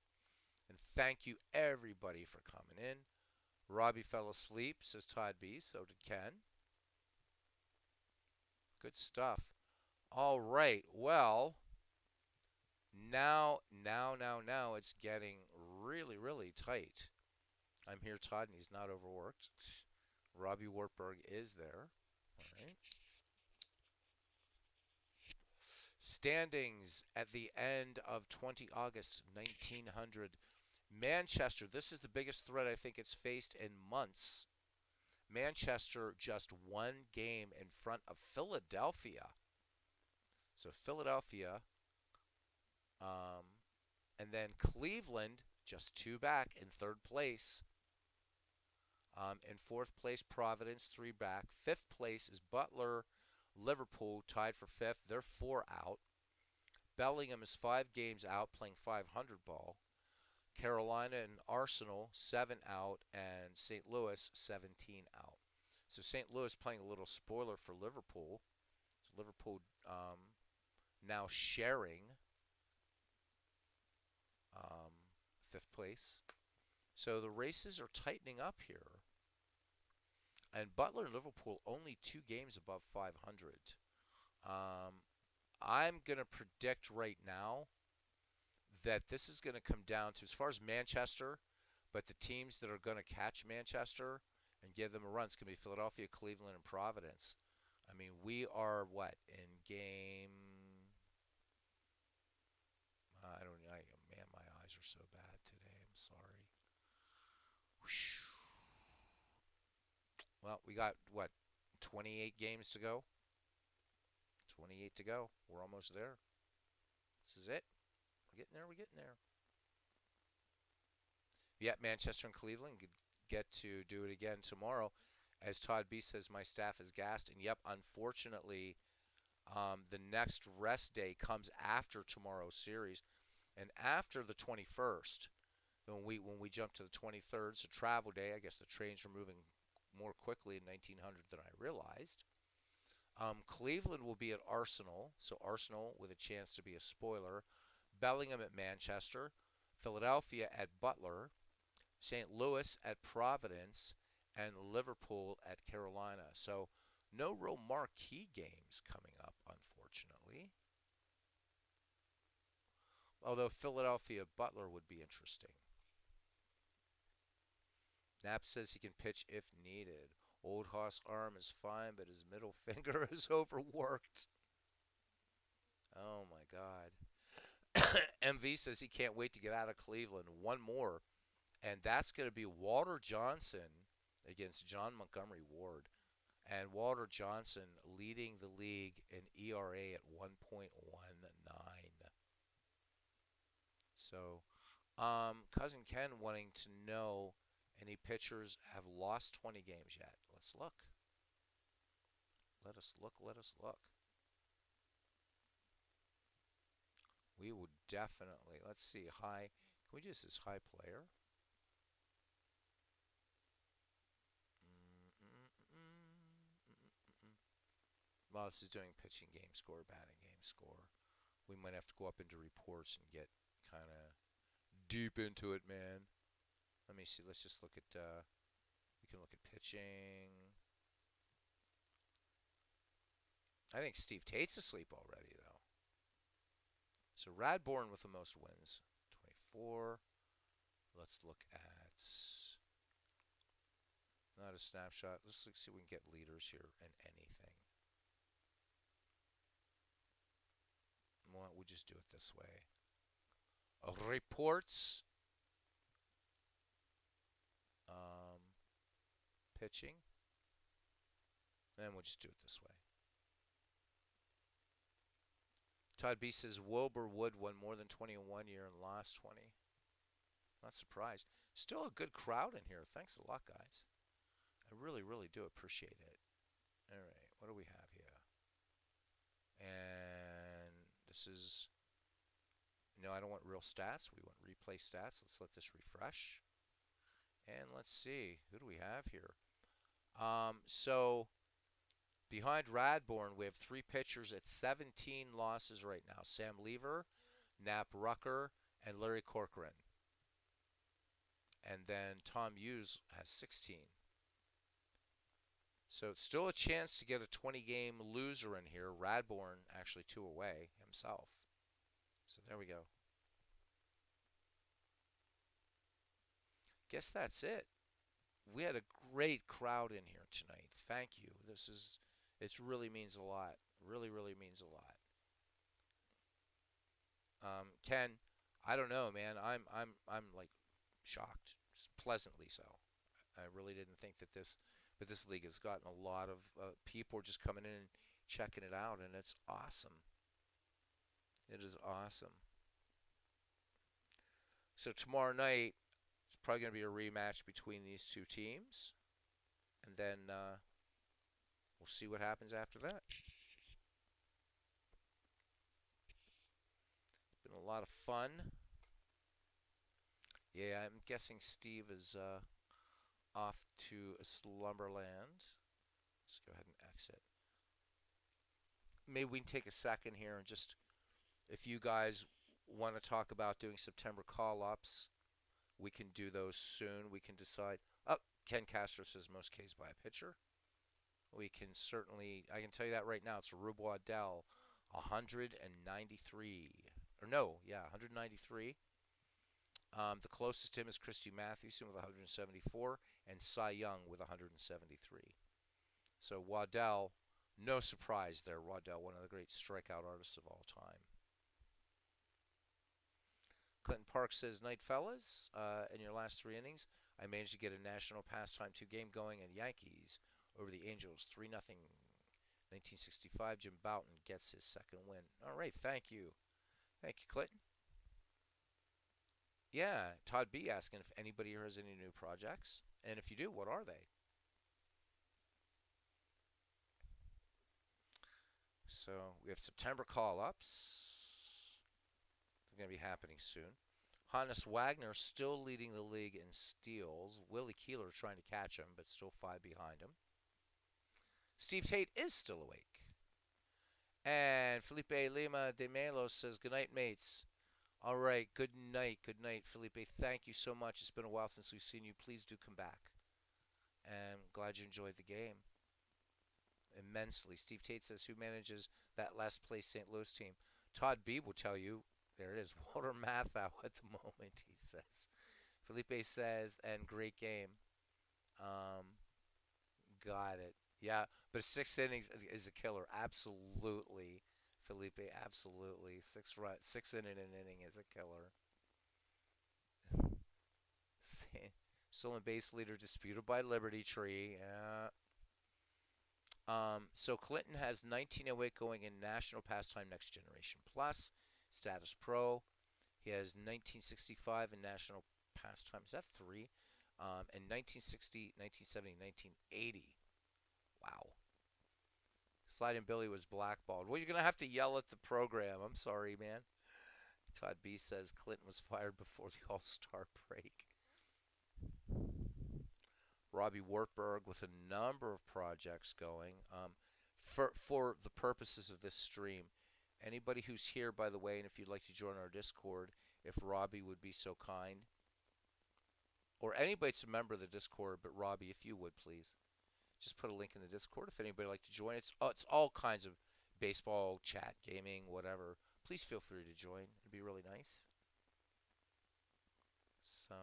And thank you, everybody, for coming in. Robbie fell asleep, says Todd B. So did Ken. Good stuff. All right. Well, now it's getting really, really tight. I'm here, Todd, and he's not overworked. Robbie Wartburg is there. All right. Standings at the end of 20 August 1900. Manchester, this is the biggest threat I think it's faced in months. Manchester just 1 game in front of Philadelphia. So Philadelphia, and then Cleveland just 2 back in 3rd place. In 4th place, Providence 3 back. 5th place is Butler. Liverpool tied for 5th. They're 4 out. Bellingham is 5 games out, playing 500 ball. Carolina and Arsenal 7 out, and St. Louis 17 out. So St. Louis playing a little spoiler for Liverpool. So Liverpool now sharing 5th place. So the races are tightening up here. And Butler and Liverpool only 2 games above 500. I'm going to predict right now that this is going to come down to, as far as Manchester, but the teams that are going to catch Manchester and give them a run, it's going to be Philadelphia, Cleveland, and Providence. I mean, we are, what, in game... I don't know. Man, my eyes are so bad today. I'm sorry. Well, we got, what, 28 games to go? 28 to go. We're almost there. This is it. We're getting there. Yeah, Manchester and Cleveland get to do it again tomorrow. As Todd B says, my staff is gassed. And yep, unfortunately, the next rest day comes after tomorrow's series. And after the 21st, when we jump to the 23rd, it's a travel day. I guess the trains are moving more quickly in 1900 than I realized. Cleveland will be at Arsenal, so Arsenal with a chance to be a spoiler. Bellingham at Manchester, Philadelphia at Butler, St. Louis at Providence, and Liverpool at Carolina. So no real marquee games coming up, unfortunately. Although Philadelphia Butler would be interesting. Knapp says he can pitch if needed. Old Hoss arm is fine, but his middle finger is overworked. Oh my God. MV says he can't wait to get out of Cleveland. One more, and that's going to be Walter Johnson against John Montgomery Ward. And Walter Johnson leading the league in ERA at 1.19. So, Cousin Ken wanting to know any pitchers have lost 20 games yet. Let's look. Let us look. Let us look. We would definitely. Let's see. High. Can we just this high player? Well, this is doing pitching game score, batting game score. We might have to go up into reports and get kind of deep into it, man. Let me see. Let's just look at. We can look at pitching. I think Steve Tate's asleep already, though. So Radbourne with the most wins, 24. Let's look at not a snapshot. Let's see if we can get leaders here and anything. Why don't we just do it this way? Reports. Pitching. And we'll just do it this way. Todd B says Wilbur Wood won more than 20 in 1 year and lost 20. Not surprised. Still a good crowd in here. Thanks a lot, guys. I really, really do appreciate it. All right, what do we have here? And this is, no, I don't want real stats. We want replay stats. Let's let this refresh. And let's see, who do we have here? So behind Radbourne, we have 3 pitchers at 17 losses right now. Sam Lever, Knapp Rucker, and Larry Corcoran. And then Tom Hughes has 16. So it's still a chance to get a 20-game loser in here. Radbourne actually 2 away himself. So there we go. Guess that's it. We had a great crowd in here tonight. Thank you. It really means a lot. Really, really means a lot. Ken, I don't know, man. I'm like shocked, pleasantly so. I really didn't think that but this league has gotten a lot of people just coming in and checking it out, and it's awesome. It is awesome. So tomorrow night, it's probably going to be a rematch between these 2 teams, and then we'll see what happens after that. It's been a lot of fun. Yeah, I'm guessing Steve is off to Slumberland. Let's go ahead and exit. Maybe we can take a second here and just, if you guys want to talk about doing September call-ups, we can do those soon. We can decide. Oh, Ken Castro says most Ks by a pitcher. We can certainly, I can tell you that right now. It's Rube Waddell, 193. Or no, yeah, 193. The closest to him is Christy Mathewson with 174 and Cy Young with 173. So Waddell, no surprise there. Waddell, one of the great strikeout artists of all time. Clinton Park says, night fellas, in your last 3 innings, I managed to get a national pastime 2 game going in Yankees over the Angels, 3-0. 1965, Jim Bouton gets his 2nd win. All right, thank you. Thank you, Clinton. Yeah, Todd B asking if anybody here has any new projects, and if you do, what are they? So we have September call-ups. They're going to be happening soon. Hannes Wagner still leading the league in steals. Willie Keeler trying to catch him, but still 5 behind him. Steve Tate is still awake. And Felipe Lima de Melo says, good night, mates. All right, good night, Felipe. Thank you so much. It's been a while since we've seen you. Please do come back. And I'm glad you enjoyed the game immensely. Steve Tate says, who manages that last place St. Louis team? Todd B will tell you. There it is. Walter Matthau at the moment, he says. Felipe says, and great game. Um, got it. Yeah, but 6 innings is a killer. Absolutely, Felipe. Absolutely, 6 inning is a killer. Stolen base leader disputed by Liberty Tree. So Clinton has 1908 going in National Pastime Next Generation Plus, Status Pro. He has 1965 in National Pastime. Is that three? And 1960, 1970, 1980. Wow. Sliding Billy was blackballed. Well, you're going to have to yell at the program. I'm sorry, man. Todd B says Clinton was fired before the All Star break. Robbie Wartburg with a number of projects going. For the purposes of this stream, anybody who's here, by the way, and if you'd like to join our Discord, if Robbie would be so kind, or anybody's a member of the Discord, but Robbie, if you would please, just put a link in the Discord if anybody would like to join. It's all kinds of baseball, chat, gaming, whatever. Please feel free to join. It'd be really nice. So,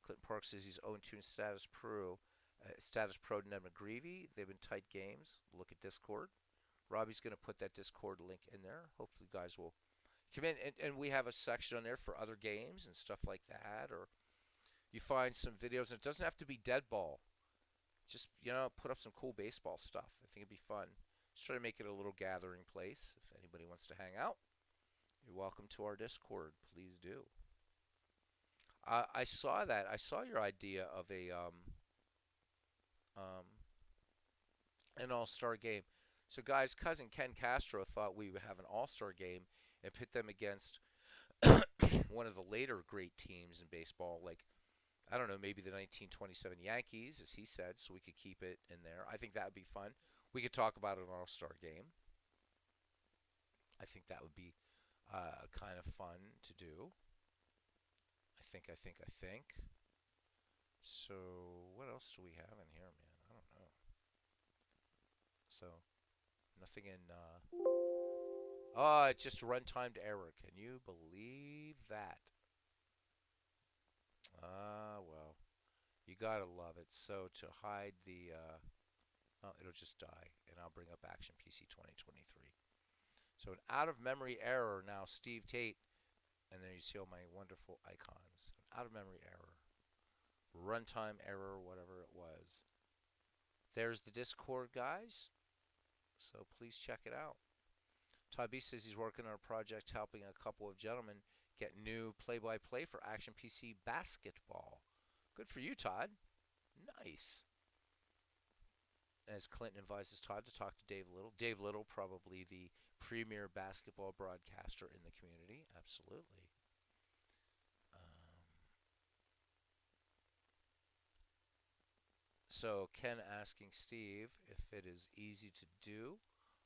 Clinton Park says he's 0-2 in Status Pro Ned McGreevy. They've been tight games. Look at Discord. Robbie's going to put that Discord link in there. Hopefully, you guys will come in. And we have a section on there for other games and stuff like that. Or you find some videos, and it doesn't have to be dead ball. Just, put up some cool baseball stuff. I think it'd be fun. Just try to make it a little gathering place. If anybody wants to hang out, you're welcome to our Discord. Please do. I saw that. I saw your idea of um, an all-star game. So, guys, cousin Ken Castro thought we would have an all-star game and pit them against one of the later great teams in baseball, like I don't know, maybe the 1927 Yankees, as he said, so we could keep it in there. I think that would be fun. We could talk about an all-star game. I think that would be kind of fun to do. I think. So, what else do we have in here, man? I don't know. So, nothing in. Oh, it's just run-timed error. Can you believe that? Well, you gotta love it. So to hide the, oh, it'll just die, and I'll bring up Action PC 2023. So an out-of-memory error now, Steve Tate, and then you see all my wonderful icons. An out-of-memory error, runtime error, whatever it was. There's the Discord, guys. So please check it out. Todd B says he's working on a project helping a couple of gentlemen get new play-by-play for Action PC basketball. Good for you, Todd. Nice. As Clinton advises Todd to talk to Dave Little. Dave Little, probably the premier basketball broadcaster in the community. Absolutely. So Ken asking Steve if it is easy to do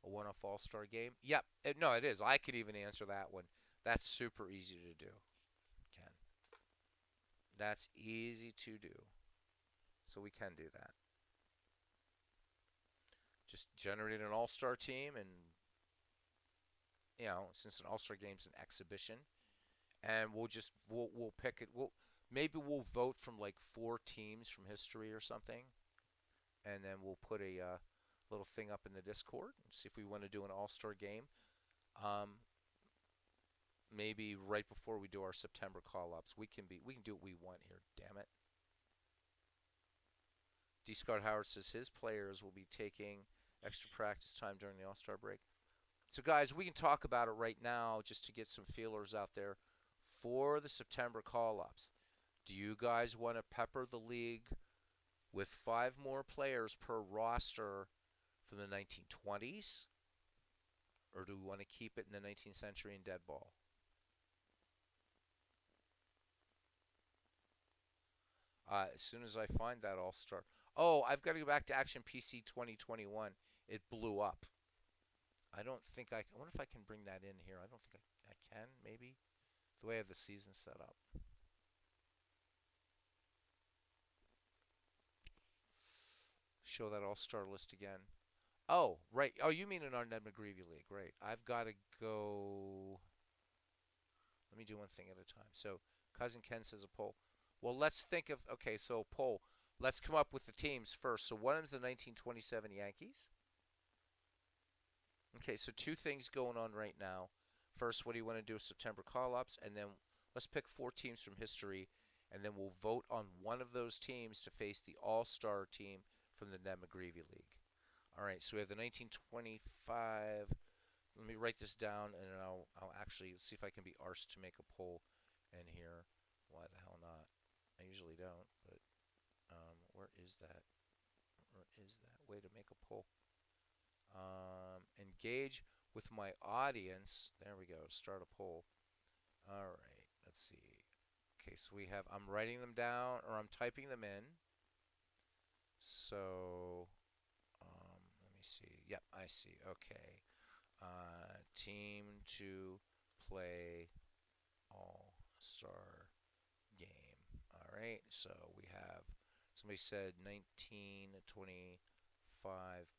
a one-off all-star game. Yep. No, it is. I could even answer that one. That's super easy to do, Ken. That's easy to do. So we can do that. Just generate an all-star team, and since an all-star game's an exhibition, and we'll pick it. Maybe we'll vote from like 4 teams from history or something, and then we'll put a little thing up in the Discord and see if we want to do an all-star game. Um, Maybe right before we do our September call-ups, we can do what we want here. Damn it. D. Scott Howard says his players will be taking extra practice time during the All-Star break. So, guys, we can talk about it right now just to get some feelers out there for the September call-ups. Do you guys want to pepper the league with 5 more players per roster from the 1920s? Or do we want to keep it in the 19th century and dead ball? As soon as I find that All-Star. Oh, I've got to go back to Action PC 2021. It blew up. I don't think I wonder if I can bring that in here. I don't think I can, maybe. The way I have the season set up. Show that all-star list again. Oh, right. Oh, you mean in our Ned McGreevy League. Right. I've got to go. Let me do one thing at a time. So, Cousin Ken says a poll. Well, let's think of. Okay, so poll. Let's come up with the teams first. So one is the 1927 Yankees. Okay, so two things going on right now. First, what do you want to do with September call-ups? And then let's pick four teams from history, and then we'll vote on one of those teams to face the All-Star team from the Ned McGreevy League. All right, so we have the 1925. Let me write this down, and then I'll actually see if I can be arsed to make a poll in here. Why the hell not? I usually don't, but where is that? Where is that way to make a poll? Engage with my audience. There we go. Start a poll. All right. Let's see. Okay, so we have. I'm writing them down, or I'm typing them in. So, let me see. Yep, I see. Okay. Team to play All-Star game. All right. So we have. Somebody said 1925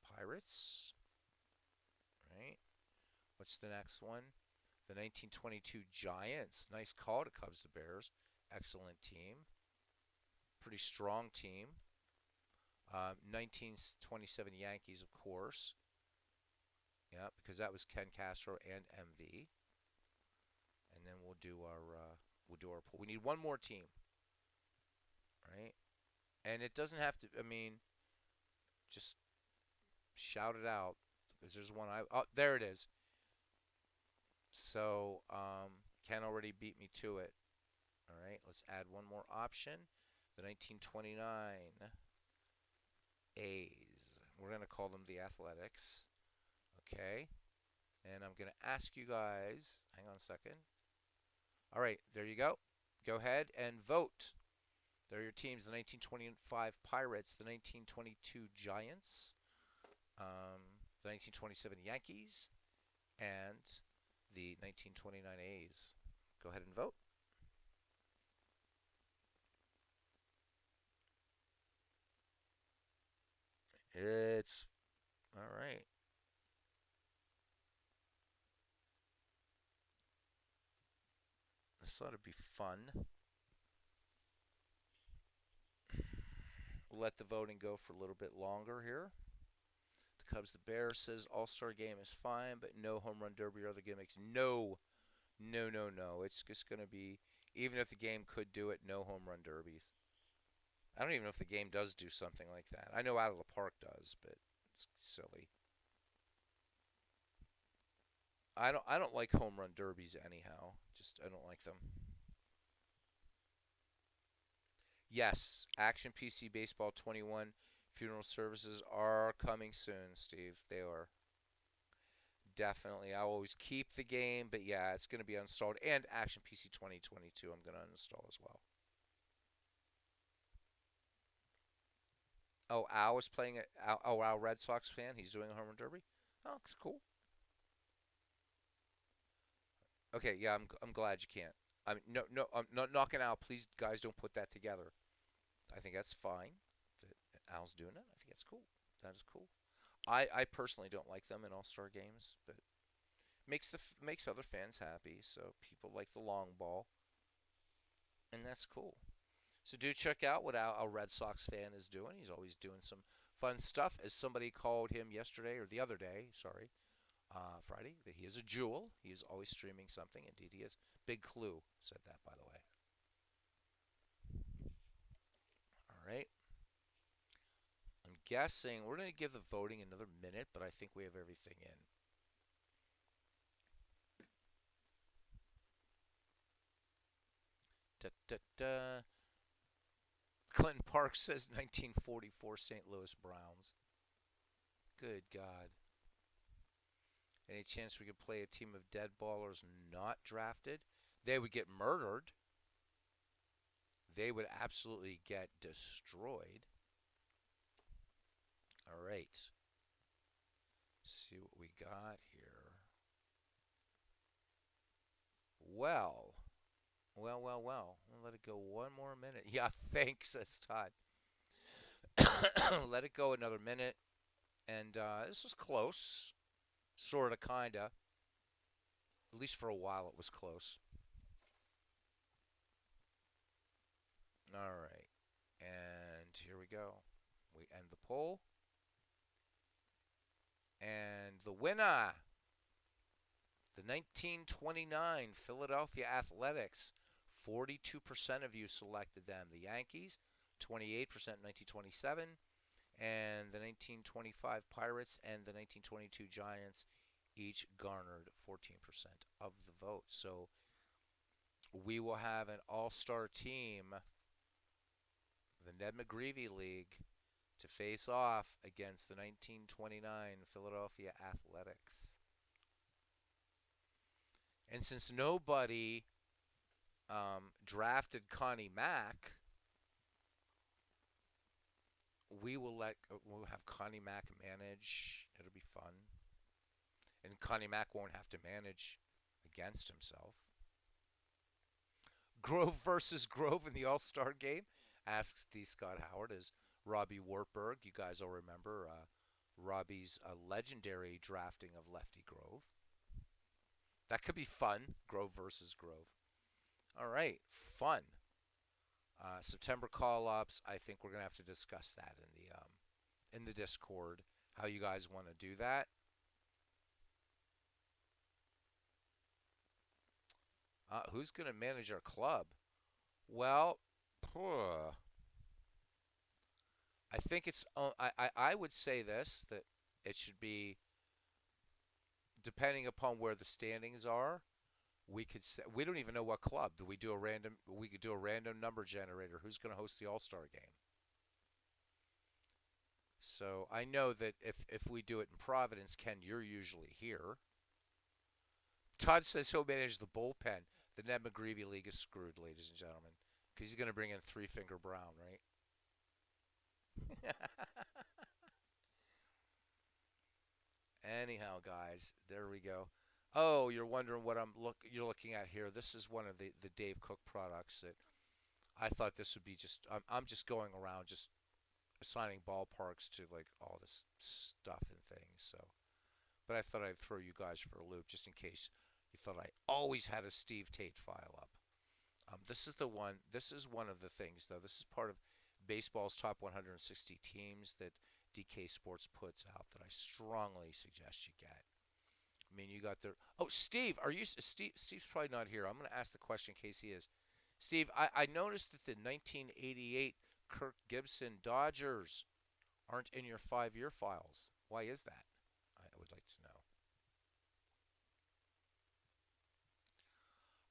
Pirates. Right. What's the next one? The 1922 Giants. Nice call to Cubs to Bears. Excellent team. Pretty strong team. 1927 Yankees, of course. Yeah, because that was Ken Castro and MV. And then we'll do our poll. We need one more team, right? And it doesn't have to. I mean, just shout it out because there's one. There it is. So Ken already beat me to it. All right, let's add one more option. The 1929 A's. We're going to call them the Athletics. Okay. And I'm going to ask you guys, hang on a second. All right, there you go. Go ahead and vote. There are your teams, the 1925 Pirates, the 1922 Giants, the 1927 Yankees, and the 1929 A's. Go ahead and vote. It's all right. This ought to be fun. We'll let the voting go for a little bit longer here. The Cubs, the Bears says All-Star game is fine, but no home run derby or other gimmicks. No, no, no, no. It's just going to be, even if the game could do it, no home run derbies. I don't even know if the game does do something like that. I know Out of the Park does, but it's silly. I don't like home run derbies anyhow. Just I don't like them. Yes, Action PC Baseball 21 funeral services are coming soon, Steve. They are definitely. I always keep the game, but yeah, it's going to be uninstalled. And Action PC 2022 I'm going to uninstall as well. Oh, Al is playing it. Al Red Sox fan. He's doing a home run derby. Oh, it's cool. Okay, yeah, I'm glad you can't. I mean, no, I'm not knocking out. Please, guys, don't put that together. I think that's fine that Al's doing it. I think that's cool. That is cool. I personally don't like them in All Star games, but makes other fans happy. So people like the long ball, and that's cool. So do check out what our Red Sox fan is doing. He's always doing some fun stuff. As somebody called him yesterday or the other day, sorry, Friday, that he is a jewel. He is always streaming something. Indeed, he is. Big Clue said that, by the way. All right. I'm guessing we're going to give the voting another minute, but I think we have everything in. Da, da, da. Clinton Park says 1944 St. Louis Browns. Good God. Any chance we could play a team of dead ballers not drafted? They would get murdered. They would absolutely get destroyed. All right. See what we got here. Well, well. I'll let it go one more minute. Yeah, thanks, says Todd. Let it go another minute. And this was close. Sort of, kind of. At least for a while it was close. All right. And here we we go. We end the poll. And the winner, the 1929 Philadelphia Athletics. 42% of you selected them. The Yankees, 28% in 1927. And the 1925 Pirates and the 1922 Giants each garnered 14% of the vote. So we will have an all-star team, the Ned McGreevy League, to face off against the 1929 Philadelphia Athletics. And since nobody drafted Connie Mack, we'll have Connie Mack manage. It'll be fun. And Connie Mack won't have to manage against himself. Grove versus Grove in the All-Star game, asks D. Scott Howard, is Robbie Wartburg. You guys will remember Robbie's legendary drafting of Lefty Grove. That could be fun, Grove versus Grove. All right, fun. September call-ups. I think we're gonna have to discuss that in the Discord. How you guys want to do that? Who's gonna manage our club? Well, I think it's. I would say this, that it should be, depending upon where the standings are. We could say, we don't even know what club. Do we do a random? We could do a random number generator. Who's going to host the All-Star game? So I know that if we do it in Providence, Ken, you're usually here. Todd says he'll manage the bullpen. The Ned McGreevy League is screwed, ladies and gentlemen, because he's going to bring in Three Finger Brown, right? Anyhow, guys, there we go. Oh, you're wondering what you're looking at here. This is one of the Dave Cook products that I thought this would be just. I'm just going around just assigning ballparks to like all this stuff and things. So, but I thought I'd throw you guys for a loop just in case you thought I always had a Steve Tate file up. This is the one. This is one of the things, though. This is part of baseball's top 160 teams that DK Sports puts out that I strongly suggest you get. I mean, you got the. Oh, Steve, are you Steve? Steve's probably not here. I'm going to ask the question in case he is. Steve, I noticed that the 1988 Kirk Gibson Dodgers aren't in your 5-year files. Why is that? I would like to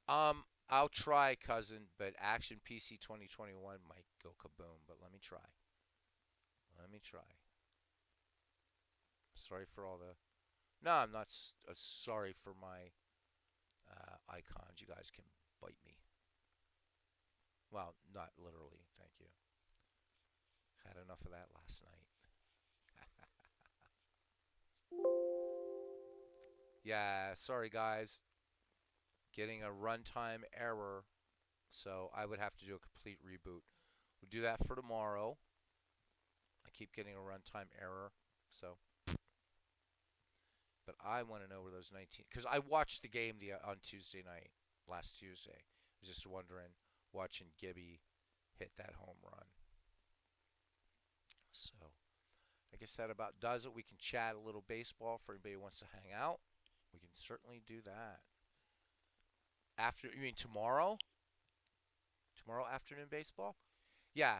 know. I'll try, cousin, but Action PC 2021 might go kaboom. But let me try. Let me try. Sorry for all the. No, I'm not sorry for my icons. You guys can bite me. Well, not literally. Thank you. Had enough of that last night. Yeah, sorry guys. Getting a runtime error, so I would have to do a complete reboot. We'll do that for tomorrow. I keep getting a runtime error, so. But I want to know where those 19, because I watched the game on Tuesday night, last Tuesday. I was just wondering, watching Gibby hit that home run. So, I guess that about does it. We can chat a little baseball for anybody who wants to hang out. We can certainly do that. You mean tomorrow? Tomorrow afternoon baseball? Yeah.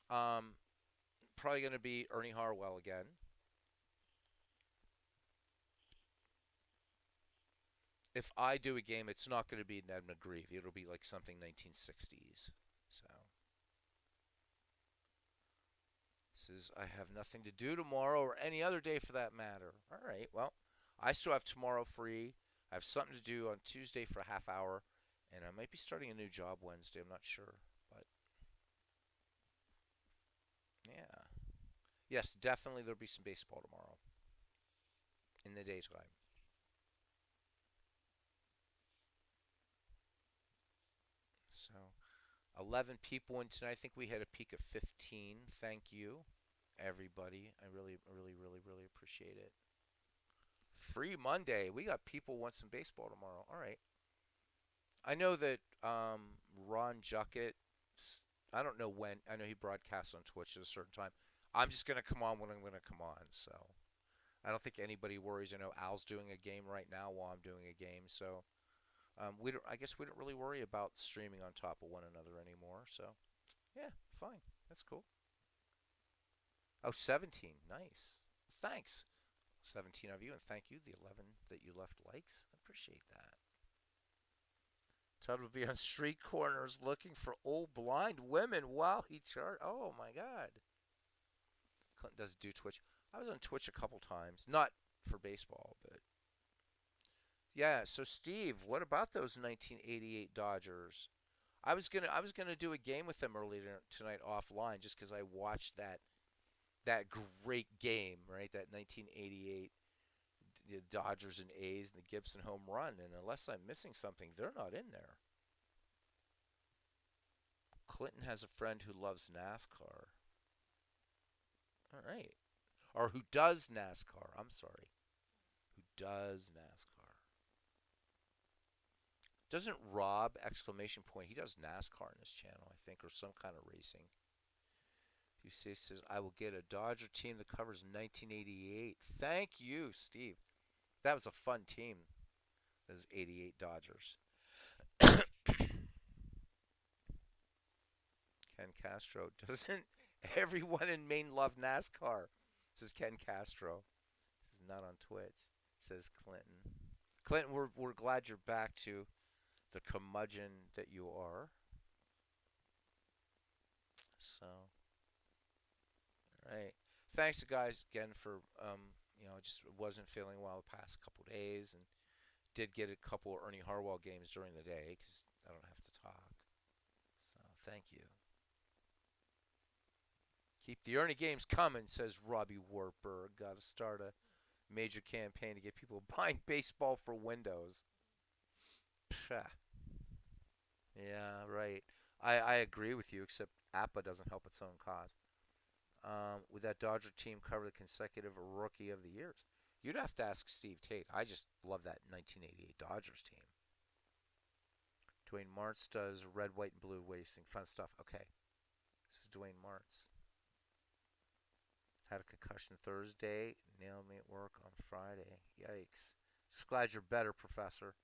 Probably going to be Ernie Harwell again. If I do a game, it's not going to be Ned McGreevy. It'll be like something 1960s. So. This is, I have nothing to do tomorrow or any other day for that matter. All right, well, I still have tomorrow free. I have something to do on Tuesday for a half hour. And I might be starting a new job Wednesday. I'm not sure. But, yeah. Yes, definitely there'll be some baseball tomorrow. In the daytime. So, 11 people in tonight. I think we had a peak of 15. Thank you, everybody. I really, really, really, really appreciate it. Free Monday. We got people want some baseball tomorrow. All right. I know that Ron Juckett I don't know when. I know he broadcasts on Twitch at a certain time. I'm just gonna come on when I'm gonna come on. So I don't think anybody worries. I know Al's doing a game right now while I'm doing a game. So we don't. I guess we don't really worry about streaming on top of one another anymore. So yeah, fine. That's cool. Oh, 17. Nice. Thanks. 17 of you, and thank you, the 11 that you left likes. I appreciate that. Todd would be on street corners looking for old blind women while he chart. Oh my God. Clinton does do Twitch. I was on Twitch a couple times, not for baseball, but yeah. So Steve, what about those 1988 Dodgers? I was gonna do a game with them earlier tonight offline just because I watched that great game, right? That 1988 the Dodgers and A's and the Gibson home run. And unless I'm missing something, they're not in there. Clinton has a friend who loves NASCAR. All right. Or who does NASCAR. I'm sorry. Who does NASCAR. Doesn't Rob exclamation point. He does NASCAR in his channel, I think, or some kind of racing. You see, says I will get a Dodger team that covers 1988. Thank you, Steve. That was a fun team. Those 88 Dodgers. Ken Castro. Doesn't everyone in Maine love NASCAR? Says Ken Castro. This is not on Twitch. Says Clinton. Clinton, we're glad you're back to the curmudgeon that you are. So, all right. Thanks, guys, again for just wasn't feeling well the past couple days, and did get a couple of Ernie Harwell games during the day because I don't have to talk. So, thank you. Keep the Ernie games coming, says Robbie Warburg. Got to start a major campaign to get people buying baseball for Windows. Pah. Yeah, right. I agree with you, except APA doesn't help its own cause. Would that Dodger team cover the consecutive Rookie of the Years? You'd have to ask Steve Tate. I just love that 1988 Dodgers team. Dwayne Martz does red, white, and blue racing. Fun stuff. Okay. This is Dwayne Martz. Had a concussion Thursday. Nailed me at work on Friday. Yikes. Just glad you're better, Professor.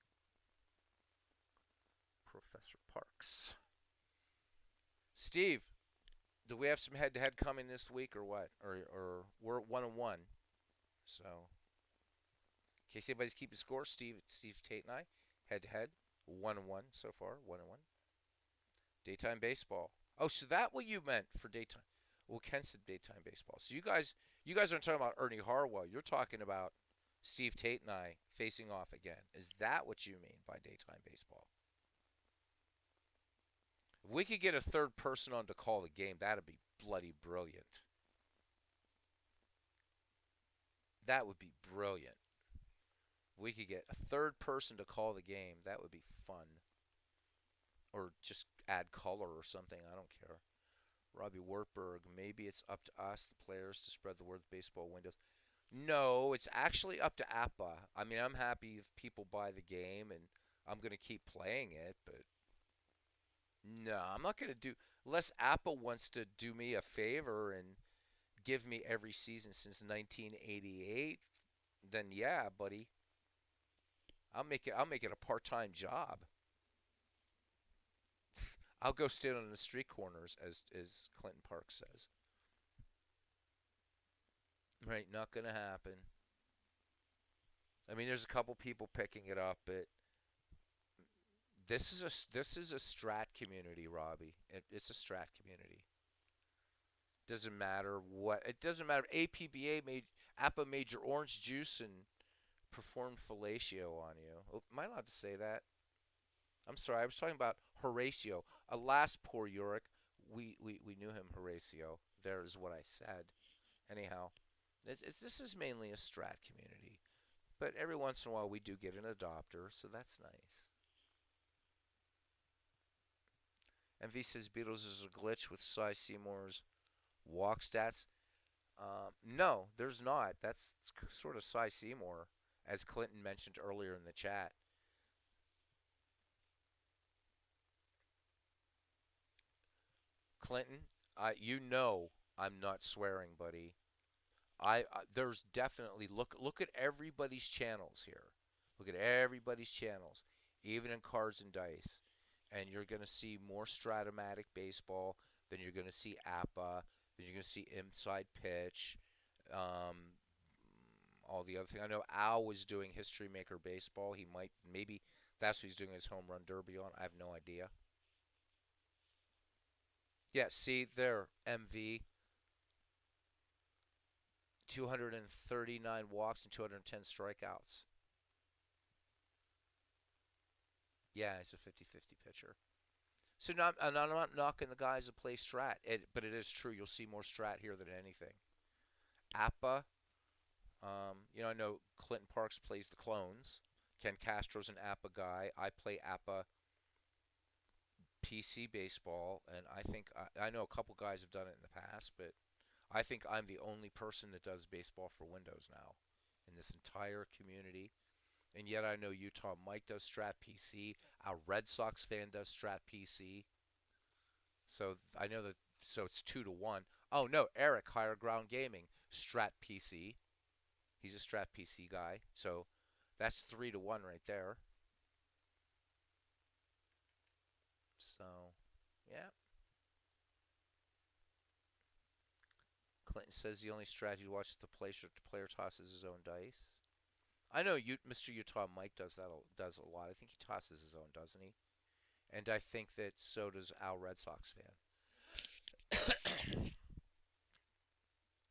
Professor Parks. Steve, do we have some head-to-head coming this week or what? Or we're 1-1. So, in case anybody's keeping score, Steve Tate and I, head-to-head, 1-1 so far, 1-1. Daytime baseball. Oh, so that what you meant for daytime? Well, Ken said daytime baseball. So you guys aren't talking about Ernie Harwell. You're talking about Steve Tate and I facing off again. Is that what you mean by daytime baseball? If we could get a third person on to call the game, that'd be bloody brilliant. That would be brilliant. If we could get a third person to call the game, that would be fun. Or just add color or something. I don't care. Robbie Wartburg, maybe it's up to us, the players, to spread the word of baseball windows. No, it's actually up to APA. I mean, I'm happy if people buy the game and I'm going to keep playing it, but no, I'm not going to do. Unless APA wants to do me a favor and give me every season since 1988, then yeah, buddy. I'll make it a part-time job. I'll go stand on the street corners, as Clinton Park says. Right, not gonna happen. I mean, there's a couple people picking it up, but this is a strat community, Robbie. It's a strat community. Doesn't matter what. It doesn't matter. APA made your orange juice and performed fellatio on you. Oh, am I allowed to say that? I'm sorry. I was talking about Horatio. Alas, poor Yorick. We knew him, Horatio. There is what I said. Anyhow, this is mainly a strat community. But every once in a while we do get an adopter, so that's nice. MV says Beatles is a glitch with Cy Seymour's walk stats. No, there's not. That's sort of Cy Seymour, as Clinton mentioned earlier in the chat. Clinton, you know I'm not swearing, buddy. There's definitely look at everybody's channels here. Look at everybody's channels, even in Cards and Dice, and you're gonna see more Stratomatic baseball than you're gonna see APA, than you're gonna see Inside Pitch, um, all the other thing. I know Al was doing History Maker baseball. He might maybe that's what he's doing his home run derby on. I have no idea. Yeah, see there, MV, 239 walks and 210 strikeouts. Yeah, he's a 50-50 pitcher. So not, and I'm not knocking the guys that play Strat, but it is true. You'll see more Strat here than anything. Appa, I know Clinton Parks plays the clones. Ken Castro's an Appa guy. I play Appa PC baseball, and I think I know a couple guys have done it in the past, but I think I'm the only person that does baseball for Windows now in this entire community. And yet I know Utah Mike does Strat PC. Our Red Sox fan does Strat PC. So I know that. So it's 2-1. Oh no, Eric Higher Ground Gaming Strat PC. He's a Strat PC guy. So that's 3-1 right there. So yeah. Clinton says the only strat he watches the player tosses his own dice. I know Mr. Utah Mike does a lot. I think he tosses his own, doesn't he? And I think that so does Al Red Sox fan.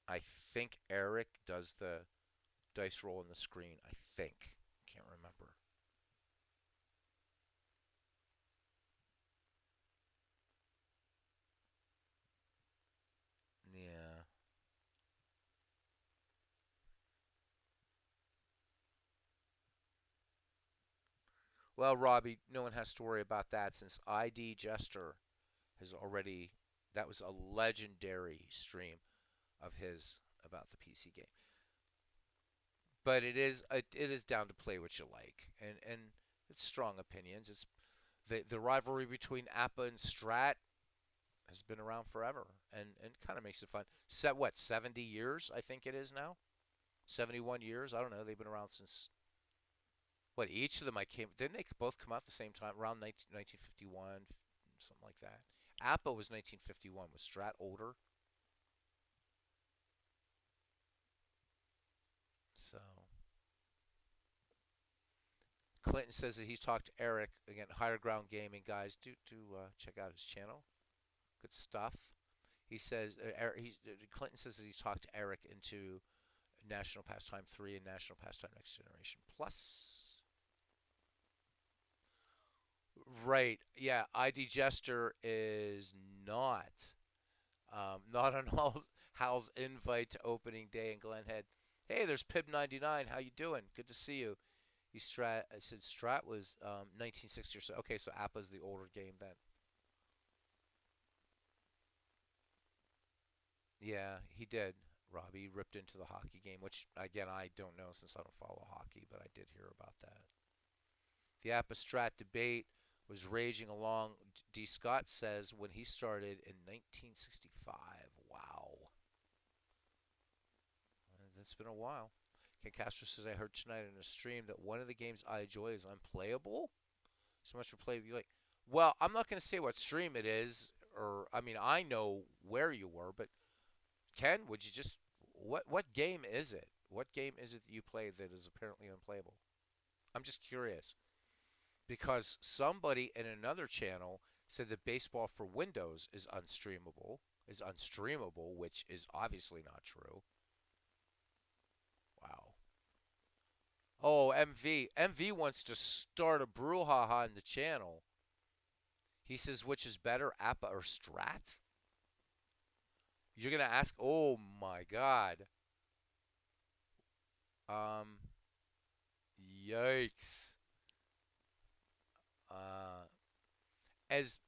I think Eric does the dice roll on the screen. I think. Can't remember. Yeah. Well, Robbie, no one has to worry about that since ID Jester has already. That was a legendary stream of his about the PC game. But it is down to play what you like, and it's strong opinions. It's the rivalry between Appa and Strat has been around forever, and kind of makes it fun. Set what 70 years? I think it is now. 71 years. I don't know. They've been around since what? Each of them I came. Didn't they both come out the same time around 1951, something like that? Appa was 1951. Was Strat older? So Clinton says that he's talked to Eric again. Higher Ground Gaming guys. Do check out his channel. Good stuff. He says Clinton says that he's talked to Eric into National Pastime 3 and National Pastime Next Generation Plus. Right. Yeah. ID Jester is not not on Hal's invite to opening day in Glenhead. Hey, there's Pib99. How you doing? Good to see you. I said Strat was 1960 or so. Okay, so Appa's the older game then. Yeah, he did. Robbie ripped into the hockey game, which again I don't know since I don't follow hockey, but I did hear about that. The Appa Strat debate was raging along. D. Scott says when he started in 1965. Wow, it's been a while. Ken Castro says I heard tonight in a stream that one of the games I enjoy is unplayable. So much for play you like. Well, I'm not going to say what stream it is, or I mean I know where you were, but Ken, would you just what game is it? What game is it that you play that is apparently unplayable? I'm just curious because somebody in another channel said that baseball for Windows is unstreamable, which is obviously not true. Wow. Oh, MV wants to start a brouhaha in the channel. He says which is better, Appa or Strat? You're gonna ask? Oh my God. Um, Yikes. Uh, as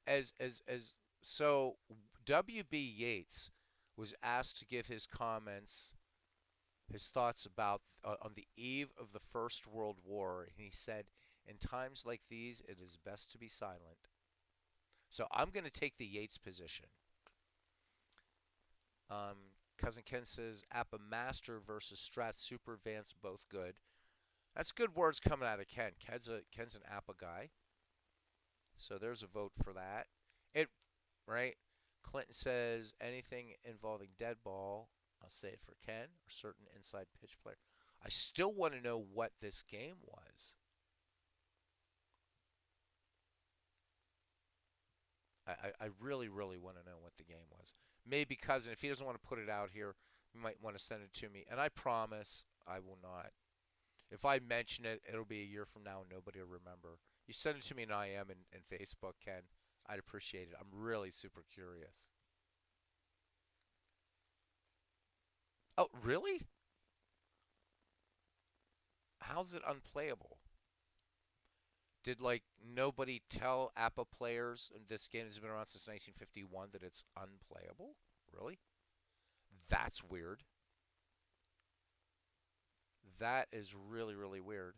so WB Yates was asked to give his comments, his thoughts about on the eve of the First World War, and he said, "In times like these, it is best to be silent." So I'm going to take the Yates position. Um, Cousin Ken says Appa Master versus Strat Super Advanced, both good. That's good words coming out of Ken. Ken's an Appa guy, so there's a vote for that. It right. Clinton says anything involving dead ball. I'll say it for Ken or certain inside pitch player. I still want to know what this game was. I really, really want to know what the game was. Maybe Cousin, if he doesn't want to put it out here, you might want to send it to me. And I promise I will not. If I mention it, it'll be a year from now and nobody will remember. You send it to me in IM and Facebook, Ken. I'd appreciate it. I'm really super curious. Oh, really? How's it unplayable? Did like nobody tell APA players, and this game has been around since 1951, that it's unplayable? Really? That's weird. That is really, really weird.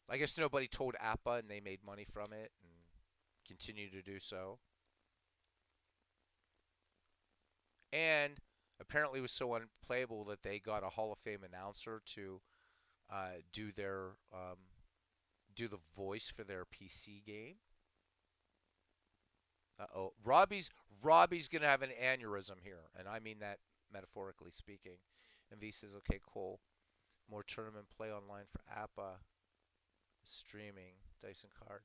I guess nobody told APA and they made money from it and continue to do so. And apparently it was so unplayable that they got a Hall of Fame announcer to uh, do their do the voice for their PC game. Uh-oh. Robbie's gonna have an aneurysm here, and I mean that metaphorically speaking. And V says, okay, cool. More tournament play online for APA streaming. Dyson card.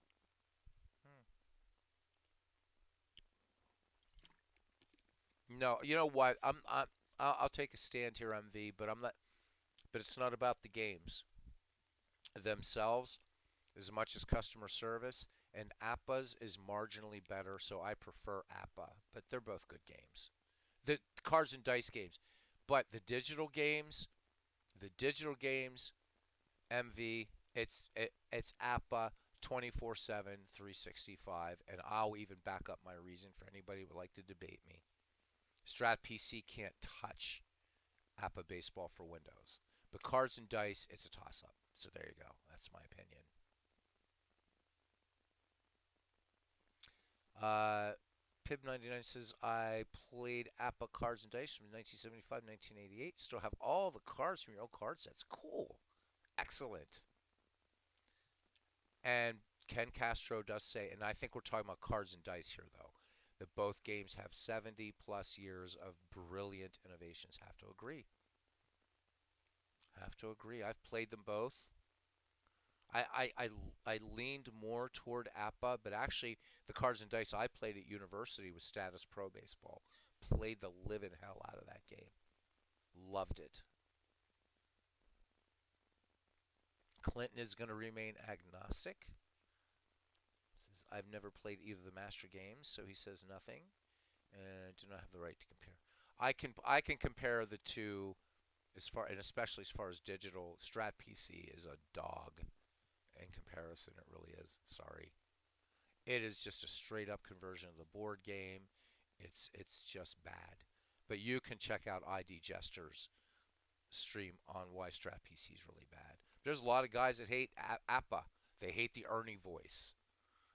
Hmm. No, you know what? I'll take a stand here, MV, but I'm not. But it's not about the games themselves as much as customer service. And APA's is marginally better, so I prefer APA. But they're both good games. The cards and dice games, but the digital games, MV, it's APA 24/7, 365, and I'll even back up my reason for anybody who would like to debate me. Strat PC can't touch APA baseball for Windows. But cards and dice, it's a toss up. So there you go. That's my opinion. Uh, Pib99 says I played APA cards and dice from 1975, 1988. Still have all the cards from your old card sets. Cool. Excellent. And Ken Castro does say, and I think we're talking about cards and dice here, though, that both games have 70 plus years of brilliant innovations. Have to agree. Have to agree. I've played them both. I leaned more toward APA, but actually the cards and dice I played at university was Status Pro Baseball. Played the living hell out of that game. Loved it. Clinton is going to remain agnostic. Says I've never played either of the master games, so he says nothing, and do not have the right to compare. I can compare the two as far, and especially as far as digital. Strat PC is a dog in comparison. It really is. Sorry. It is just a straight up conversion of the board game. It's just bad. But you can check out ID Jester's stream on why Strat PC is really bad. There's a lot of guys that hate APA. They hate the Ernie voice.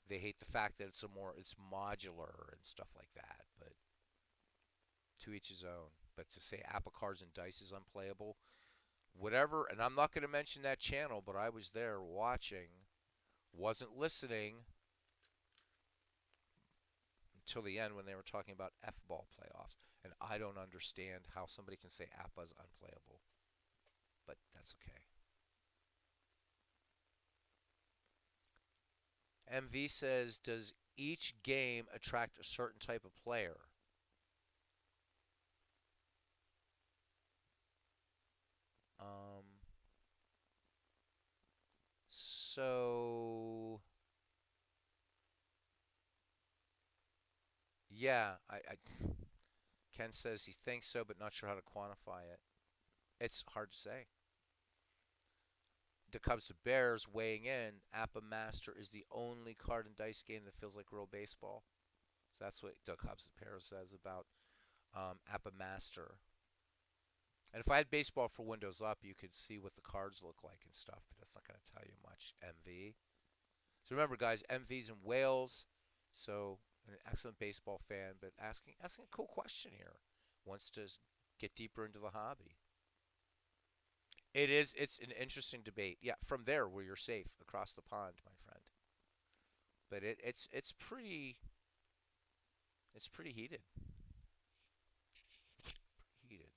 They hate the fact that it's modular and stuff like that. But to each his own. But to say APA cards and dice is unplayable, whatever. And I'm not going to mention that channel, but I was there watching, wasn't listening until the end when they were talking about F-ball playoffs. And I don't understand how somebody can say APA is unplayable. But that's okay. MV says, does each game attract a certain type of player? Um, so yeah, Ken says he thinks so, but not sure how to quantify it. It's hard to say. The Cubs to Bears weighing in. Appa Master is the only card and dice game that feels like real baseball. So that's what the Cubs to Bears says about Appa Master. And if I had baseball for Windows up, you could see what the cards look like and stuff, but that's not going to tell you much. MV. So remember, guys, MV's in Wales, so an excellent baseball fan, but asking a cool question here. Wants to get deeper into the hobby. It's an interesting debate. Yeah, from there where you're safe across the pond, my friend. But it's pretty heated. Heated.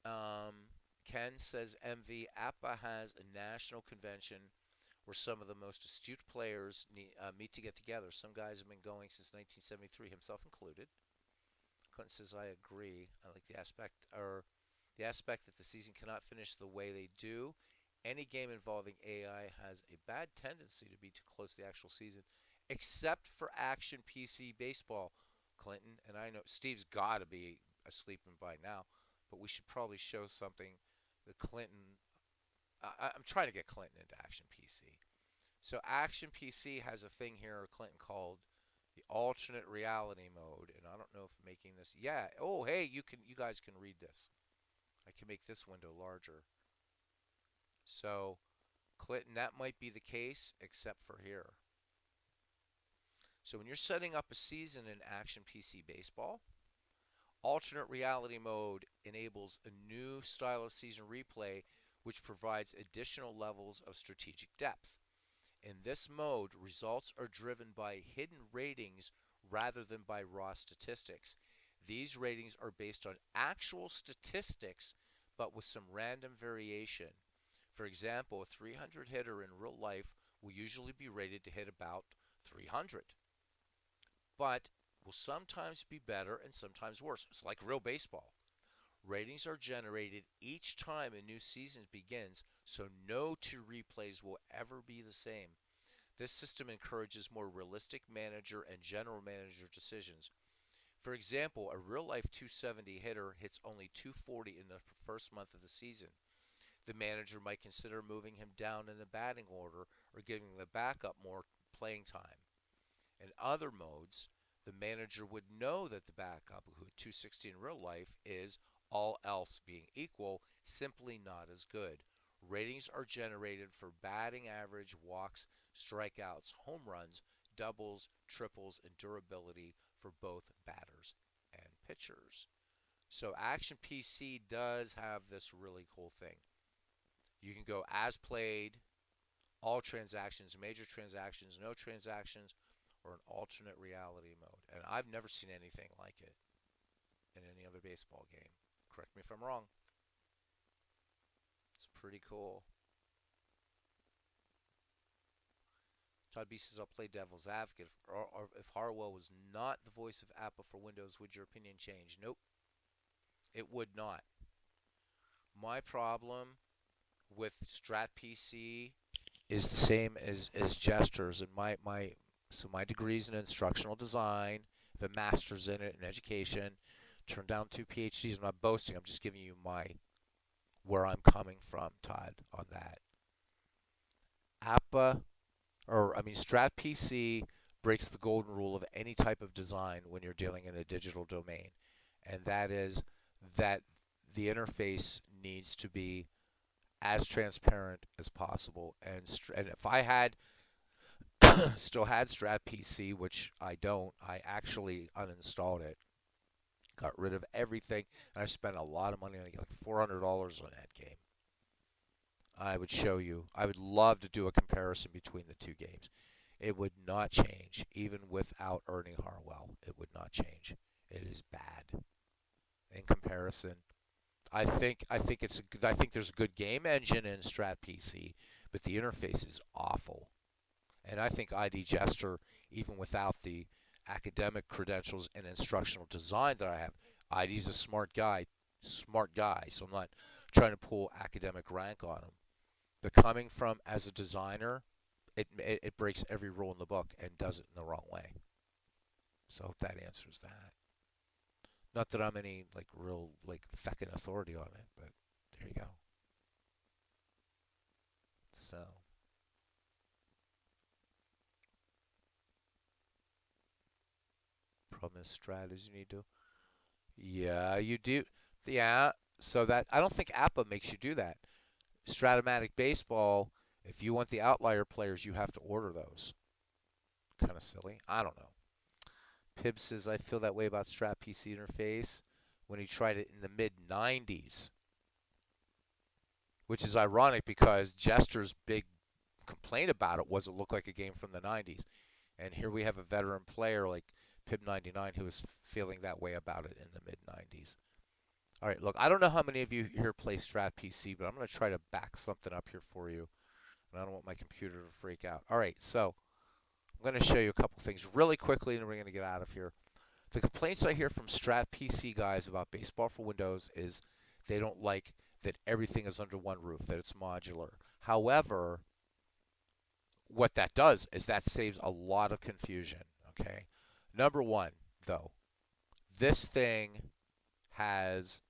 Um, Ken says MV APA has a national convention where some of the most astute players meet to get together. Some guys have been going since 1973, himself included. Clinton says, I agree. I like the aspect that the season cannot finish the way they do. Any game involving AI has a bad tendency to be too close to the actual season, except for action PC baseball, Clinton. And I know Steve's got to be asleep by now, but we should probably show something that Clinton. I'm trying to get Clinton into action PC. So Action PC has a thing here, Clinton, called the alternate reality mode, and I don't know if making this. Yeah. Oh, hey, you guys can read this. I can make this window larger. So Clinton, that might be the case, except for here. So when you're setting up a season in Action PC Baseball, alternate reality mode enables a new style of season replay, which provides additional levels of strategic depth. In this mode, results are driven by hidden ratings rather than by raw statistics. These ratings are based on actual statistics but with some random variation. For example, a 300 hitter in real life will usually be rated to hit about 300, but will sometimes be better and sometimes worse. It's like real baseball. Ratings are generated each time a new season begins, so no two replays will ever be the same. This system encourages more realistic manager and general manager decisions. For example, a real life 270 hitter hits only 240 in the first month of the season. The manager might consider moving him down in the batting order or giving the backup more playing time. In other modes, the manager would know that the backup, who had 260 in real life, is, all else being equal, simply not as good. Ratings are generated for batting average, walks, strikeouts, home runs, doubles, triples, and durability for both batters and pitchers. So Action PC does have this really cool thing. You can go as played, all transactions, major transactions, no transactions, or an alternate reality mode. And I've never seen anything like it in any other baseball game. Correct me if I'm wrong. It's pretty cool. Todd B says, I'll play devil's advocate. If Harwell was not the voice of Apple for Windows, would your opinion change? Nope, it would not. My problem with Strat PC is the same as Jester's, and my degree's in instructional design, the master's in it in education, turned down 2 PhDs. I'm not boasting. I'm just giving you my where I'm coming from, Todd, on that. APA, or I mean, Strat PC breaks the golden rule of any type of design when you're dealing in a digital domain, and that is that the interface needs to be as transparent as possible. And if I had still had Strat PC, which I don't, I actually uninstalled it, got rid of everything, and I spent a lot of money on it, like $400 on that game. I would show you. I would love to do a comparison between the two games. It would not change, even without Ernie Harwell. It would not change. It is bad in comparison. I think there's a good game engine in Strat PC, but the interface is awful. And I think ID Jester, even without the academic credentials and instructional design that I have, ID's a smart guy. So I'm not trying to pull academic rank on him. But coming from as a designer, it breaks every rule in the book and does it in the wrong way. So I hope that answers that. Not that I'm any like real like feckin' authority on it, but there you go. So problem is strategy you need to. Yeah, you do. Yeah. So that I don't think APA makes you do that. Stratomatic baseball. If you want the outlier players, you have to order those. Kind of silly. I don't know. Pib says, I feel that way about Strat PC interface when he tried it in the mid 90s, which is ironic because Jester's big complaint about it was it looked like a game from the 90s. And here we have a veteran player like Pib99 who was feeling that way about it in the mid 90s. All right, look, I don't know how many of you here play Strat PC, but I'm going to try to back something up here for you. And I don't want my computer to freak out. All right, so I'm going to show you a couple things really quickly, and we're going to get out of here. The complaints I hear from Strat PC guys about Baseball for Windows is they don't like that everything is under one roof, that it's modular. However, what that does is that saves a lot of confusion, okay? Number one, though, this thing has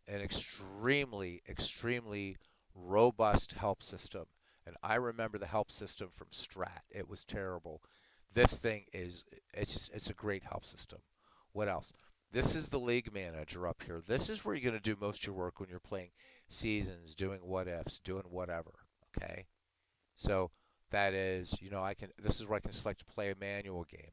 an extremely robust help system. And I remember the help system from Strat. It was terrible. This thing is it's a great help system. What else? This is the league manager up here. This is where you're going to do most of your work when you're playing seasons, doing what ifs, doing whatever, okay? So that is, this is where I can select to play a manual game.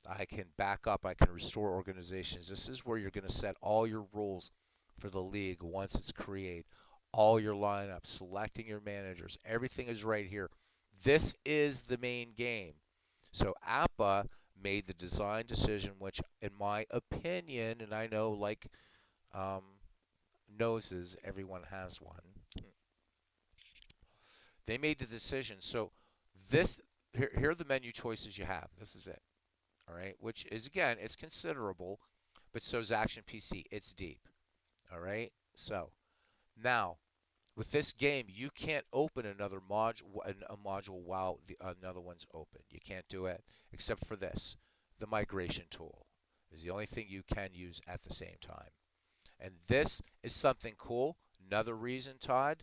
I can back up, I can restore organizations. This is where you're going to set all your rules for the league once it's created. All your lineups, selecting your managers, everything is right here. This is the main game. So APA made the design decision, which in my opinion, and I know like um, noses, everyone has one. They made the decision. So this here are the menu choices you have. This is it. All right, which is again, it's considerable, but so is Action PC. It's deep. All right. So now with this game, you can't open a module while another one's open. You can't do it except for this. The migration tool is the only thing you can use at the same time. And this is something cool. Another reason, Todd,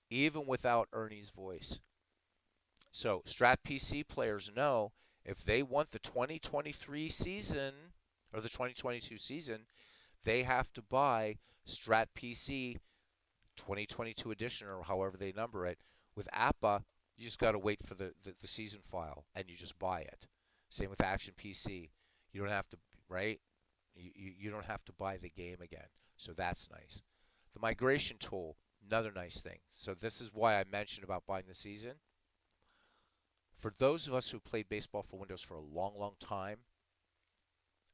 even without Ernie's voice. So Strat PC players know if they want the 2023 season or the 2022 season, they have to buy Strat PC 2022 edition or however they number it. With APA, you just got to wait for the season file and you just buy it. Same with Action PC. You don't have to, right? You don't have to buy the game again. So that's nice. The migration tool, another nice thing. So this is why I mentioned about buying the season. For those of us who played Baseball for Windows for a long, long time,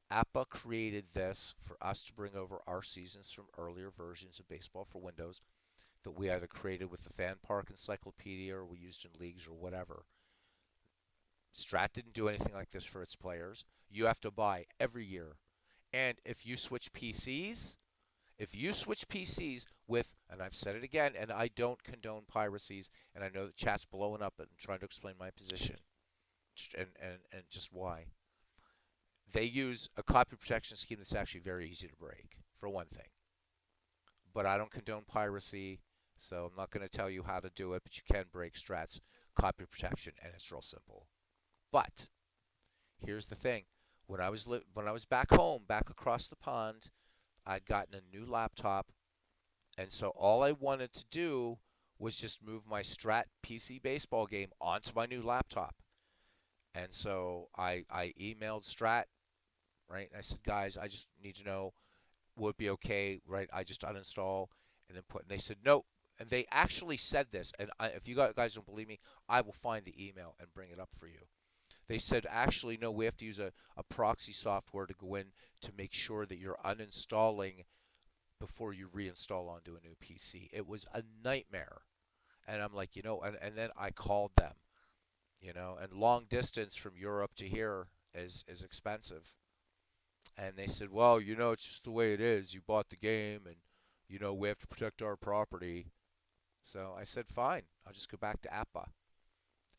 APA created this for us to bring over our seasons from earlier versions of Baseball for Windows that we either created with the Fan Park Encyclopedia or we used in leagues or whatever. Strat didn't do anything like this for its players. You have to buy every year. And if you switch PCs with, and I've said it again, and I don't condone piracies, and I know the chat's blowing up and trying to explain my position and just why. They use a copy protection scheme that's actually very easy to break, for one thing. But I don't condone piracy, so I'm not going to tell you how to do it, but you can break Strat's copy protection, and it's real simple. But here's the thing: when I was back home, back across the pond, I'd gotten a new laptop, and so all I wanted to do was just move my Strat PC baseball game onto my new laptop. And so I emailed Strat, right? I said, guys, I just need to know would it be okay, right? I just uninstall and then put. And they said no, and they actually said this. And if you guys don't believe me, I will find the email and bring it up for you. They said actually no, we have to use a proxy software to go in to make sure that you're uninstalling before you reinstall onto a new PC. It was a nightmare. And I'm like, and then I called them, and long distance from Europe to here is expensive. And they said, well, it's just the way it is. You bought the game and, we have to protect our property. So I said, fine, I'll just go back to APA.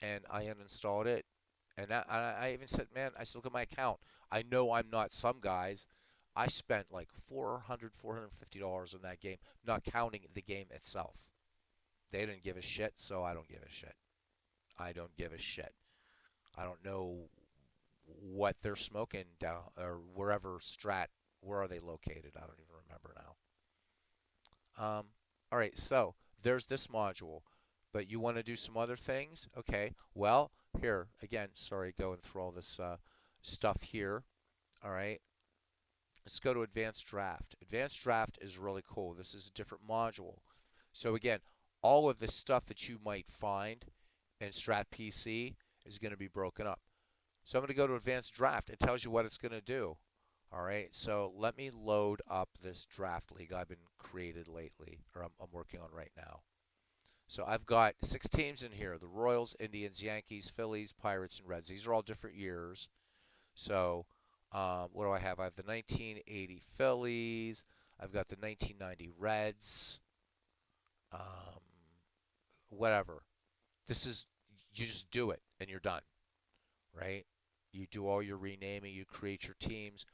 And I uninstalled it. And I even said, man, I still look at my account. I know I'm not some guys. I spent like $450 on that game, not counting the game itself. They didn't give a shit, so I don't give a shit. I don't give a shit. I don't know what they're smoking down or wherever Strat. Where are they located? I don't even remember now. All right, so there's this module. but you want to do some other things? Okay. Well, here again. Sorry, going through all this stuff here. All right. Let's go to Advanced Draft. Advanced Draft is really cool. This is a different module. So again, all of the stuff that you might find in Strat PC is going to be broken up. So I'm going to go to Advanced Draft. It tells you what it's going to do. All right, so let me load up this draft league I've been created lately, or I'm working on right now. So I've got 6 teams in here: the Royals, Indians, Yankees, Phillies, Pirates, and Reds. These are all different years. So what do I have? I have the 1980 Phillies. I've got the 1990 Reds. Um, whatever. This is you just do it and you're done, right? You do all your renaming, you create your teams,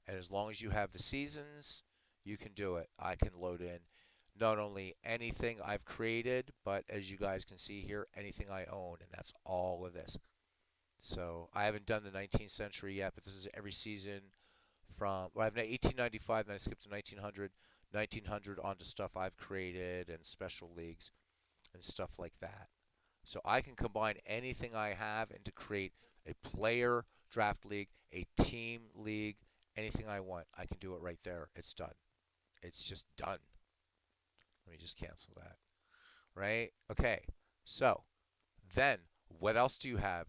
and as long as you have the seasons, you can do it. I can load in not only anything I've created, but as you guys can see here, anything I own, and that's all of this. So I haven't done the 19th century yet, but this is every season from, well, I have 1895, then I skipped to 1900, 1900 onto stuff I've created and special leagues and stuff like that. So I can combine anything I have and to create a player draft league, a team league, anything I want. I can do it right there. It's done. It's just done. Let me just cancel that. Right? Okay. So then what else do you have?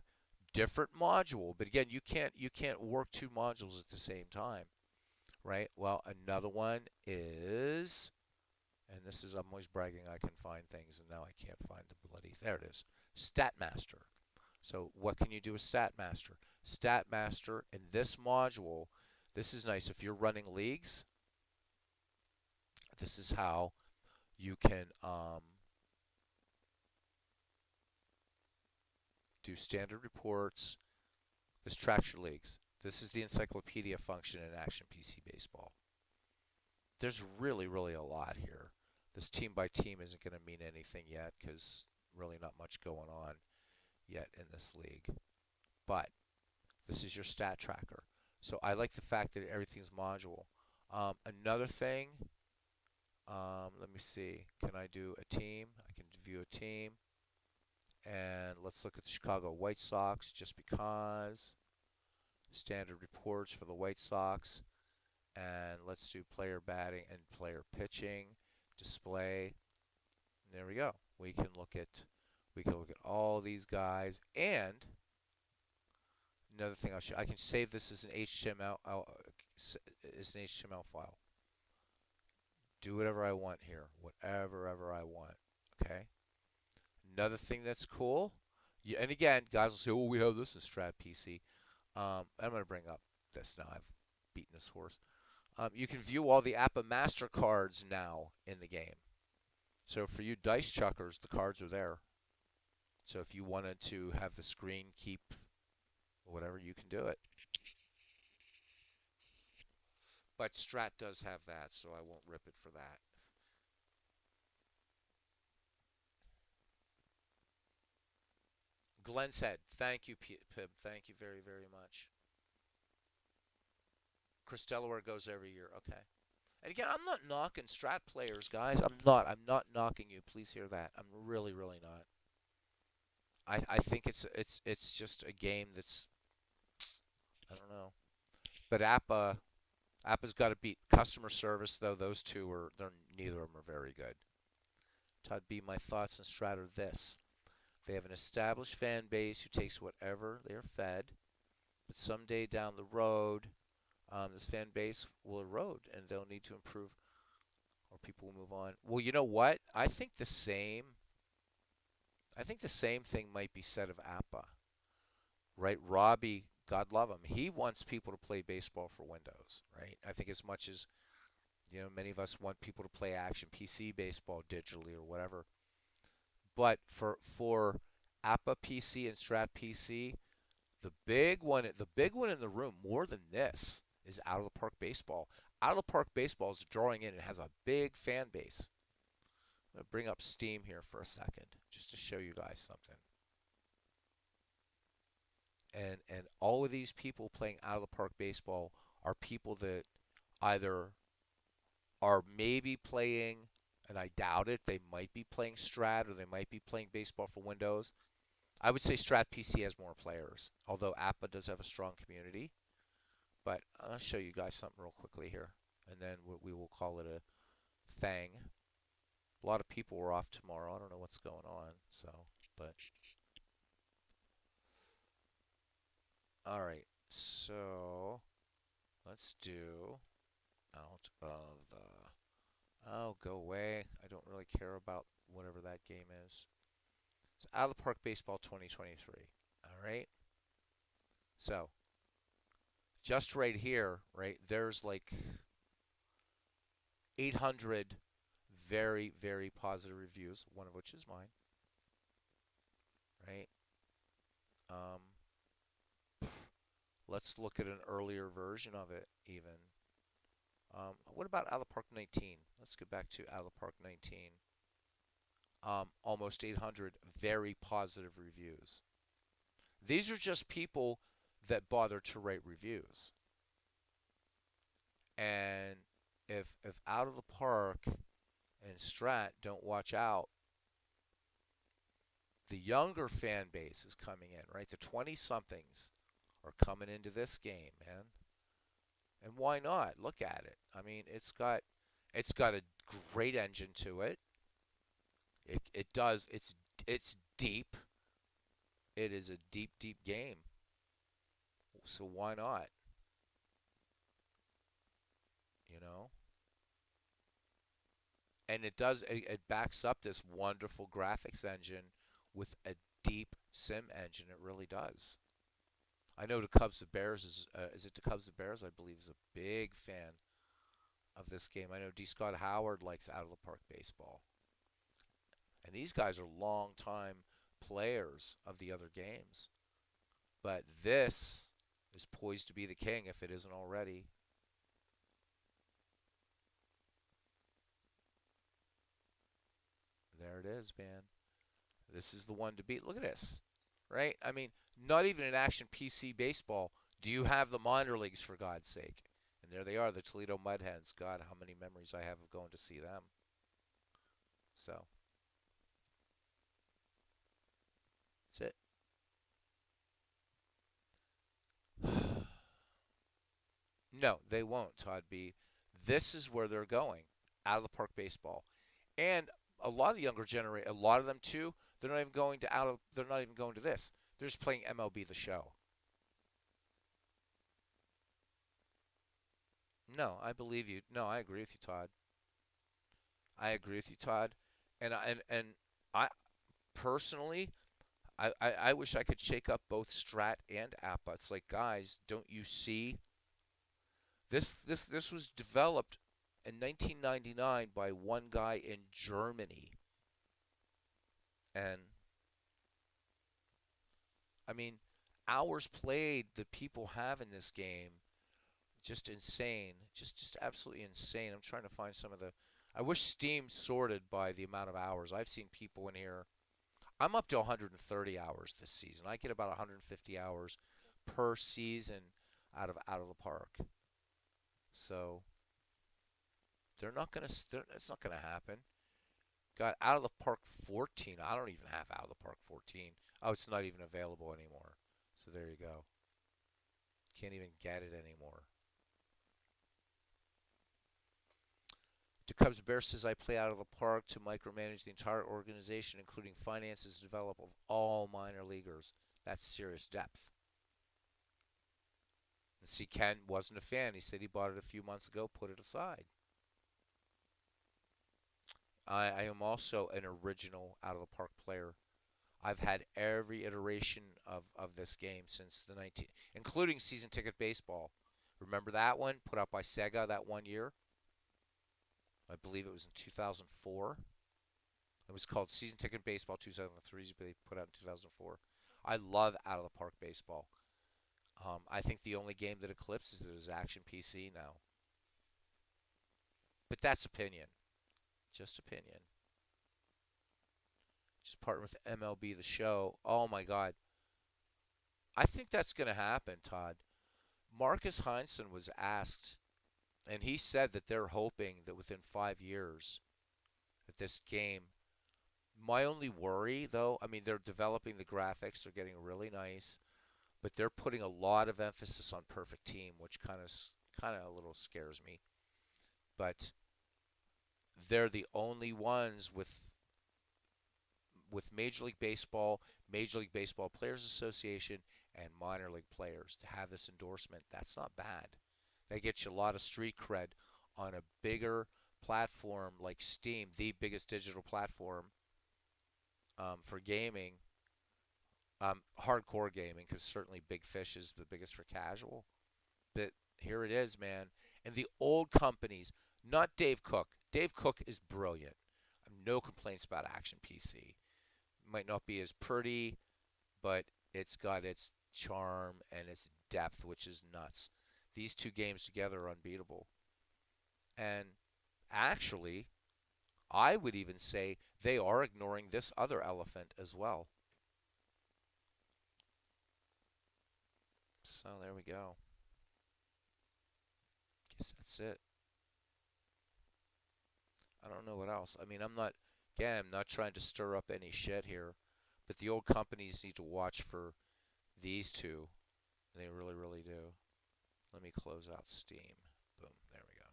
Different module, but again, you can't work 2 modules at the same time, right? Well, another one is, and this is, I'm always bragging I can find things, and now I can't find the bloody, there it is, StatMaster. So what can you do with StatMaster? StatMaster in this module, this is nice if you're running leagues. This is how you can do standard reports. This tracks your leagues. This is the encyclopedia function in Action PC Baseball. There's really, really a lot here. This team by team isn't going to mean anything yet because really not much going on yet in this league. But this is your stat tracker. So I like the fact that everything's module. Another thing, let me see. Can I do a team? I can view a team. And let's look at the Chicago White Sox just because. Standard reports for the White Sox. And let's do player batting and player pitching. Display. And there we go. We can look at all these guys. And another thing I'll show, I can save this as an HTML file. Do whatever I want here, whatever I want. Okay. Another thing that's cool, and again, guys will say, "Oh, we have this in Strat PC." I'm going to bring up this now. I've beaten this horse. You can view all the APA Master cards now in the game. So for you dice chuckers, the cards are there. So if you wanted to have the screen keep whatever, you can do it. But Strat does have that, so I won't rip it for that. Glenn's Head. Thank you, Pib. Thank you very, very much. Chris Delaware goes every year. Okay. And again, I'm not knocking Strat players, guys. I'm not. I'm not knocking you. Please hear that. I'm really, really not. I think it's just a game that's, I don't know. But Appa's got to beat customer service though. Those two are, they're, neither of them are very good. Todd B, my thoughts on Strat are this: they have an established fan base who takes whatever they are fed, but someday down the road, this fan base will erode and they'll need to improve, or people will move on. Well, you know what? I think the same thing might be said of Appa, right? Robbie, God love him, he wants people to play baseball for Windows, right? I think as much as, many of us want people to play Action PC baseball digitally or whatever. But for Appa PC and Strat PC, the big one in the room more than this is Out of the Park Baseball. Out of the Park Baseball is drawing in. It has a big fan base. I'm going to bring up Steam here for a second just to show you guys something. And all of these people playing Out of the Park Baseball are people that either are maybe playing and I doubt it. They might be playing Strat or they might be playing Baseball for Windows. I would say Strat PC has more players, although Appa does have a strong community. But I'll show you guys something real quickly here, and then we will call it a thing. A lot of people were off tomorrow. I don't know what's going on. So, but all right. So let's do out of the. Oh, go away. I don't really care about whatever that game is. It's Out of the Park Baseball 2023. All right. So just right here, right, there's like 800 very, very positive reviews, one of which is mine, right? Um, let's look at an earlier version of it, even. What about Out of the Park 19? Let's go back to Out of the Park 19. Almost 800 very positive reviews. These are just people that bother to write reviews. And if Out of the Park and Strat don't watch out, the younger fan base is coming in, right? The 20 somethings are coming into this game, man. And why not? Look at it. I mean, it's got a great engine to it. It does it's deep. It is a deep, deep game. So why not? You know? And it backs up this wonderful graphics engine with a deep sim engine. It really does. I know the Cubs of Bears is it the Cubs of Bears? I believe is a big fan of this game. I know D. Scott Howard likes Out of the Park baseball, and these guys are long time players of the other games. But this is poised to be the king if it isn't already. There it is, man. This is the one to beat. Look at this, right? I mean, not even an action PC baseball. Do you have the minor leagues for God's sake? And there they are, the Toledo Mud Hens. God, how many memories I have of going to see them. So that's it. No, they won't, Todd B. This is where they're going, out of the park baseball. And a lot of the younger generation, a lot of them too, they're not even going to this. They're just playing MLB the show. No, I believe you. No, I agree with you, Todd. I agree with you, Todd. And I personally, I wish I could shake up both Strat and Appa. It's like, guys, don't you see? This was developed in 1999 by one guy in Germany. And I mean, hours played that people have in this game, just insane. Just absolutely insane. I'm trying to find some of the I wish Steam sorted by the amount of hours. I've seen people in here. I'm up to 130 hours this season. I get about 150 hours per season out of the park. So it's not gonna happen. Got out of the park 14. I don't even have out of the park 14. Oh, it's not even available anymore. So there you go. Can't even get it anymore. To Cubs Bear says I play out of the park to micromanage the entire organization, including finances and develop of all minor leaguers. That's serious depth. And see, Ken wasn't a fan. He said he bought it a few months ago, put it aside. I am also an original out of the park player. I've had every iteration of this game since the 19, including season ticket baseball. Remember that one put out by Sega that one year? I believe it was in 2004. It was called Season Ticket Baseball 2003, but they put out in 2004. I love Out of the Park Baseball. I think the only game that eclipses it is Action PC now. But that's opinion. Just opinion. Just partner with MLB The Show. Oh my God. I think that's going to happen, Todd. Marcus Heinsohn was asked, and he said that they're hoping that within 5 years that this game. My only worry, though, I mean, they're developing the graphics, they're getting really nice, but they're putting a lot of emphasis on perfect team, which kind of a little scares me. But they're the only ones with Major League Baseball Players Association, and minor league players to have this endorsement. That's not bad. That gets you a lot of street cred on a bigger platform like Steam, the biggest digital platform for gaming, hardcore gaming, because certainly Big Fish is the biggest for casual. But here it is, man. And the old companies, not Dave Cook. Dave Cook is brilliant. I have no complaints about Action PC. Might not be as pretty, but it's got its charm and its depth, which is nuts. These two games together are unbeatable. And actually, I would even say they are ignoring this other elephant as well. So there we go. Guess that's it. I don't know what else. I mean, again, I'm not trying to stir up any shit here, but the old companies need to watch for these two. They really, really do. Let me close out Steam. Boom. There we go.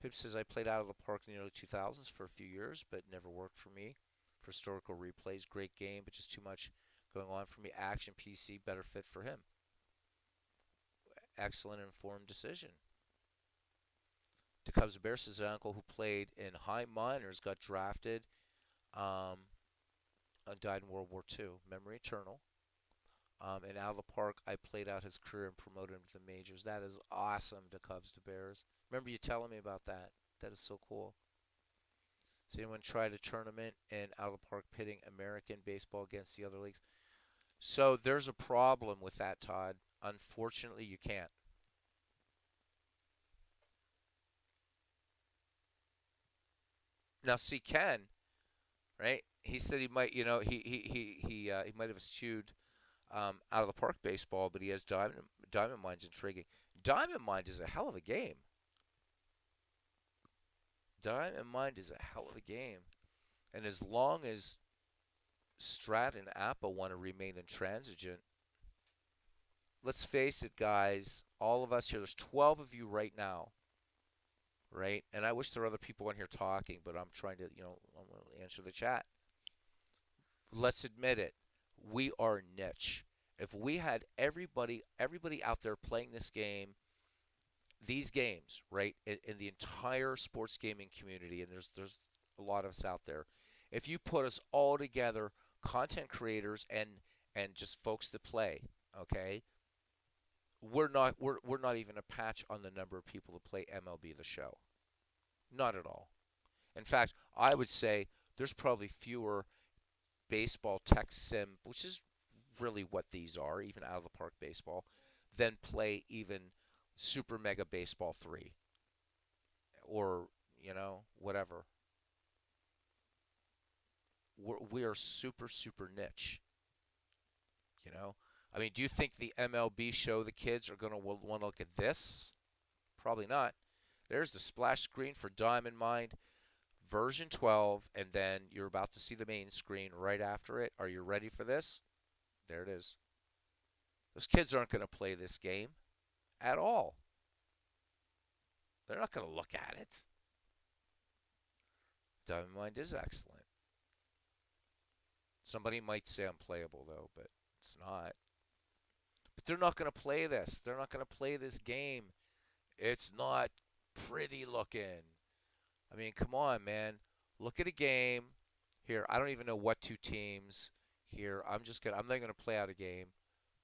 Pip says I played Out of the Park in the early 2000s for a few years, but it never worked for me. For historical replays, great game, but just too much going on for me. Action PC, better fit for him. Excellent informed decision. To Cubs and Bears says an uncle who played in high minors got drafted, um, died in World War II. Memory eternal. In Out of the Park, I played out his career and promoted him to the majors. That is awesome to Cubs to Bears. Remember you telling me about that. That is so cool. Does anyone try a tournament in Out of the Park pitting American baseball against the other leagues? So there's a problem with that, Todd. Unfortunately, you can't. Now, see, Ken, right? He said he might, he might have eschewed Out of the Park baseball, but he has Diamond Mine's intriguing. Diamond Mine is a hell of a game. Diamond Mine is a hell of a game. And as long as Strat and Appa want to remain intransigent, let's face it, guys, all of us here, there's 12 of you right now, right? And I wish there were other people in here talking, but I'm trying to, I'm going to answer the chat. Let's admit it. We are niche. If we had everybody out there playing this game, these games, right, in the entire sports gaming community, and there's a lot of us out there. If you put us all together, content creators and just folks that play, okay, we're not even a patch on the number of people that play MLB The Show. Not at all. In fact, I would say there's probably fewer baseball tech sim, which is really what these are, even out of the park baseball, than play even Super Mega Baseball 3 or, whatever. We are super, super niche, you know? I mean, do you think the MLB show the kids are going to want to look at this? Probably not. There's the splash screen for Diamond Mine version 12, and then you're about to see the main screen right after it. Are you ready for this? There it is. Those kids aren't going to play this game at all. They're not going to look at it. Diamond Mine is excellent. Somebody might say I'm playable, though, but it's not. But they're not going to play this. They're not going to play this game. It's not pretty looking. I mean, come on, man. Look at a game. Here, I don't even know what two teams. Here, I'm not gonna play out a game.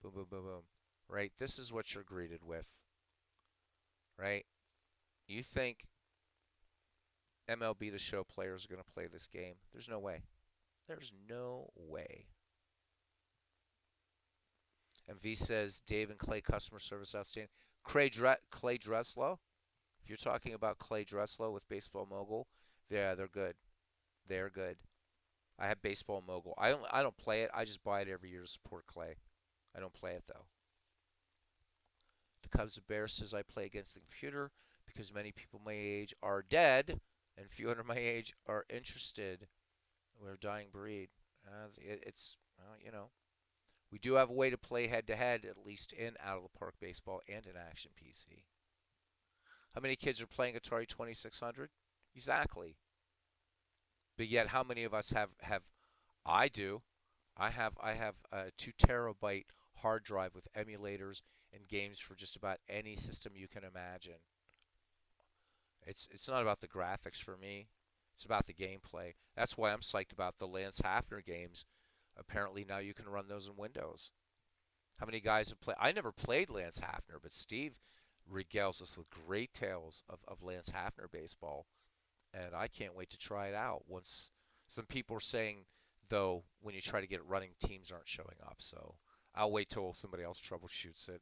Boom, boom, boom, boom. Right? This is what you're greeted with. Right? You think MLB The Show players are gonna play this game? There's no way. There's no way. And V says Dave and Clay customer service outstanding. Clay Dresslow. If you're talking about Clay Dresslow with Baseball Mogul, yeah, they're good. They're good. I have Baseball Mogul. I don't play it. I just buy it every year to support Clay. I don't play it though. The Cubs and Bears says I play against the computer because many people my age are dead and few under my age are interested. We're a dying breed. It's we do have a way to play head to head, at least in out of the park baseball and in action PC. How many kids are playing Atari 2600? Exactly. But yet, how many of us have? I do. I have a 2 terabyte hard drive with emulators and games for just about any system you can imagine. It's not about the graphics for me. It's about the gameplay. That's why I'm psyched about the Lance Hafner games. Apparently now you can run those in Windows. How many guys have played? I never played Lance Hafner, but Steve regales us with great tales of Lance Hafner baseball, and I can't wait to try it out. Once some people are saying, though, when you try to get it running, teams aren't showing up. So I'll wait till somebody else troubleshoots it.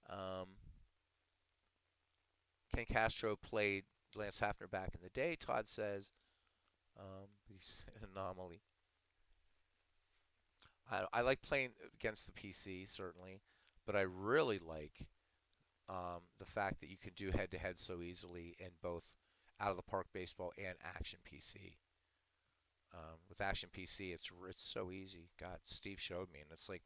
um, Ken Castro played Lance Hafner back in the day. Todd says he's an anomaly. I like playing against the PC certainly, but I really like the fact that you can do head to head so easily in both out of the park baseball and action PC. With action PC, it's so easy. God, Steve showed me, and it's like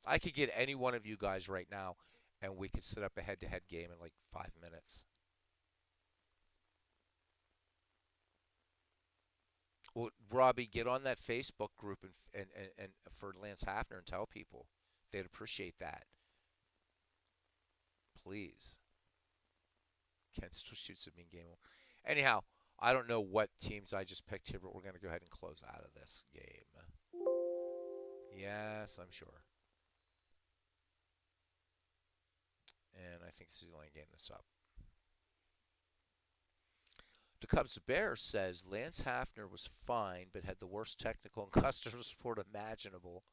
I could get any one of you guys right now, and we could set up a head to head game in like 5 minutes. Well, Robbie, get on that Facebook group and for Lance Hafner and tell people they'd appreciate that, please. Ken still shoots a mean game. Anyhow, I don't know what teams I just picked here, but we're going to go ahead and close out of this game. Yes, I'm sure. And I think this is the only game that's up. The Cubs Bears says Lance Hafner was fine, but had the worst technical and customer support imaginable.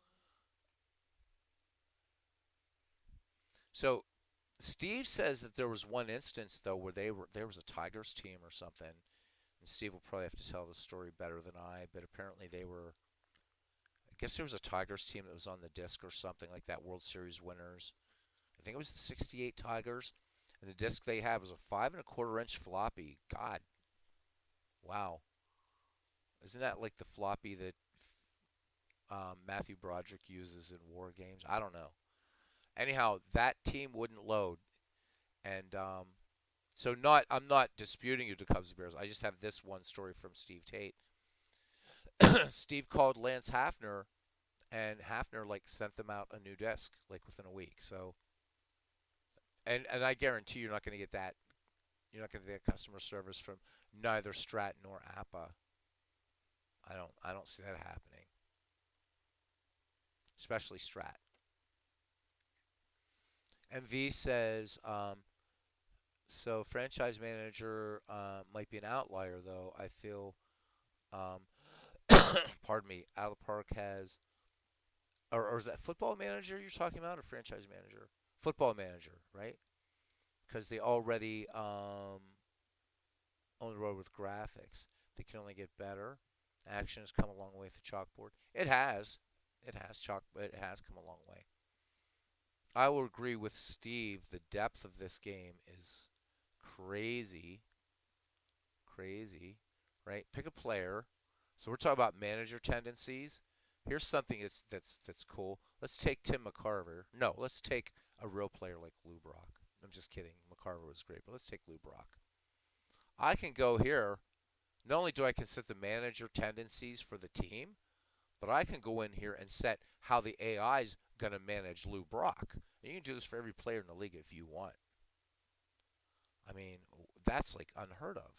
So Steve says that there was one instance though where there was a Tigers team or something, and Steve will probably have to tell the story better than I, but apparently they were. I guess there was a Tigers team that was on the disc or something like that. World Series winners. I think it was the '68 Tigers, and the disc they had was a 5 1/4 inch floppy. God, wow, isn't that like the floppy that Matthew Broderick uses in war games? I don't know. Anyhow, that team wouldn't load, and so not I'm not disputing you to Cubs and Bears. I just have this one story from Steve Tate. Steve called Lance Hafner, and Hafner like sent them out a new disc like within a week. So and I guarantee you're not going to get that. You're not going to get customer service from neither Strat nor Appa. I don't see that happening, especially Strat. MV says so franchise manager might be an outlier though. I feel um, pardon me, out of the park has or is that football manager you're talking about or franchise manager? Football manager, right? Because they already on the road with graphics. They can only get better. Action has come a long way with the chalkboard. It has. It has chalk, but it has come a long way. I will agree with Steve. The depth of this game is crazy, crazy, right? Pick a player. So we're talking about manager tendencies. Here's something that's cool. Let's take Tim McCarver. No, let's take a real player like Lou Brock. I'm just kidding. McCarver was great, but let's take Lou Brock. I can go here. Not only do I can set the manager tendencies for the team, but I can go in here and set how the AI is going to manage Lou Brock. And you can do this for every player in the league if you want. I mean, that's like unheard of.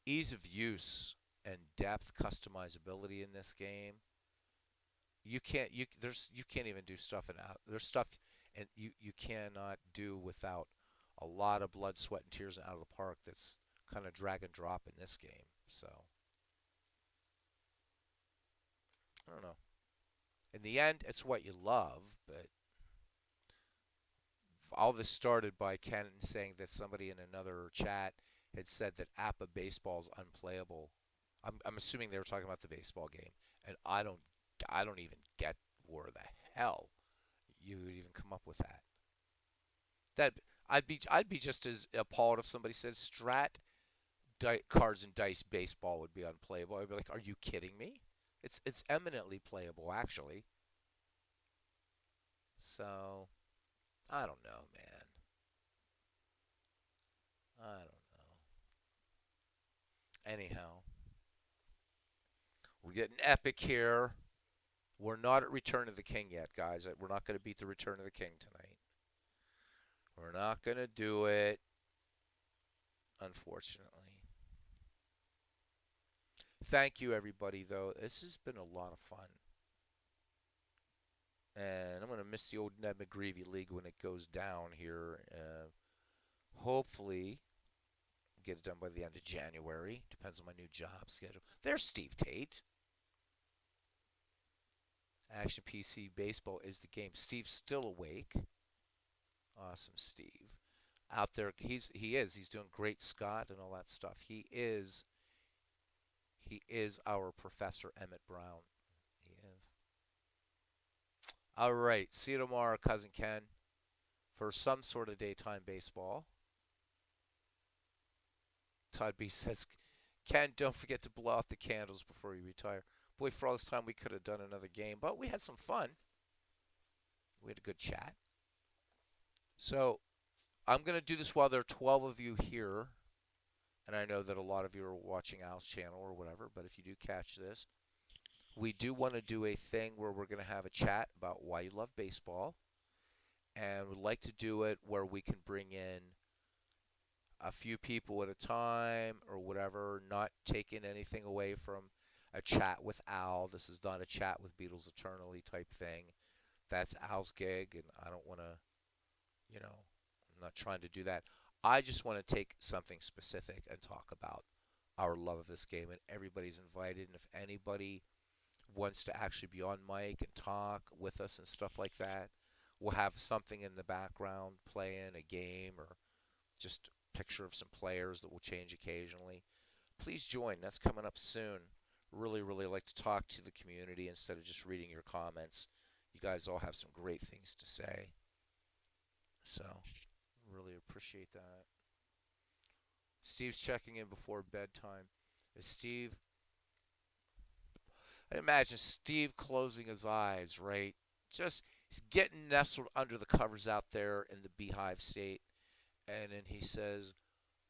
Ease of use and depth customizability in this game. You can't even do stuff in out. There's stuff and you cannot do without a lot of blood, sweat, and tears out of the park. That's kind of drag and drop in this game. So I don't know. In the end, it's what you love, but all this started by Ken saying that somebody in another chat had said that Appa baseball is unplayable. I'm assuming they were talking about the baseball game, and I don't even get where the hell you would even come up with that. That I'd be just as appalled if somebody said Strat cards and dice baseball would be unplayable. I'd be like, are you kidding me? It's eminently playable actually. So I don't know, man. I don't know. Anyhow, we're getting epic here. We're not at Return of the King yet, guys. We're not going to beat the Return of the King tonight. We're not going to do it, unfortunately. Thank you, everybody, though. This has been a lot of fun. And I'm going to miss the old Ned McGreevy League when it goes down here. Hopefully, get it done by the end of January. Depends on my new job schedule. There's Steve Tate. Action PC Baseball is the game. Steve's still awake. Awesome, Steve. Out there, he is. He's doing great, Scott, and all that stuff. He is our Professor Emmett Brown. He is. All right. See you tomorrow, cousin Ken, for some sort of daytime baseball. Todd B says, Ken, don't forget to blow out the candles before you retire. Boy, for all this time, we could have done another game, but we had some fun. We had a good chat. So I'm going to do this while there are 12 of you here. And I know that a lot of you are watching Al's channel or whatever, but if you do catch this, we do want to do a thing where we're going to have a chat about why you love baseball. And we'd like to do it where we can bring in a few people at a time or whatever, not taking anything away from a chat with Al. This is not a chat with Beatles Eternally type thing. That's Al's gig, and I don't want to, I'm not trying to do that. I just want to take something specific and talk about our love of this game, and everybody's invited. And if anybody wants to actually be on mic and talk with us and stuff like that, we'll have something in the background playing a game or just a picture of some players that will change occasionally. Please join. That's coming up soon. Really, really like to talk to the community instead of just reading your comments. You guys all have some great things to say. So, really appreciate that. Steve's checking in before bedtime. Is Steve? I imagine Steve closing his eyes, right? Just he's getting nestled under the covers out there in the beehive state, and then he says,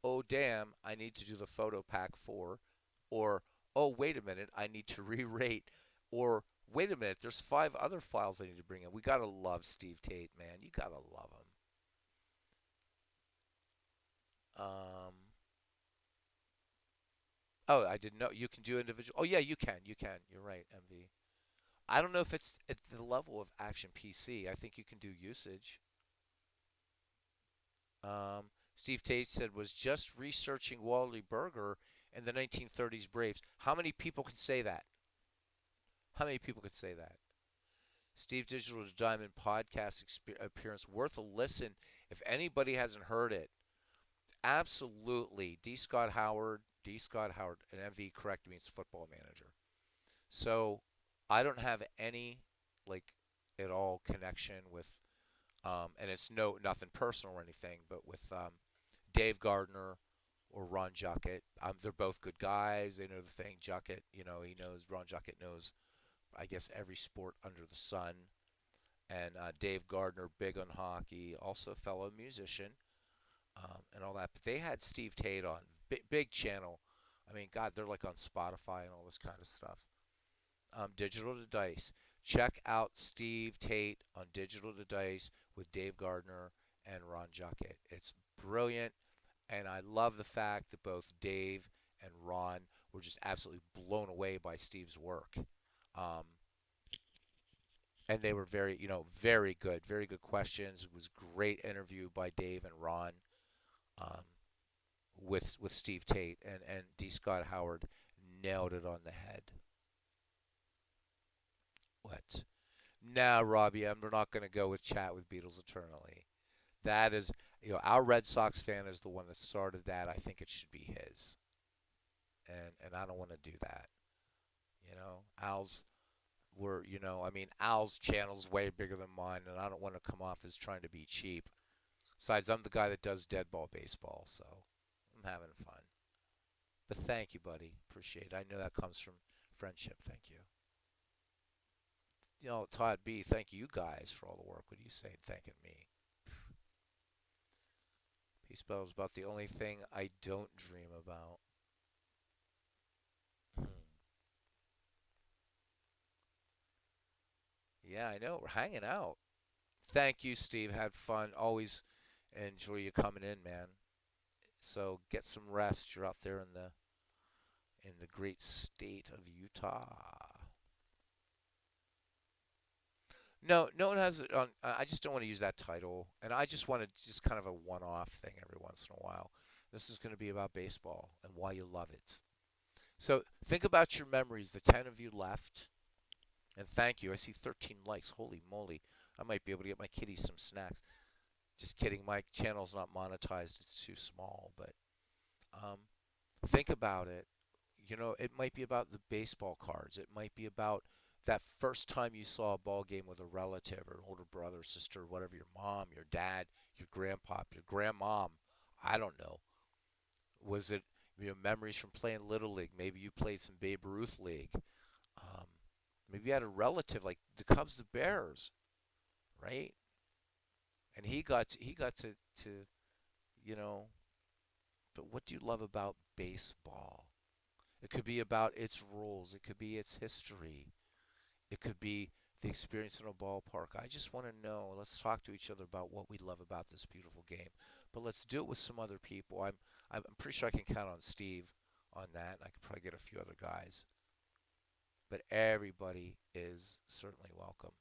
"Oh damn, I need to do the photo pack 4," or "Oh wait a minute, I need to re-rate," or "Wait a minute, there's 5 other files I need to bring in." We gotta love Steve Tate, man. You gotta love him. Um, oh, I didn't know you can do individual. Oh yeah, you can. You can. You're right, MV. I don't know if it's at the level of Action PC. I think you can do usage. Steve Tate said was just researching Wally Burger and the 1930s Braves. How many people can say that? How many people could say that? Steve Digital to Diamond podcast appearance worth a listen if anybody hasn't heard it. Absolutely. D. Scott Howard, and MV correct me, it's football manager. So I don't have any like at all connection with and it's nothing personal or anything, but with Dave Gardner or Ron Juckett. They're both good guys. They know the thing. Juckett, he knows. Ron Juckett knows, I guess, every sport under the sun. And Dave Gardner, big on hockey, also a fellow musician, and all that. But they had Steve Tate on, big channel. I mean, God, they're like on Spotify and all this kind of stuff. Digital to Dice. Check out Steve Tate on Digital to Dice with Dave Gardner and Ron Juckett. It's brilliant, and I love the fact that both Dave and Ron were just absolutely blown away by Steve's work. Um, and they were very good questions. It was a great interview by Dave and Ron um, with Steve Tate, and D. Scott Howard nailed it on the head. What? Now, Robbie, I'm not going to go with chat with Beatles eternally. That is, our Red Sox fan is the one that started that. I think it should be his, and I don't want to do that. Al's I mean, Al's channel's way bigger than mine, and I don't want to come off as trying to be cheap. Besides, I'm the guy that does dead ball baseball, so I'm having fun. But thank you, buddy. Appreciate it. I know that comes from friendship. Thank you. Todd B, thank you guys for all the work. What do you say thanking me? Baseball is about the only thing I don't dream about. Hmm. Yeah, I know. We're hanging out. Thank you, Steve. Had fun. Always enjoy you coming in, man. So get some rest. You're out there in the great state of Utah. No, no one has it on. I just don't want to use that title, and I just want to just kind of a one-off thing every once in a while. This is going to be about baseball and why you love it. So think about your memories. The 10 of you left, and thank you. I see 13 likes. Holy moly! I might be able to get my kitty some snacks. Just kidding. My channel's not monetized. It's too small. But um, think about it. It might be about the baseball cards. It might be about that first time you saw a ball game with a relative or an older brother, sister, whatever, your mom, your dad, your grandpa, your grandmom. I don't know. Was it memories from playing Little League? Maybe you played some Babe Ruth League. Um, maybe you had a relative like the Cubs, the Bears, right? And he got to you know. But what do you love about baseball? It could be about its rules. It could be its history. It could be the experience in a ballpark. I just want to know. Let's talk to each other about what we love about this beautiful game. But let's do it with some other people. I'm pretty sure I can count on Steve on that. I could probably get a few other guys. But everybody is certainly welcome.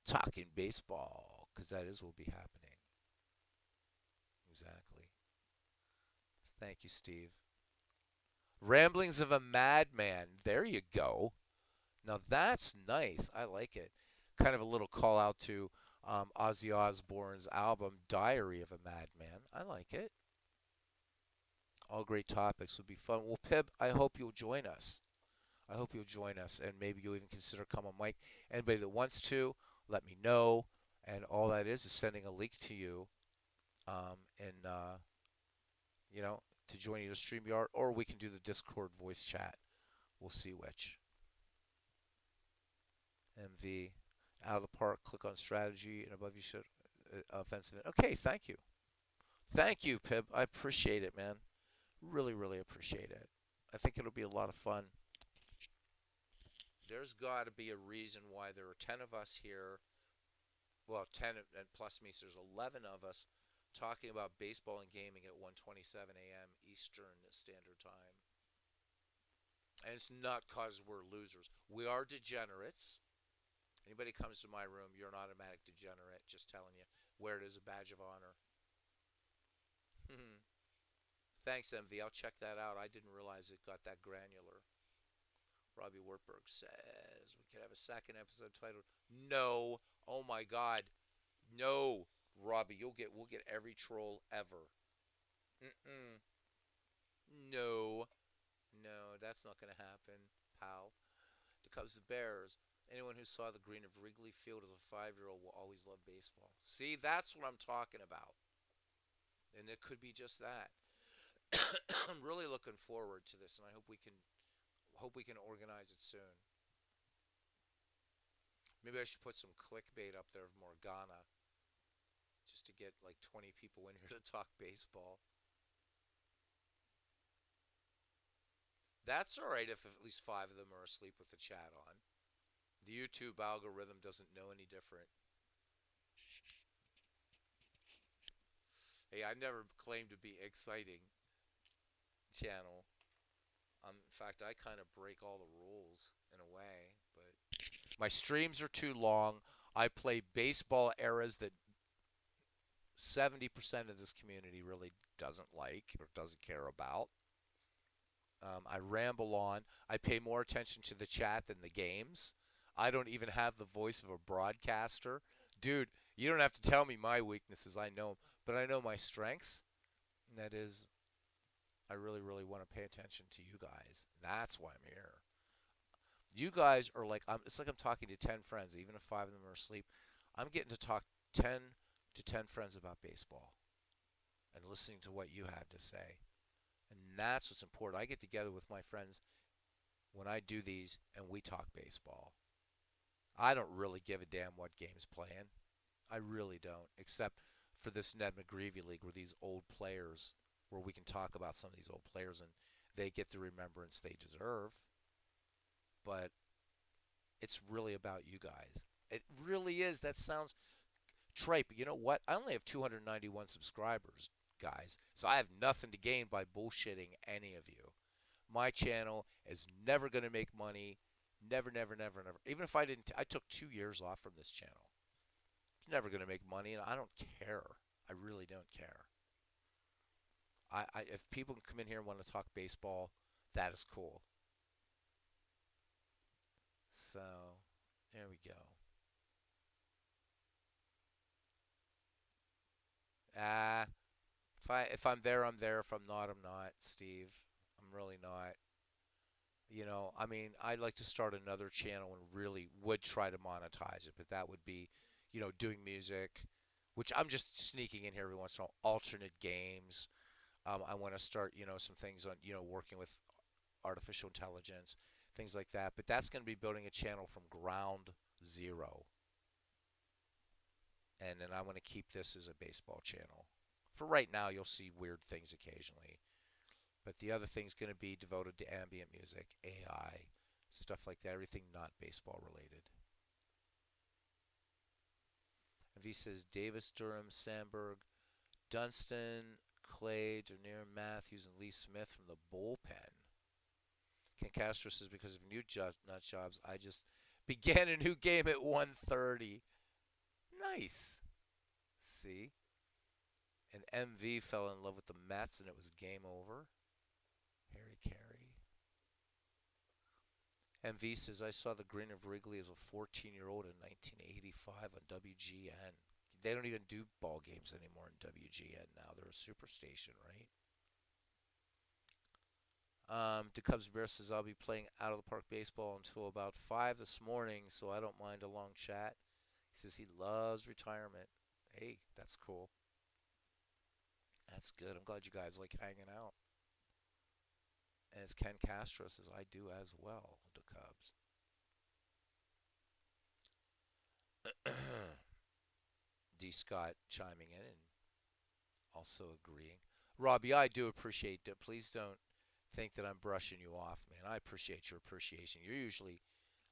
Talking baseball, because that is what will be happening. Exactly. Thank you, Steve. Ramblings of a Madman. There you go. Now that's nice. I like it. Kind of a little call out to Ozzy Osbourne's album Diary of a Madman. I like it. All great topics would be fun. Well, Pib, I hope you'll join us. I hope you'll join us, and maybe you'll even consider come on mic. Anybody that wants to, let me know. And all that is sending a link to you, and to join either StreamYard or we can do the Discord voice chat. We'll see which. MV. Out of the park, click on strategy, and above you should offensive. Okay, thank you. Thank you, Pib. I appreciate it, man. Really, really appreciate it. I think it'll be a lot of fun. There's got to be a reason why there are 10 of us here. Well, 10 and plus me, so there's 11 of us talking about baseball and gaming at 1:27 a.m. Eastern Standard Time. And it's not because we're losers. We are degenerates. Anybody comes to my room, you're an automatic degenerate. Just telling you. Wear it as a badge of honor. Thanks, MV. I'll check that out. I didn't realize it got that granular. Robbie Wertberg says we could have a second episode titled "No." Oh my God, no, Robbie. We'll get every troll ever. Mm-mm. No, no, that's not gonna happen, pal. The Cubs, the Bears. Anyone who saw the green of Wrigley Field as a 5-year-old will always love baseball. See, that's what I'm talking about, and it could be just that. I'm really looking forward to this, and I hope we can organize it soon. Maybe I should put some clickbait up there of Morgana just to get like 20 people in here to talk baseball. That's all right if at least 5 of them are asleep with the chat on. The YouTube algorithm doesn't know any different. Hey, I never claimed to be exciting channel. In fact, I kind of break all the rules in a way, but my streams are too long. I play baseball eras that 70% of this community really doesn't like or doesn't care about. I ramble on. I pay more attention to the chat than the games. I don't even have the voice of a broadcaster. Dude, you don't have to tell me my weaknesses. I know 'em. But I know my strengths. And that is, I really, really want to pay attention to you guys. That's why I'm here. You guys are like it's like I'm talking to 10 friends, even if 5 of them are asleep. I'm getting to talk 10 friends about baseball and listening to what you have to say. And that's what's important. I get together with my friends when I do these and we talk baseball. I don't really give a damn what game's playing. I really don't, except for this Ned McGreevy League where these old players, where we can talk about some of these old players and they get the remembrance they deserve. But it's really about you guys. It really is. That sounds trite, but you know what? I only have 291 subscribers, guys, so I have nothing to gain by bullshitting any of you. My channel is never going to make money. Never, never, never, never. Even if I didn't, I took 2 years off from this channel. It's never going to make money, and I don't care. I really don't care. If people can come in here and want to talk baseball, that is cool. So, there we go. Ah, if I'm there, I'm there. If I'm not, I'm not, Steve. I'm really not. I mean, I'd like to start another channel and really would try to monetize it, but that would be, doing music, which I'm just sneaking in here every once in a while, alternate games. I want to start, some things on, working with artificial intelligence, things like that. But that's going to be building a channel from ground zero. And then I want to keep this as a baseball channel. For right now, you'll see weird things occasionally. But the other thing's going to be devoted to ambient music, AI, stuff like that, everything not baseball related. And V says Davis, Durham, Sandberg, Dunston, Clay, Dernier, Matthews, and Lee Smith from the bullpen. Ken Castro says because of new nut jobs, I just began a new game at 1:30. Nice. See? And MV fell in love with the Mets and it was game over. Harry Carey. MV says, I saw the Green of Wrigley as a 14-year-old in 1985 on WGN. They don't even do ball games anymore in WGN now. They're a superstation, right? DeCubs Bear says, I'll be playing out of the park baseball until about 5 this morning, so I don't mind a long chat. He says he loves retirement. Hey, that's cool. That's good. I'm glad you guys like hanging out. And as Ken Castro says, I do as well, DeCubs. D. Scott chiming in and also agreeing. Robbie, I do appreciate that. Please don't think that I'm brushing you off, man. I appreciate your appreciation. You're usually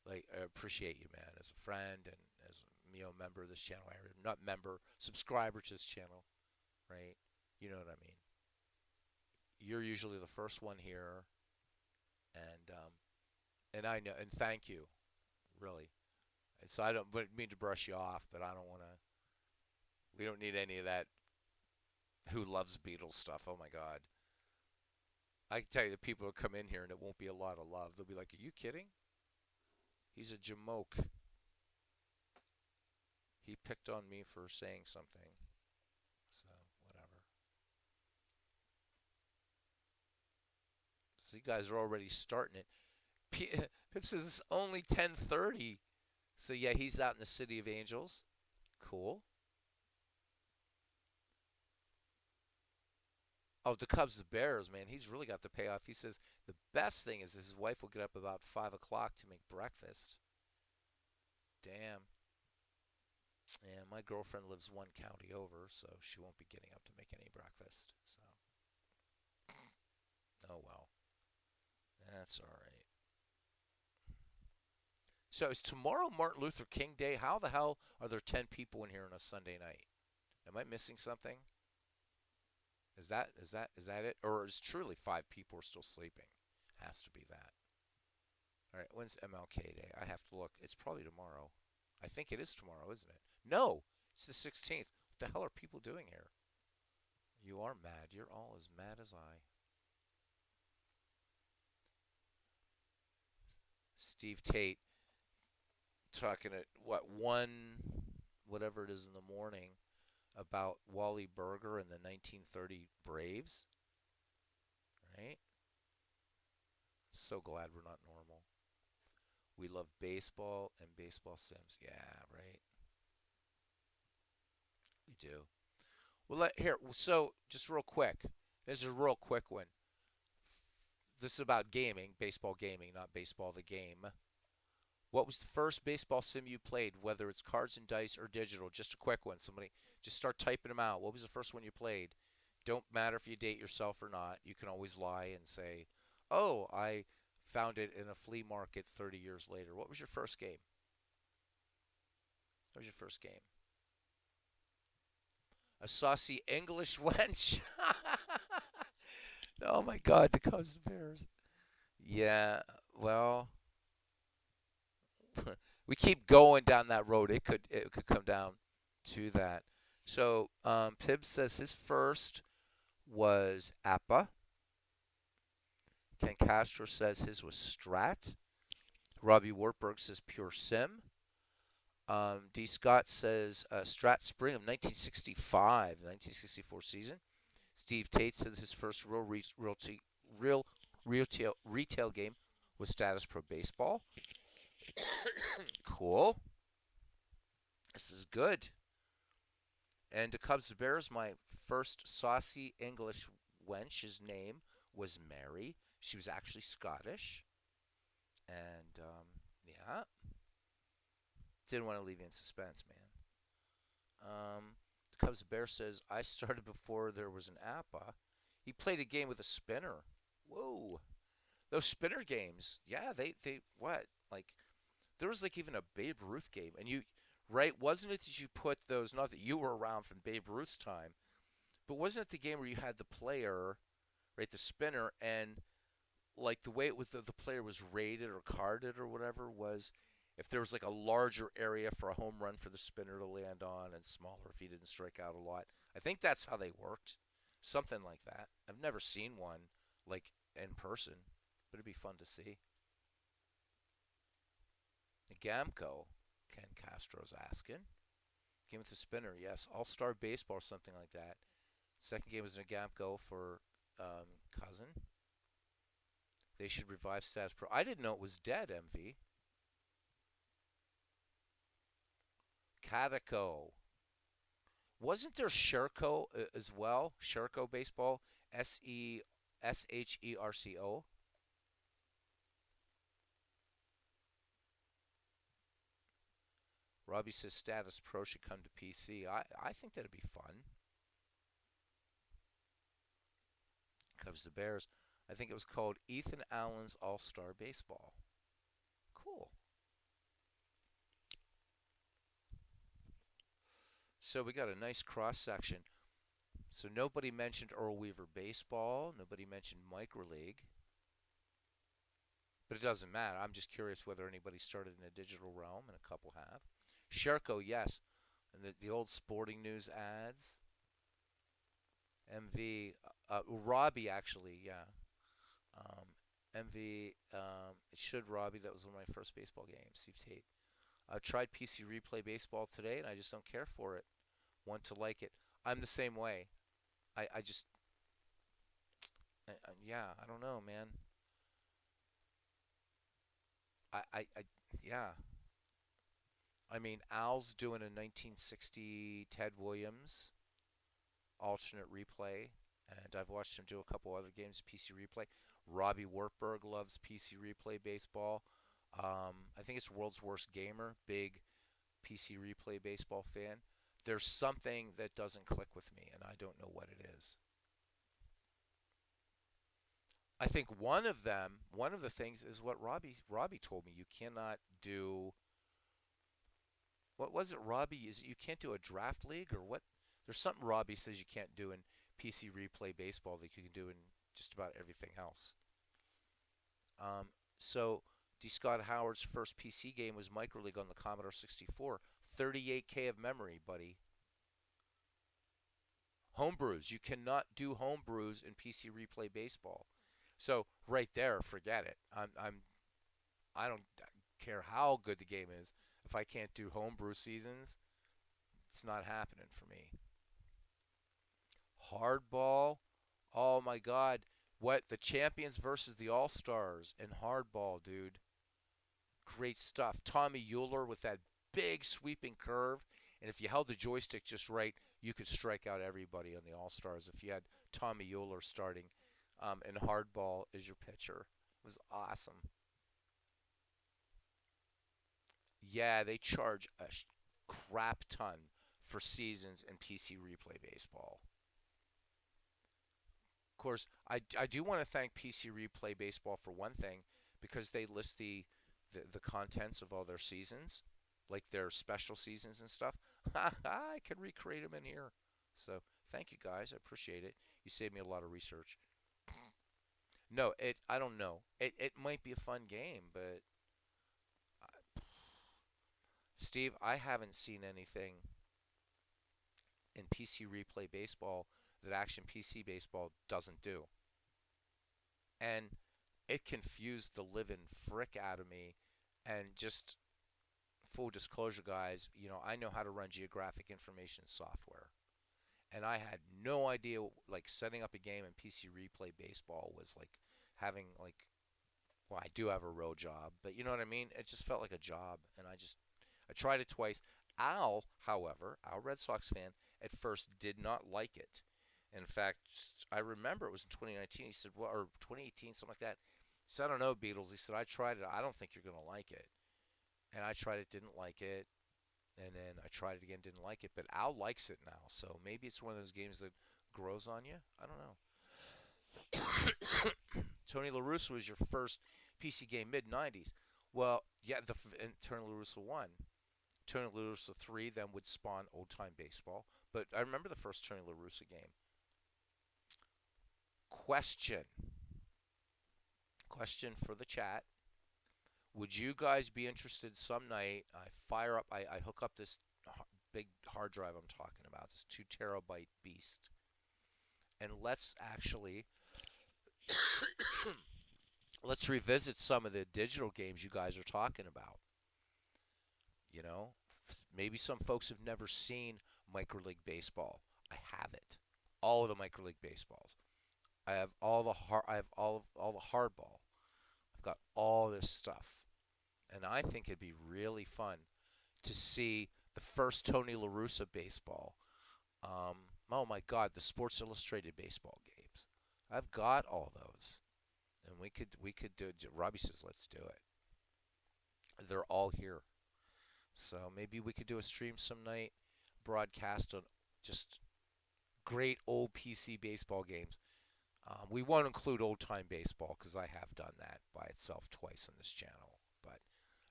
like I appreciate you, man, as a friend and as a member of this channel. Not member, subscriber to this channel, right? You know what I mean. You're usually the first one here, and I know, and thank you, really. And so I don't mean to brush you off, but I don't want to. We don't need any of that. Who loves Beatles stuff? Oh my God. I can tell you the people will come in here and it won't be a lot of love. They'll be like, "Are you kidding? He's a jamoke. He picked on me for saying something." So whatever. So you guys are already starting it. Pip says it's only 10:30. So yeah, he's out in the City of Angels. Cool. Oh, the Cubs, the Bears, man, he's really got the payoff. He says the best thing is his wife will get up about 5 o'clock to make breakfast. Damn. And my girlfriend lives one county over, so she won't be getting up to make any breakfast. So, oh well, that's all right. So is tomorrow Martin Luther King Day? How the hell are there 10 people in here on a Sunday night? Am I missing something? Is that it? Or is truly 5 people are still sleeping? Has to be that. All right, when's MLK Day? I have to look. It's probably tomorrow. I think it is tomorrow, isn't it? No, it's the 16th. What the hell are people doing here? You are mad. You're all as mad as I. Steve Tate talking at what, 1 whatever it is in the morning about Wally Berger and the 1930 Braves, right? So glad we're not normal. We love baseball and baseball sims. Yeah, right. We do. Well, here. So, just real quick. This is a real quick one. This is about gaming, baseball gaming, not baseball the game. What was the first baseball sim you played, whether it's cards and dice or digital? Just a quick one. Somebody just start typing them out. What was the first one you played? Don't matter if you date yourself or not. You can always lie and say, "Oh, I found it in a flea market 30 years later." What was your first game? What was your first game? A saucy English wench. Oh my God, the Cubs and Bears. Yeah, well, we keep going down that road. It could come down to that. So Pibb says his first was Appa. Ken Castro says his was Strat. Robbie Wartburg says Pure Sim. D. Scott says Strat Spring of 1965, 1964 season. Steve Tate says his first real retail game was Status Pro Baseball. Cool. This is good. And the Cubs Bears, my first saucy English wench's name was Mary. She was actually Scottish. And yeah, didn't want to leave you in suspense, man. The Cubs Bear says I started before there was an APA. He played a game with a spinner. Whoa, those spinner games. Yeah, they what like there was like even a Babe Ruth game, and you right wasn't it that you put those? Not that you were around from Babe Ruth's time, but wasn't it the game where you had the player, right, the spinner, and like the way it was the player was rated or carded or whatever was if there was like a larger area for a home run for the spinner to land on and smaller if he didn't strike out a lot. I think that's how they worked. Something like that. I've never seen one like in person, but it'd be fun to see. The Gamco, Ken Castro's asking. Game with the spinner, yes. All Star Baseball or something like that. Second game was in a Gamco for Cousin. They should revive Status Pro. I didn't know it was dead, MV. Cadico. Wasn't there Sherco as well? Sherco Baseball? Sherco. Robbie says Status Pro should come to PC. I think that'd be fun. Comes the Bears. I think it was called Ethan Allen's All Star Baseball. Cool. So we got a nice cross section. So nobody mentioned Earl Weaver baseball. Nobody mentioned micro league. But it doesn't matter. I'm just curious whether anybody started in a digital realm, and a couple have. Sherco, yes. And the old sporting news ads. MV, Robbie actually, yeah. MV, it should Robbie. That was one of my first baseball games. Steve Tate. I tried PC Replay Baseball today, and I just don't care for it. Want to like it. I'm the same way. I just, yeah, I don't know, man. I yeah. I mean, Al's doing a 1960 Ted Williams alternate replay, and I've watched him do a couple other games of PC Replay. Robbie Wartburg loves PC Replay baseball. I think it's World's Worst Gamer, big PC Replay baseball fan. There's something that doesn't click with me, and I don't know what it is. I think one of the things is what Robbie told me. You cannot do what was it, Robbie? Is you can't do a draft league or what? There's something Robbie says you can't do in PC Replay Baseball that you can do in just about everything else. So D. Scott Howard's first PC game was Micro League on the Commodore 64. 38K of memory, buddy. Homebrews. You cannot do homebrews in PC Replay Baseball. So right there, forget it. I don't care how good the game is. If I can't do homebrew seasons, it's not happening for me. Hardball. Oh my God. What the champions versus the all stars in hardball, dude. Great stuff. Tommy Euler with that big sweeping curve, and if you held the joystick just right, you could strike out everybody on the All Stars. If you had Tommy Euler starting, and Hardball as your pitcher, it was awesome. Yeah, they charge a crap ton for seasons in PC Replay Baseball. Of course, I do want to thank PC Replay Baseball for one thing because they list the contents of all their seasons, like their special seasons and stuff. I can recreate them in here. So thank you guys, I appreciate it. You saved me a lot of research. No, I don't know. It might be a fun game, but Steve, I haven't seen anything in PC Replay Baseball that Action PC Baseball doesn't do. And it confused the living frick out of me. And just full disclosure, guys, I know how to run geographic information software. And I had no idea, like, setting up a game in PC Replay Baseball was like having, like, well, I do have a real job, but you know what I mean? It just felt like a job. And I tried it twice. Al, however, Al Red Sox fan, at first did not like it. In fact, I remember it was in 2019. He said, well, or 2018, something like that. He said, I don't know, Beatles. He said, I tried it. I don't think you're going to like it. And I tried it, didn't like it. And then I tried it again, didn't like it. But Al likes it now. So maybe it's one of those games that grows on you. I don't know. Tony La Russa was your first PC game, mid 90s. Well, yeah, and Tony La Russa 1. Tony La Russa 3 then would spawn old time baseball. But I remember the first Tony La Russa game. Question. Question for the chat. Would you guys be interested some night? I hook up this big hard drive I'm talking about, this 2 terabyte beast, and let's revisit some of the digital games you guys are talking about. You know, maybe some folks have never seen Micro League Baseball. I have it, all of the Micro League Baseballs. I have I have all the hardball. I've got all this stuff, and I think it'd be really fun to see the first Tony La Russa baseball. Um, oh my God, the Sports Illustrated baseball games. I've got all those, and we could do it. Robbie says let's do it. They're all here, so maybe we could do a stream some night, broadcast on just great old PC baseball games. We won't include old time baseball because I have done that by itself twice on this channel, but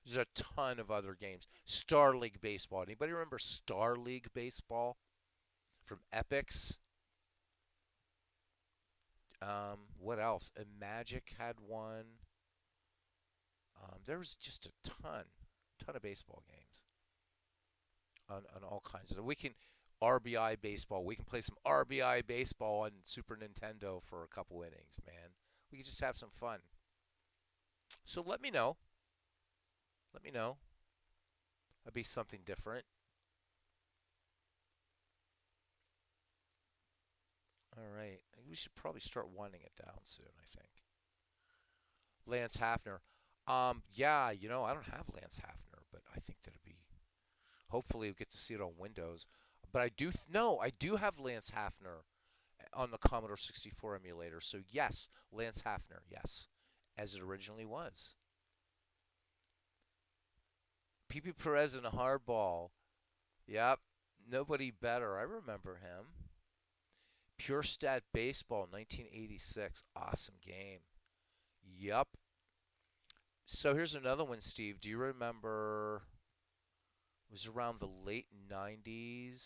there's a ton of other games. Star League Baseball. Anybody remember Star League Baseball from Epix? What else? And Magic had one. There was just a ton of baseball games on all kinds of. We can RBI baseball. We can play some RBI baseball on Super Nintendo for a couple innings, man. We can just have some fun. So let me know. Let me know. That'd be something different. All right. We should probably start winding it down soon, I think. Lance Hafner. Yeah, I don't have Lance Hafner, but I think that'd be. Hopefully, we get to see it on Windows. But I do have Lance Hafner on the Commodore 64 emulator. So yes, Lance Hafner, yes, as it originally was. P.P. Perez in a hardball. Yep, nobody better. I remember him. Pure Stat Baseball, 1986. Awesome game. Yep. So here's another one, Steve. Do you remember? It was around the late 90s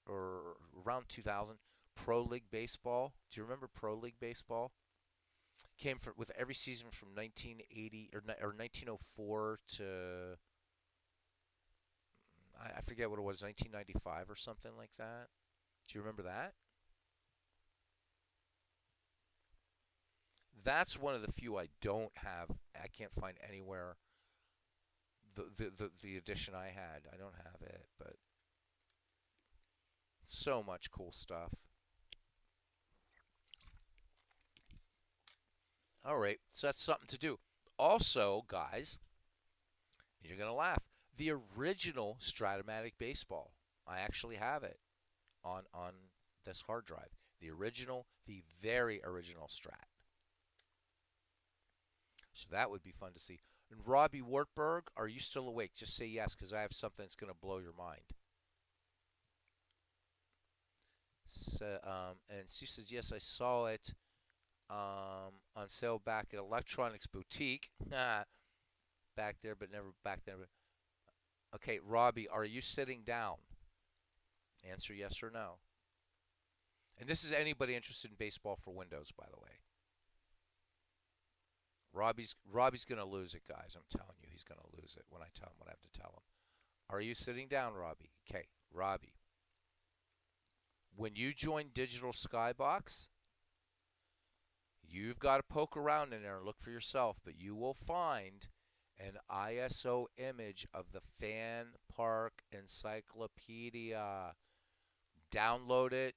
or around 2000. Pro League Baseball. Do you remember Pro League Baseball? Came with every season from 1980 or 1904 to I forget what it was, 1995 or something like that. Do you remember that? That's one of the few I don't have. I can't find anywhere the edition I had. I don't have it, but so much cool stuff. All right, so that's something to do. Also, guys, You're going to laugh. The original Stratomatic baseball. I actually have it on this hard drive. The original, the very original Strat. So that would be fun to see. And Robbie Wartburg, are you still awake? Just say yes, because I have something that's going to blow your mind. So, and Sue says, yes, I saw it on sale back at Electronics Boutique. Back there, but never back there. Okay, Robbie, are you sitting down? Answer yes or no. And this is anybody interested in baseball for Windows, by the way. Robbie's gonna lose it, guys. I'm telling you, he's gonna lose it when I tell him what I have to tell him. Are you sitting down, Robbie? Okay, Robbie. When you join Digital Skybox, you've got to poke around in there and look for yourself, but you will find an ISO image of the Fan Park Encyclopedia. Download it,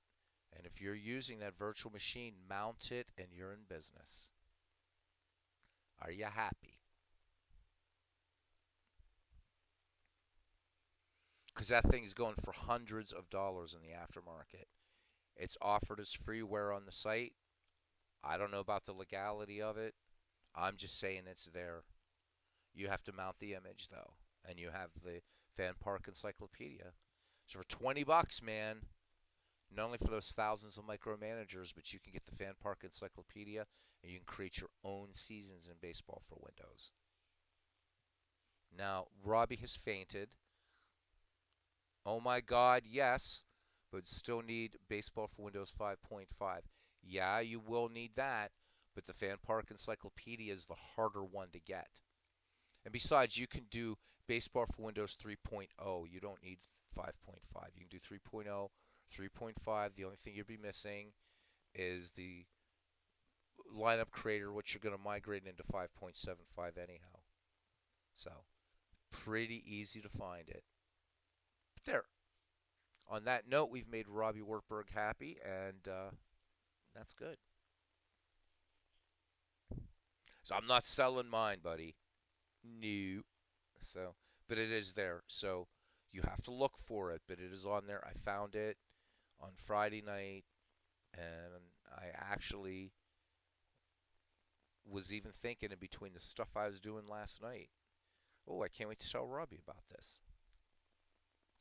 and if you're using that virtual machine, mount it, and you're in business. Are you happy? Because that thing is going for hundreds of dollars in the aftermarket. It's offered as freeware on the site. I don't know about the legality of it. I'm just saying it's there. You have to mount the image, though, and you have the Fan Park Encyclopedia. So for 20 bucks, man, not only for those thousands of micromanagers, but you can get the Fan Park Encyclopedia, and you can create your own seasons in baseball for Windows. Now, Robbie has fainted. Oh my God, yes, but still need baseball for Windows 5.5. Yeah, you will need that, but the Fan Park Encyclopedia is the harder one to get. And besides, you can do baseball for Windows 3.0. You don't need 5.5. You can do 3.0, 3.5. The only thing you'll be missing is the lineup creator, which you're going to migrate into 5.75 anyhow. So, pretty easy to find it. But there. On that note, we've made Robbie Wartburg happy, and that's good. So I'm not selling mine, buddy. No. So, but it is there. So you have to look for it, but it is on there. I found it on Friday night, and I actually was even thinking in between the stuff I was doing last night. Oh, I can't wait to tell Robbie about this.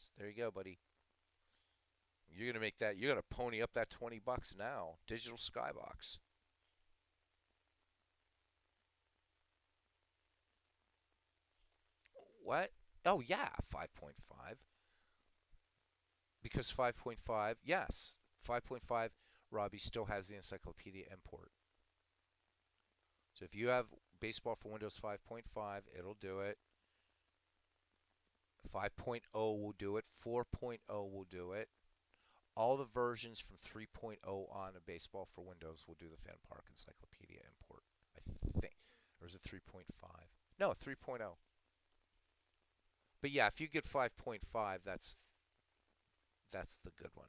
So there you go, buddy. You're gonna make that. You're gonna pony up that 20 bucks now. Digital Skybox. What? Oh yeah, 5.5. Because 5.5, yes, 5.5. Robbie still has the encyclopedia import. So if you have baseball for Windows 5.5, it'll do it. 5.0 will do it. 4.0 will do it. All the versions from 3.0 on a baseball for Windows will do the Fan Park Encyclopedia import, I think. Or is it 3.5? No, 3.0. But yeah, if you get 5.5, that's the good one.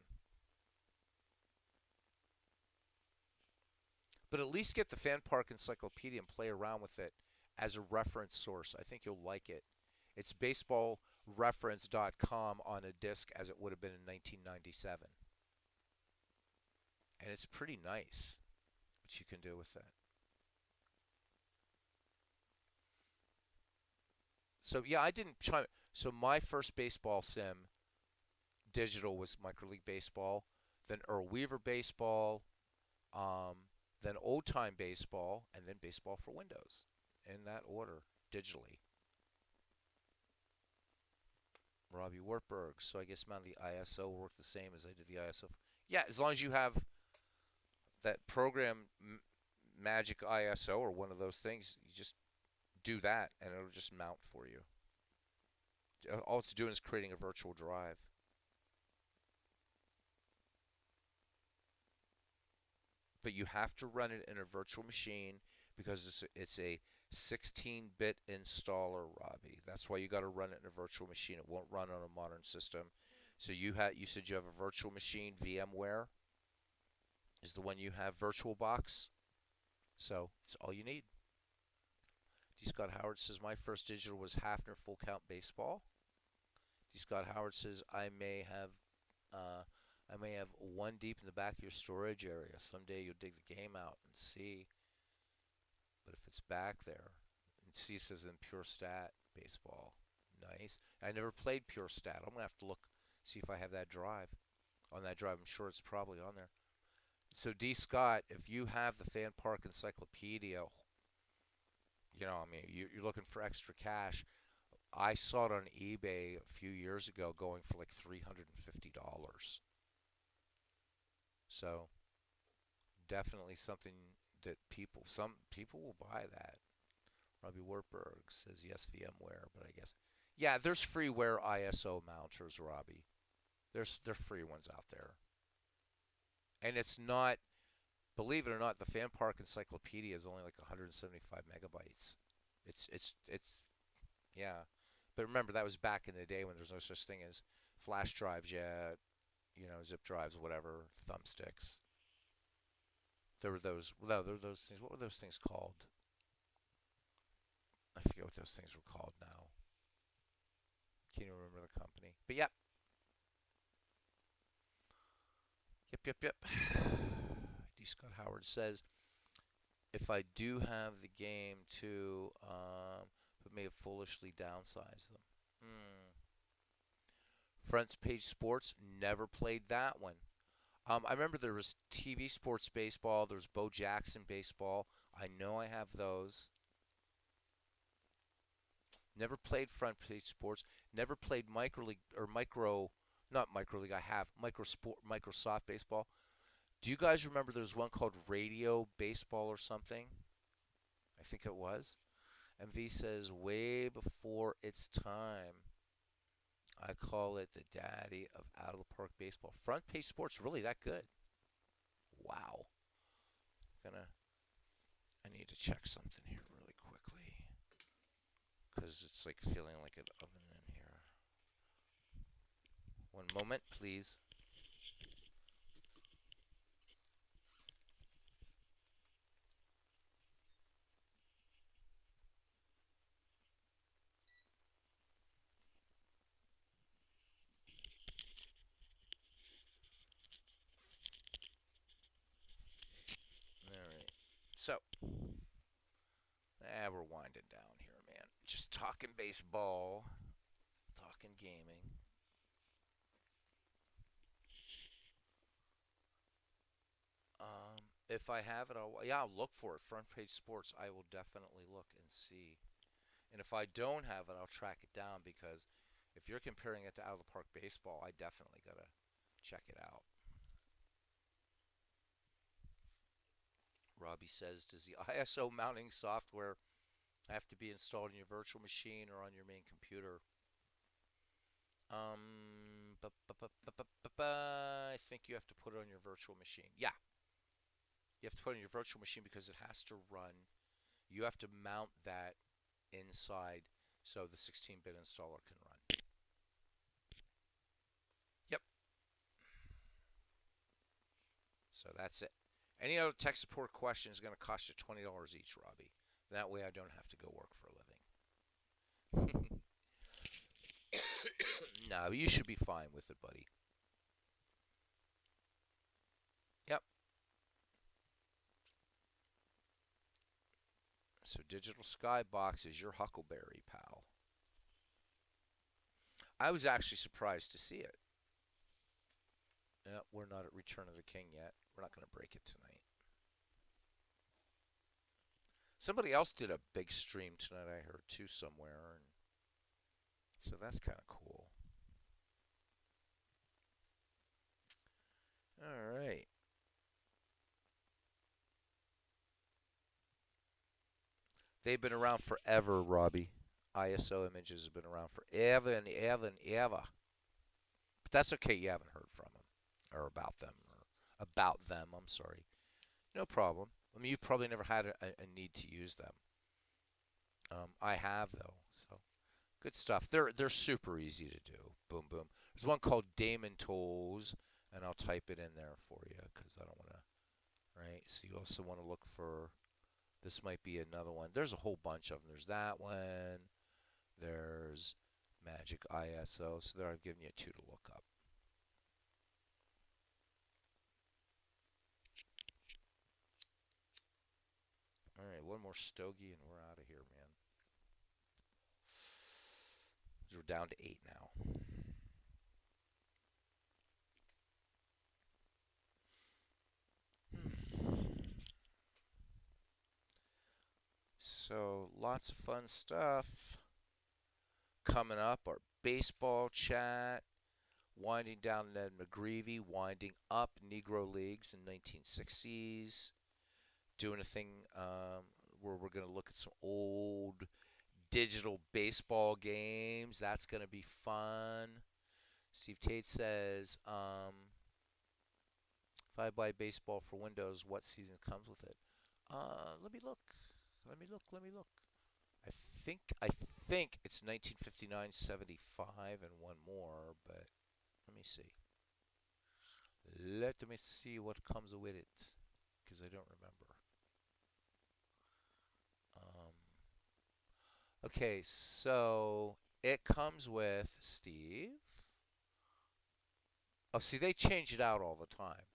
But at least get the Fan Park Encyclopedia and play around with it as a reference source. I think you'll like it. It's baseballreference.com on a disc as it would have been in 1997. And it's pretty nice what you can do with that. So yeah, I didn't try. So my first baseball sim digital was Micro League Baseball, then Earl Weaver Baseball, um, then Old Time Baseball, and then Baseball for Windows, in that order, digitally. Robbie Wartburg. So I guess man, the ISO worked the same as I did the ISO. Yeah, as long as you have that program Magic ISO or one of those things, you just do that and it'll just mount for you. All it's doing is creating a virtual drive. But you have to run it in a virtual machine because it's a 16-bit installer, Robbie. That's why you got to run it in a virtual machine. It won't run on a modern system. So you said you have a virtual machine, VMware is the one you have, VirtualBox. So it's all you need. D. Scott Howard says my first digital was Hafner Full Count Baseball. D. Scott Howard says uh, I may have one deep in the back of your storage area. Someday you'll dig the game out and see. But if it's back there, and C says in Pure Stat Baseball. Nice. I never played Pure Stat. I'm gonna have to look, see if I have that drive. On that drive, I'm sure it's probably on there. So D. Scott, if you have the Fan Park Encyclopedia, I mean, you're looking for extra cash. I saw it on eBay a few years ago, going for like $350. So definitely something that some people will buy that. Robbie Wartburg says yes, VMware, but I guess yeah, there's freeware ISO mounters, Robbie. There's free ones out there, and it's not. Believe it or not, the Fan Park Encyclopedia is only like 175 megabytes. It's yeah, but remember that was back in the day when there's no such thing as flash drives yet. Zip drives, whatever, thumbsticks. There were those. No, there were those things. What were those things called? I forget what those things were called now. Can't even remember the company. But yep, yep. D. Scott Howard says if I do have the game too, but may have foolishly downsized them. Hmm. Front Page Sports, never played that one. I remember there was TV Sports Baseball. There was Bo Jackson Baseball. I know I have those. Never played Front Page Sports. Never played Micro League or not Micro League. I have Microsoft Baseball. Do you guys remember there was one called Radio Baseball or something? I think it was. MV says way before its time. I call it the daddy of out of the park baseball. Front Page Sports really that good? Wow. I need to check something here really quickly because it's like feeling like an oven in here. One moment, please. All right. So, we're winding down here, man. Just talking baseball, talking gaming. If I have it, I'll look for it. Front Page Sports, I will definitely look and see. And if I don't have it, I'll track it down because if you're comparing it to Out of the Park Baseball, I definitely gotta check it out. Robbie says, does the ISO mounting software have to be installed in your virtual machine or on your main computer? I think you have to put it on your virtual machine. Yeah, you have to put it on your virtual machine because it has to run. You have to mount that inside so the 16-bit installer can run. Yep. So that's it. Any other tech support question is going to cost you $20 each, Robbie. That way I don't have to go work for a living. No, you should be fine with it, buddy. Yep. So Digital Skybox is your Huckleberry, pal. I was actually surprised to see it. We're not at Return of the King yet. We're not going to break it tonight. Somebody else did a big stream tonight, I heard, too, somewhere. And so that's kind of cool. All right. They've been around forever, Robbie. ISO images have been around forever and ever and ever. But that's okay. You haven't heard from them or about them I'm sorry. No problem. I mean, you've probably never had a need to use them. I have though, so good stuff. They're super easy to do. Boom, boom. There's one called Damon Tools, and I'll type it in there for you because I don't want to. Right. So you also want to look for This might be another one. There's a whole bunch of them. There's that one. There's Magic ISO. So there I've given you two to look up. All right, one more stogie and we're out of here, man. We're down to 8 now. So lots of fun stuff coming up. Our baseball chat, winding down Ned McGreevy, winding up Negro Leagues in 1960s, doing a thing where we're going to look at some old digital baseball games. That's going to be fun. Steve Tate says, if I buy baseball for Windows, what season comes with it? Let me look. Let me look. Let me look. I I think it's 1959, 75, and one more, but let me see. Let me see what comes with it, because I don't remember. Um, okay, so it comes with Steve. Oh, see, they change it out all the time.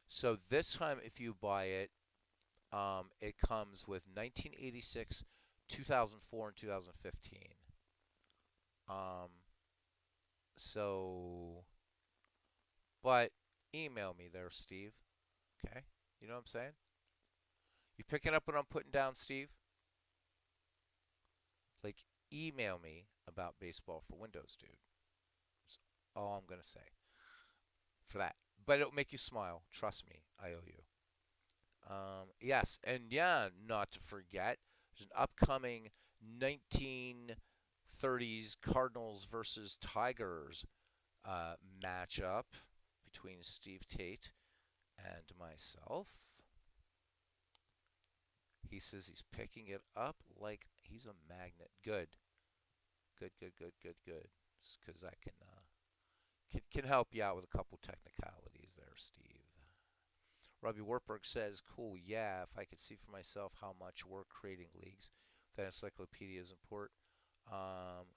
So this time, if you buy it, it comes with 1986, 2004, and 2015. Um, so, but email me there, Steve. Okay, you know what I'm saying? You picking up what I'm putting down, Steve? Like, email me about baseball for Windows, dude. That's all I'm gonna say for that. But it'll make you smile. Trust me, I owe you. Yes, and yeah, not to forget, there's an upcoming 1930s Cardinals versus Tigers uh, matchup between Steve Tate and myself. He says he's picking it up like he's a magnet. Good, good, good, good, good, good. Because I can help you out with a couple technicalities there, Steve. Robbie Wartburg says, "Cool, yeah. If I could see for myself how much work creating leagues, that encyclopedia is important.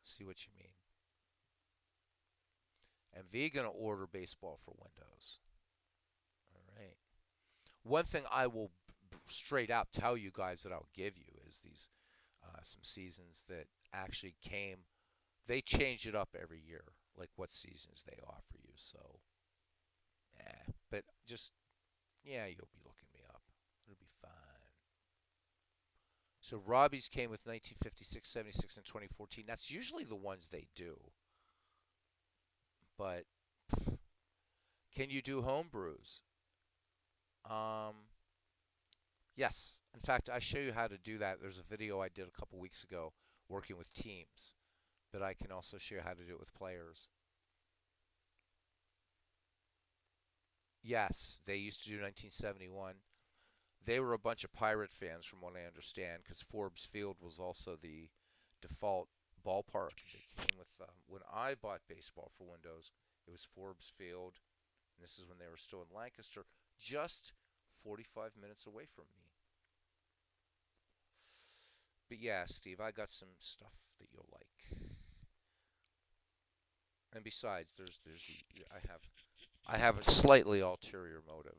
See what you mean. And V gonna order baseball for Windows. All right. One thing I will straight out tell you guys that I'll give you is these some seasons that actually came. They change it up every year, like what seasons they offer you. So, but just yeah, you'll be looking me up. It'll be fine. So Robbie's came with 1956, 76, and 2014. That's usually the ones they do. But can you do home brews? Um, yes. In fact, I show you how to do that. There's a video I did a couple weeks ago working with teams, but I can also show you how to do it with players. Yes, they used to do 1971. They were a bunch of Pirate fans, from what I understand, because Forbes Field was also the default ballpark. They came with when I bought baseball for Windows, it was Forbes Field, and this is when they were still in Lancaster, just 45 minutes away from me. But yeah, Steve, I got some stuff that you'll like. And besides, there's the I have a slightly ulterior motive.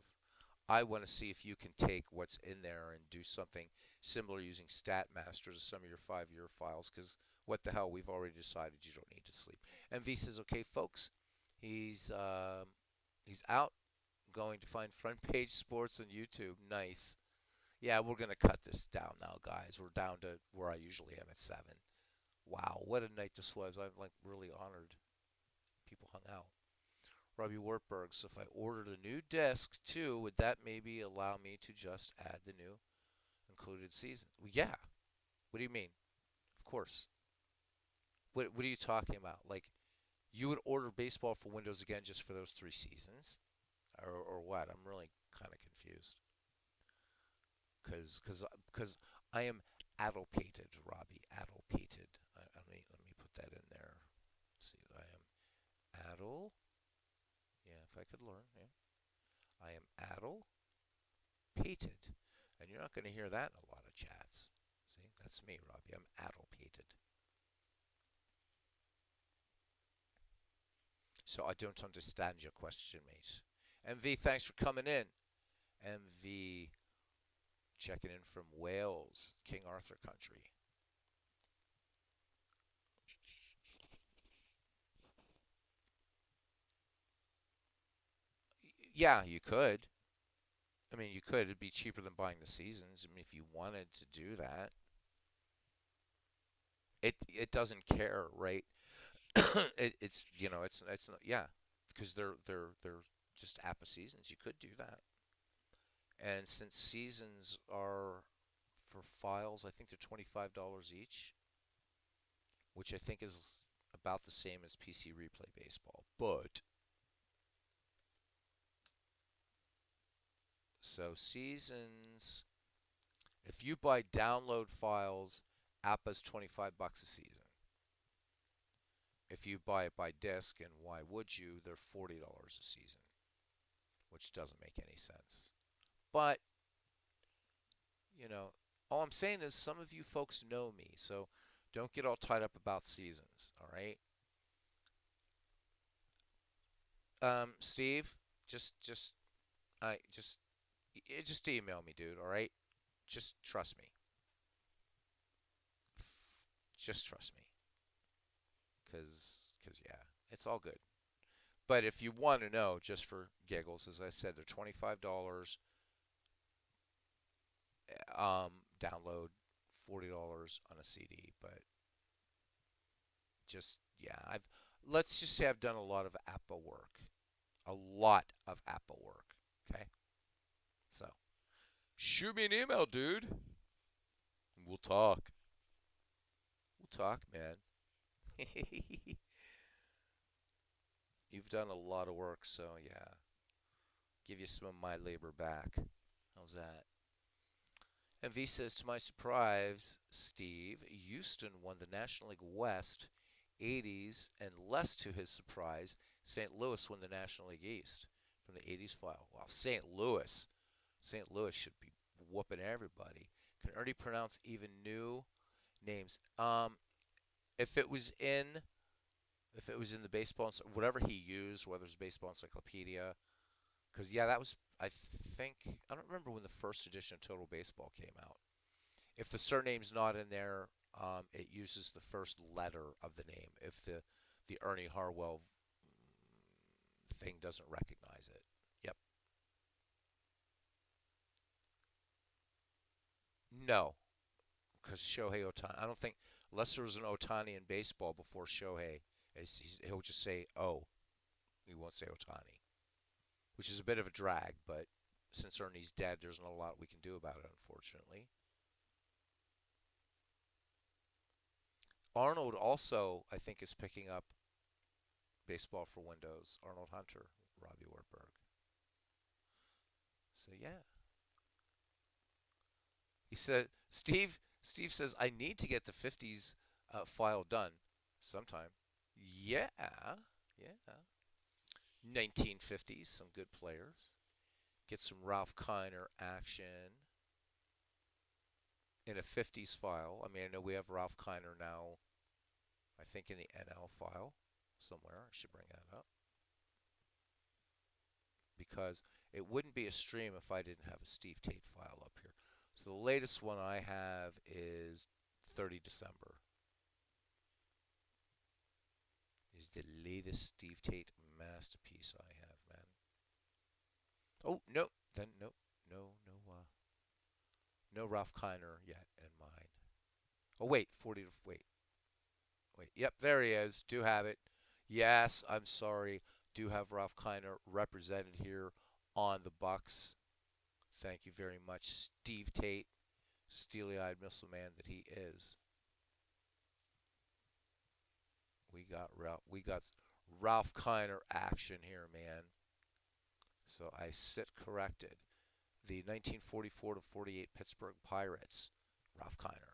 I want to see if you can take what's in there and do something similar using StatMaster to some of your 5-year files. Because what the hell, we've already decided you don't need to sleep. And V says, okay, folks, he's he's out going to find front page sports on YouTube. Nice. Yeah, we're gonna cut this down now, guys. We're down to where I usually am at 7. Wow, what a night this was. I'm like really honored. People hung out. Robbie Wartburg. So if I ordered a new disc too, would that maybe allow me to just add the new included seasons? Well, yeah. What do you mean? Of course. What are you talking about? Like you would order baseball for Windows again just for those 3 seasons, or what? I'm really kind of confused. Cause I am addlepated, Robbie. Addlepated. Let me put that in there. Let's see, I am addle. Yeah, if I could learn. Yeah, I am addle pated. And you're not going to hear that in a lot of chats. See, that's me, Robbie. I'm adulpated. So I don't understand your question, mate. MV, thanks for coming in. MV checking in from Wales, King Arthur country. Yeah, you could. I mean, you could. It'd be cheaper than buying the seasons. I mean, if you wanted to do that, it doesn't care, right? It's it's not, yeah, because they're just APA seasons. You could do that. And since seasons are for files, I think they're $25 each, which I think is about the same as PC Replay Baseball. But so seasons, if you buy download files, APA's $25 a season. If you buy it by disc, and why would you? They're $40 a season, which doesn't make any sense. But, you know, all I'm saying is some of you folks know me, so don't get all tied up about seasons, all right? Steve, just I just email me, dude, all right? Just trust me. Just trust me, cause yeah, it's all good. But if you want to know, just for giggles, as I said, they're $25 download, $40 on a CD. But just yeah, I've let's just say I've done a lot of APA work, a lot of APA work. Okay, so shoot me an email, dude. We'll talk. We'll talk, man. You've done a lot of work, so yeah, give you some of my labor back. How's that? And V says, to my surprise, Steve, Houston won the National League West 80s, and less to his surprise, St. Louis won the National League East from the 80s file. Wow, St. Louis should be whooping everybody. Can Ernie pronounce even new names? If it was in, if it was in the baseball, whatever he used, whether it's baseball encyclopedia, because yeah, that was think I don't remember when the first edition of Total Baseball came out. If the surname's not in there, it uses the first letter of the name. If the Ernie Harwell thing doesn't recognize it. Yep. No, because Shohei Ohtani. I don't think unless there was an Ohtani in baseball before Shohei, he'll just say O. He won't say Ohtani, which is a bit of a drag. But since Ernie's dead, there's not a lot we can do about it, unfortunately. Arnold also, I think, is picking up baseball for Windows. Arnold Hunter, Robbie Wartburg. So yeah, he said. Steve says I need to get the '50s file done sometime. Yeah, yeah. 1950s, some good players. Get some Ralph Kiner action in a '50s file. I mean, I know we have Ralph Kiner now. I think in the NL file somewhere. I should bring that up because it wouldn't be a stream if I didn't have a Steve Tate file up here. So the latest one I have is 30 December. Is the latest Steve Tate masterpiece I have, man. Oh no, then no Ralph Kiner yet in mine. Oh wait, 40 to wait. Yep, there he is. Do have it. Yes, I'm sorry. Do have Ralph Kiner represented here on the Bucks. Thank you very much, Steve Tate, steely-eyed missile man that he is. We got Ralph Kiner action here, man. So I sit corrected. The 1944 to 48 Pittsburgh Pirates, Ralph Kiner.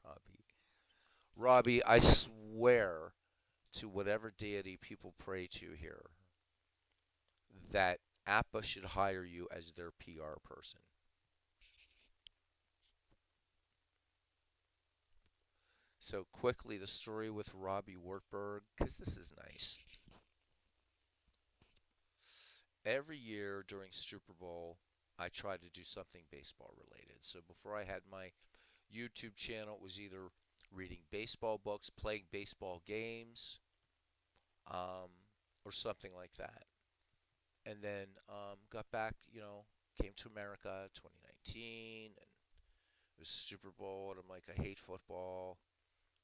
Robbie. Robbie, I swear to whatever deity people pray to here that Appa should hire you as their PR person. So quickly, the story with Robbie Wartburg, because this is nice. Every year during Super Bowl, I try to do something baseball related. So before I had my YouTube channel, it was either reading baseball books, playing baseball games, um, or something like that. And then got back, came to America 2019, and it was Super Bowl, and I'm like, I hate football.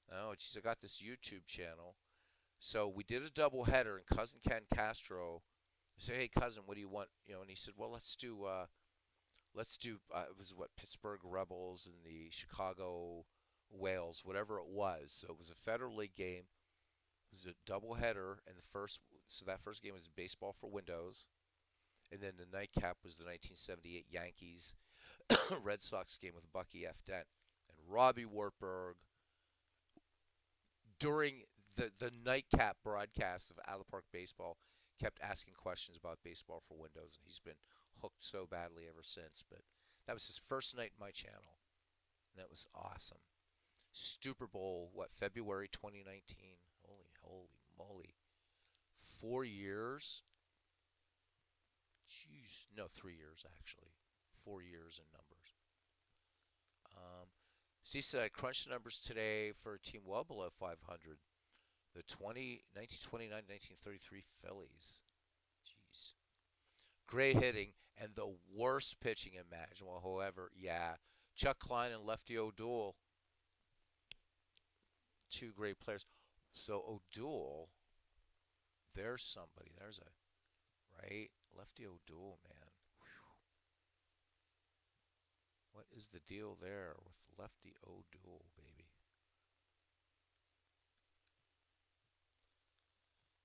Oh, geez, I got this YouTube channel. So we did a double header, and cousin Ken Castro, I said, hey cousin, what do you want? And he said, well, let's do it was what Pittsburgh Rebels and the Chicago Whales, whatever it was. So it was a Federal League game. It was a doubleheader, and that first game was baseball for Windows, and then the nightcap was the 1978 Yankees Red Sox game with Bucky F. Dent and Robbie Wartburg during the nightcap broadcast of Out of the Park Baseball kept asking questions about baseball for Windows, and he's been hooked so badly ever since. But that was his first night in my channel, and that was awesome. Super Bowl, what, February 2019? Holy moly. 4 years? Jeez. No, 3 years, actually. 4 years in numbers. Steve said I crunched the numbers today for a team well below 500. The 1929-1933 Phillies. Jeez. Great hitting and the worst pitching imaginable. However, yeah. Chuck Klein and Lefty O'Doul. Two great players. So O'Doul, there's somebody. There's a right Lefty O'Doul, man. Whew. What is the deal there with Lefty O'Doul, baby?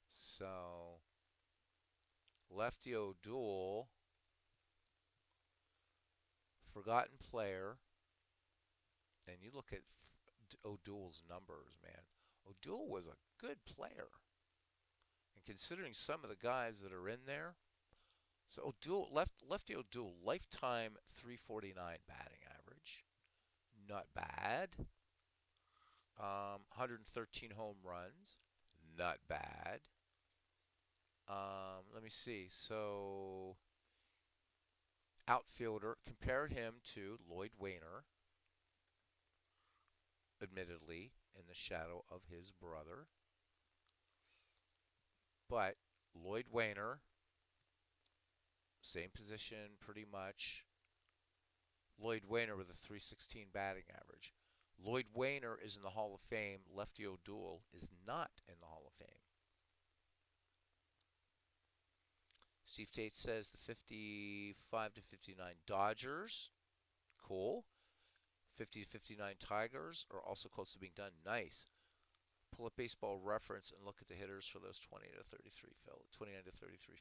So Lefty O'Doul, forgotten player, and you look at O'Doul's numbers, man. O'Doul was a good player, and considering some of the guys that are in there, so Lefty O'Doul, lifetime 349 batting average, not bad. 113 home runs, not bad. Let me see. So outfielder, compare him to Lloyd Wayner, admittedly in the shadow of his brother, but Lloyd Wayner, same position pretty much. Lloyd Wayner with a 316 batting average. Lloyd Wayner is in the Hall of Fame. Lefty O'Doul is not in the Hall of Fame. Steve Tate says the 55 to 59 Dodgers, cool. 50 to 59 Tigers are also close to being done. Nice. Pull up Baseball Reference and look at the hitters for those 29 to 33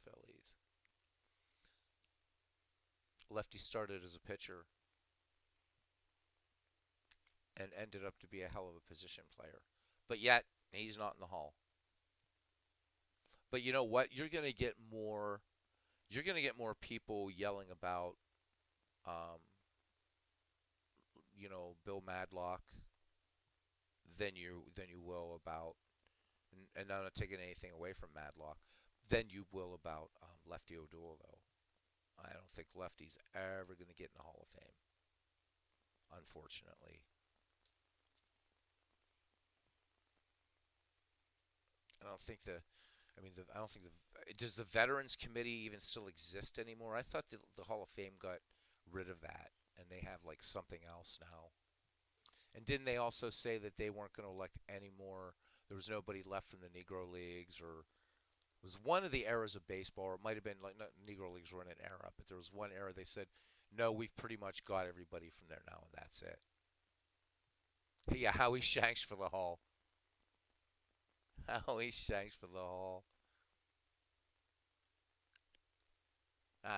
Phillies. Lefty started as a pitcher and ended up to be a hell of a position player. But yet, he's not in the Hall. But you know what? You're going to get more people yelling about Bill Madlock than you will about, and I'm not taking anything away from Madlock, than you will about Lefty O'Doul, though. I don't think Lefty's ever going to get in the Hall of Fame, unfortunately. I don't think the, I mean, I don't think does the Veterans Committee even still exist anymore? I thought the Hall of Fame got rid of that, and they have like something else now. And didn't they also say that they weren't going to elect any more? There was nobody left from the Negro Leagues, or it was one of the eras of baseball, or it might have been like not Negro Leagues were in an era, but there was one era they said, no, we've pretty much got everybody from there now, and that's it. Yeah, Howie Shanks for the Hall. Howie Shanks for the Hall.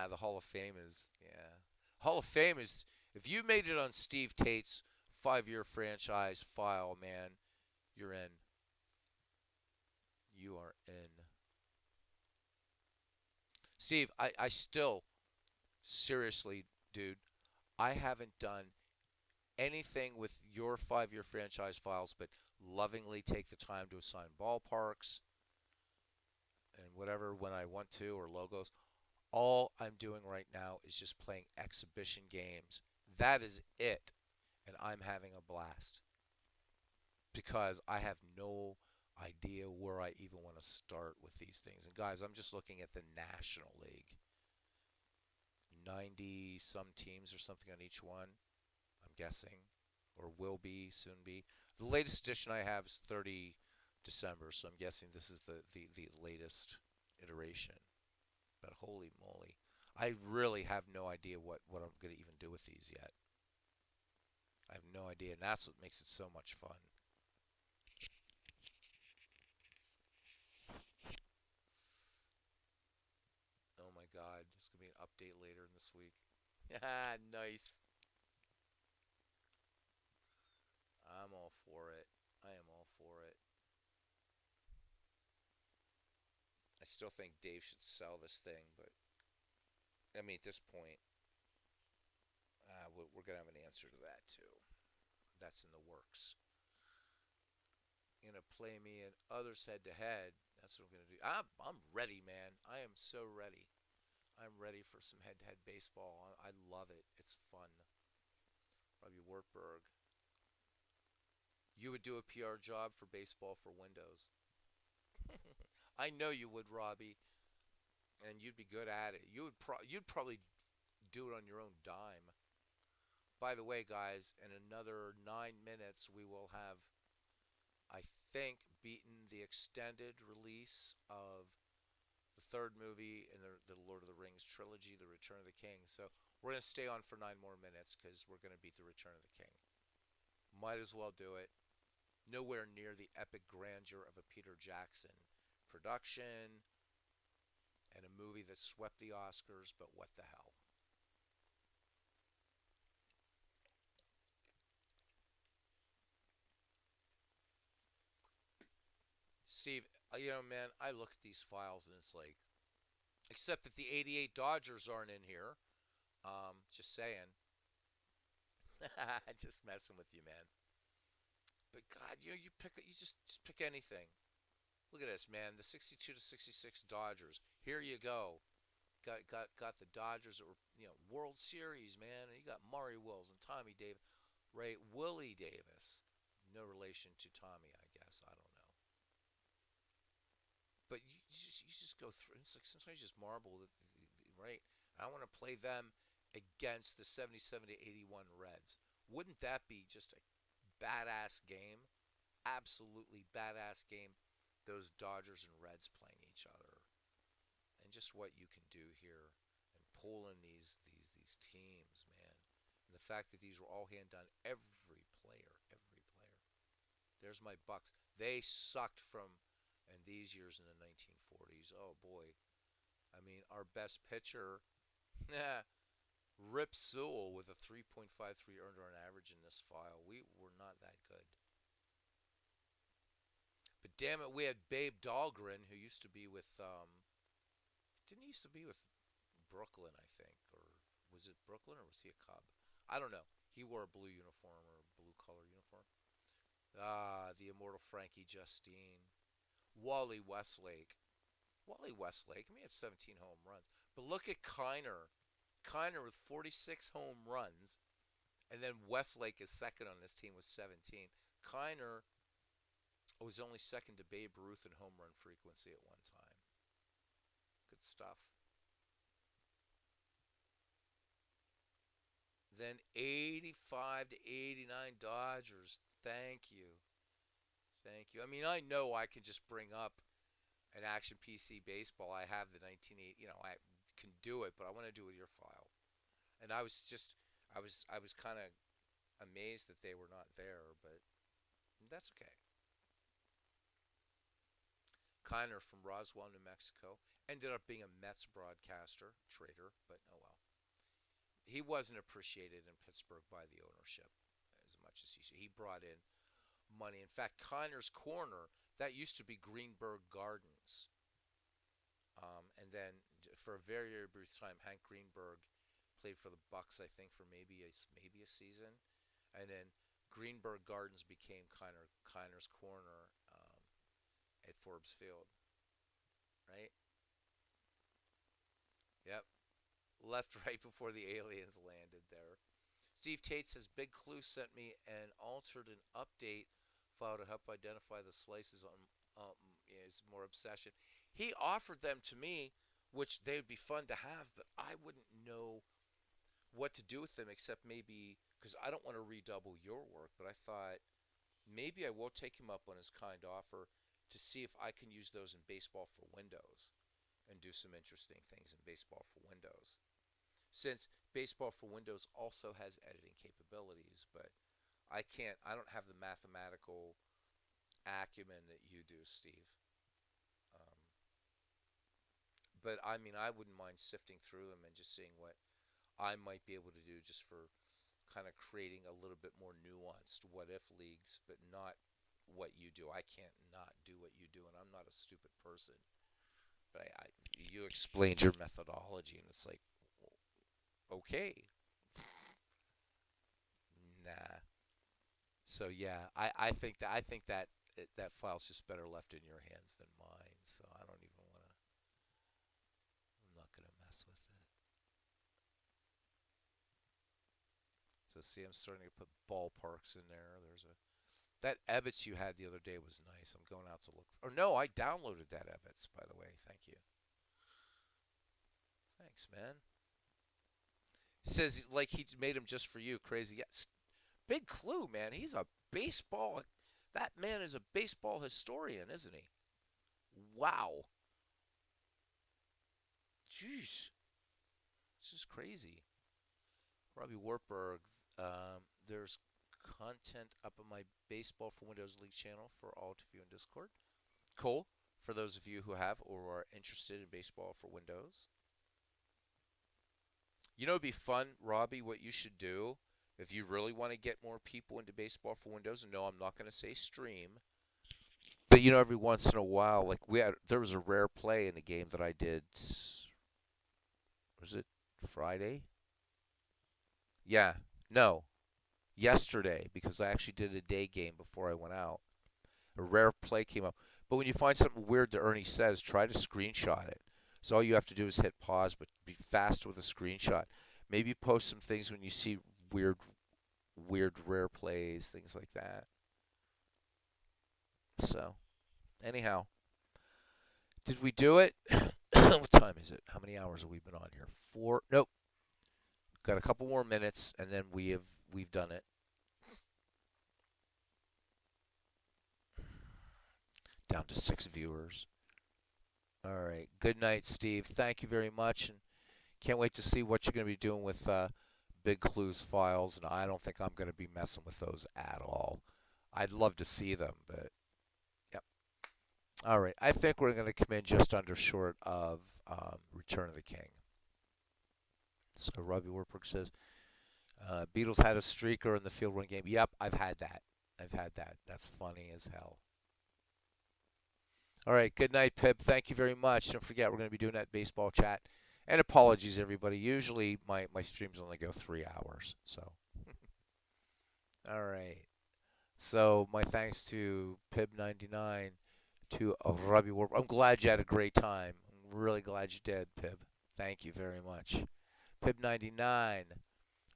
The Hall of Fame is, yeah. Hall of Fame is, if you made it on Steve Tate's 5-year franchise file, man, You're in. You are in. Steve, I still, seriously, dude, I haven't done anything with your 5 year franchise files but lovingly take the time to assign ballparks and whatever when I want to or logos. All I'm doing right now is just playing exhibition games. That is it. And I'm having a blast because I have no idea where I even want to start with these things. And guys, I'm just looking at the National League. 90 some teams or something on each one, I'm guessing, or will be, soon be. The latest edition I have is 30 December, so I'm guessing this is the latest iteration. But holy moly. I really have no idea what I'm going to even do with these yet. I have no idea, and that's what makes it so much fun. Oh my god, there's going to be an update later in this week. Nice. I'm all for it. I am all for it. I still think Dave should sell this thing, but I mean, at this point, we're going to have an answer to that too. That's in the works. You're going to play me and others head to head. That's what I'm going to do. I'm ready, man. I am so ready. I'm ready for some head to head baseball. I love it. It's fun. Robbie Wartburg. You would do a PR job for baseball for Windows. I know you would, Robbie, and you'd be good at it. You'd probably do it on your own dime. By the way, guys, in another 9 minutes, we will have, I think, beaten the extended release of the third movie in the Lord of the Rings trilogy, The Return of the King. So we're going to stay on for 9 more minutes because we're going to beat The Return of the King. Might as well do it. Nowhere near the epic grandeur of a Peter Jackson production and a movie that swept the Oscars, but what the hell. Steve, man, I look at these files and it's like, except that the '88 Dodgers aren't in here. Just saying. Just messing with you, man. But God, you just pick anything. Look at this, man. The 62 to 66 Dodgers. Here you go. Got the Dodgers that were World Series, man. And you got Maury Wills and Tommy Davis, right? Willie Davis. No relation to Tommy, I guess. I don't know. But you just go through. It's like sometimes you just marble, right? I want to play them against the 77 to 81 Reds. Wouldn't that be just a badass game? Absolutely badass game. Those Dodgers and Reds playing each other, and just what you can do here, and pulling these teams, man. And the fact that these were all hand done, every player, every player. There's my Bucks. They sucked from, in these years in the 1940s. Oh boy, I mean our best pitcher, Rip Sewell with a 3.53 earned run average in this file. We were not that good. But damn it, we had Babe Dahlgren, who used to be with didn't he used to be with Brooklyn, I think, or was it Brooklyn or was he a Cub? I don't know. He wore a blue uniform or blue color uniform. The immortal Frankie Justine, Wally Westlake. Wally Westlake, I mean, he had 17 home runs. But look at Kiner. Kiner with 46 home runs, and then Westlake is second on this team with 17. Kiner was only second to Babe Ruth in home run frequency at one time. Good stuff. Then 85 to 89 Dodgers. Thank you. Thank you. I mean, I know I can just bring up an Action PC baseball. I have the 1980, I can do it, but I want to do it with your file. And I was kind of amazed that they were not there, but that's okay. Kiner from Roswell, New Mexico, ended up being a Mets broadcaster, trader, but oh well. He wasn't appreciated in Pittsburgh by the ownership as much as he should. He brought in money. In fact, Connor's Corner, that used to be Greenberg Gardens. And then for a very, very brief time, Hank Greenberg played for the Bucks, I think, for maybe a season. And then Greenberg Gardens became Connor's Corner at Forbes Field, right? Yep. Left right before the aliens landed there. Steve Tate says Big Clue sent me an altered and update file to help identify the slices on is more obsession. He offered them to me, which they would be fun to have, but I wouldn't know what to do with them except maybe because I don't want to redouble your work. But I thought maybe I will take him up on his kind offer to see if I can use those in baseball for Windows and do some interesting things in baseball for Windows. Since baseball for Windows also has editing capabilities, but I don't have the mathematical acumen that you do, Steve. Um, but I mean, I wouldn't mind sifting through them and just seeing what I might be able to do just for kind of creating a little bit more nuanced what if leagues, but not what you do. I can't not do what you do, and I'm not a stupid person. But you explained your methodology, and it's like, okay, nah. So yeah, I think that file's just better left in your hands than mine. So I don't even want to. I'm not gonna mess with it. So see, I'm starting to put ballparks in there. There's a that Ebbets you had the other day was nice. I'm going out to look. Or no, I downloaded that Ebbets, by the way. Thank you. Thanks, man. Says like he made him just for you. Crazy. Yes. Big clue, man. He's a baseball. That man is a baseball historian, isn't he? Wow. Jeez. This is crazy. Robbie Wartburg. There's content up on my Baseball for Windows League channel for all to view in Discord. Cool. For those of you who have or are interested in Baseball for Windows. You know, it'd be fun, Robbie, what you should do if you really want to get more people into Baseball for Windows. And no, I'm not going to say stream. But you know, every once in a while, like there was a rare play in a game that I did. Was it Friday? Yeah, no, yesterday because I actually did a day game before I went out. A rare play came up. But when you find something weird that Ernie says, try to screenshot it. So all you have to do is hit pause, but be fast with a screenshot. Maybe post some things when you see weird, weird rare plays, things like that. So, anyhow, did we do it? What time is it? How many hours have we been on here? Four? Nope. Got a couple more minutes, and then we've done it. Down to 6 viewers. All right. Good night, Steve. Thank you very much, and can't wait to see what you're going to be doing with Big Clues files, and I don't think I'm going to be messing with those at all. I'd love to see them, but yep. All right. I think we're going to come in just under short of Return of the King. So Robbie Warburg says, Beatles had a streaker in the field run game. Yep, I've had that. I've had that. That's funny as hell. All right, good night, Pip. Thank you very much. Don't forget, we're going to be doing that baseball chat. And apologies, everybody. Usually my streams only go 3 hours. So, all right. So my thanks to Pib99, to Robbie Warp. I'm glad you had a great time. I'm really glad you did, Pib. Thank you very much. Pib99,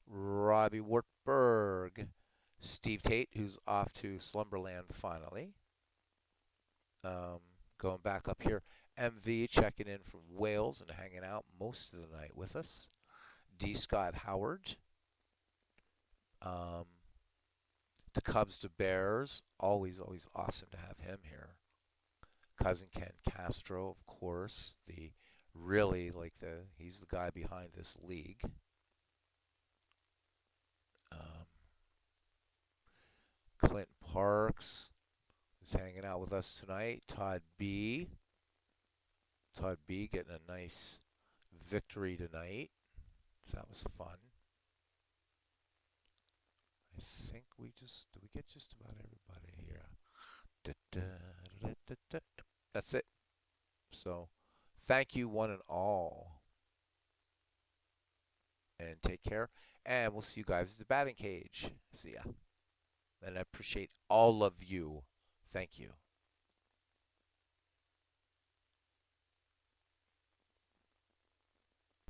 Robbie Wartburg, Steve Tate, who's off to Slumberland finally. Going back up here, MV checking in from Wales and hanging out most of the night with us. D. Scott Howard. The Cubs to Bears. Always awesome to have him here. Cousin Ken Castro, of course. He's the guy behind this league. Clint Parks is hanging out with us tonight. Todd B. Getting a nice victory tonight. So that was fun. I think did we get just about everybody here? that's it. So thank you, one and all, and take care. And we'll see you guys at the batting cage. See ya. And I appreciate all of you. Thank you.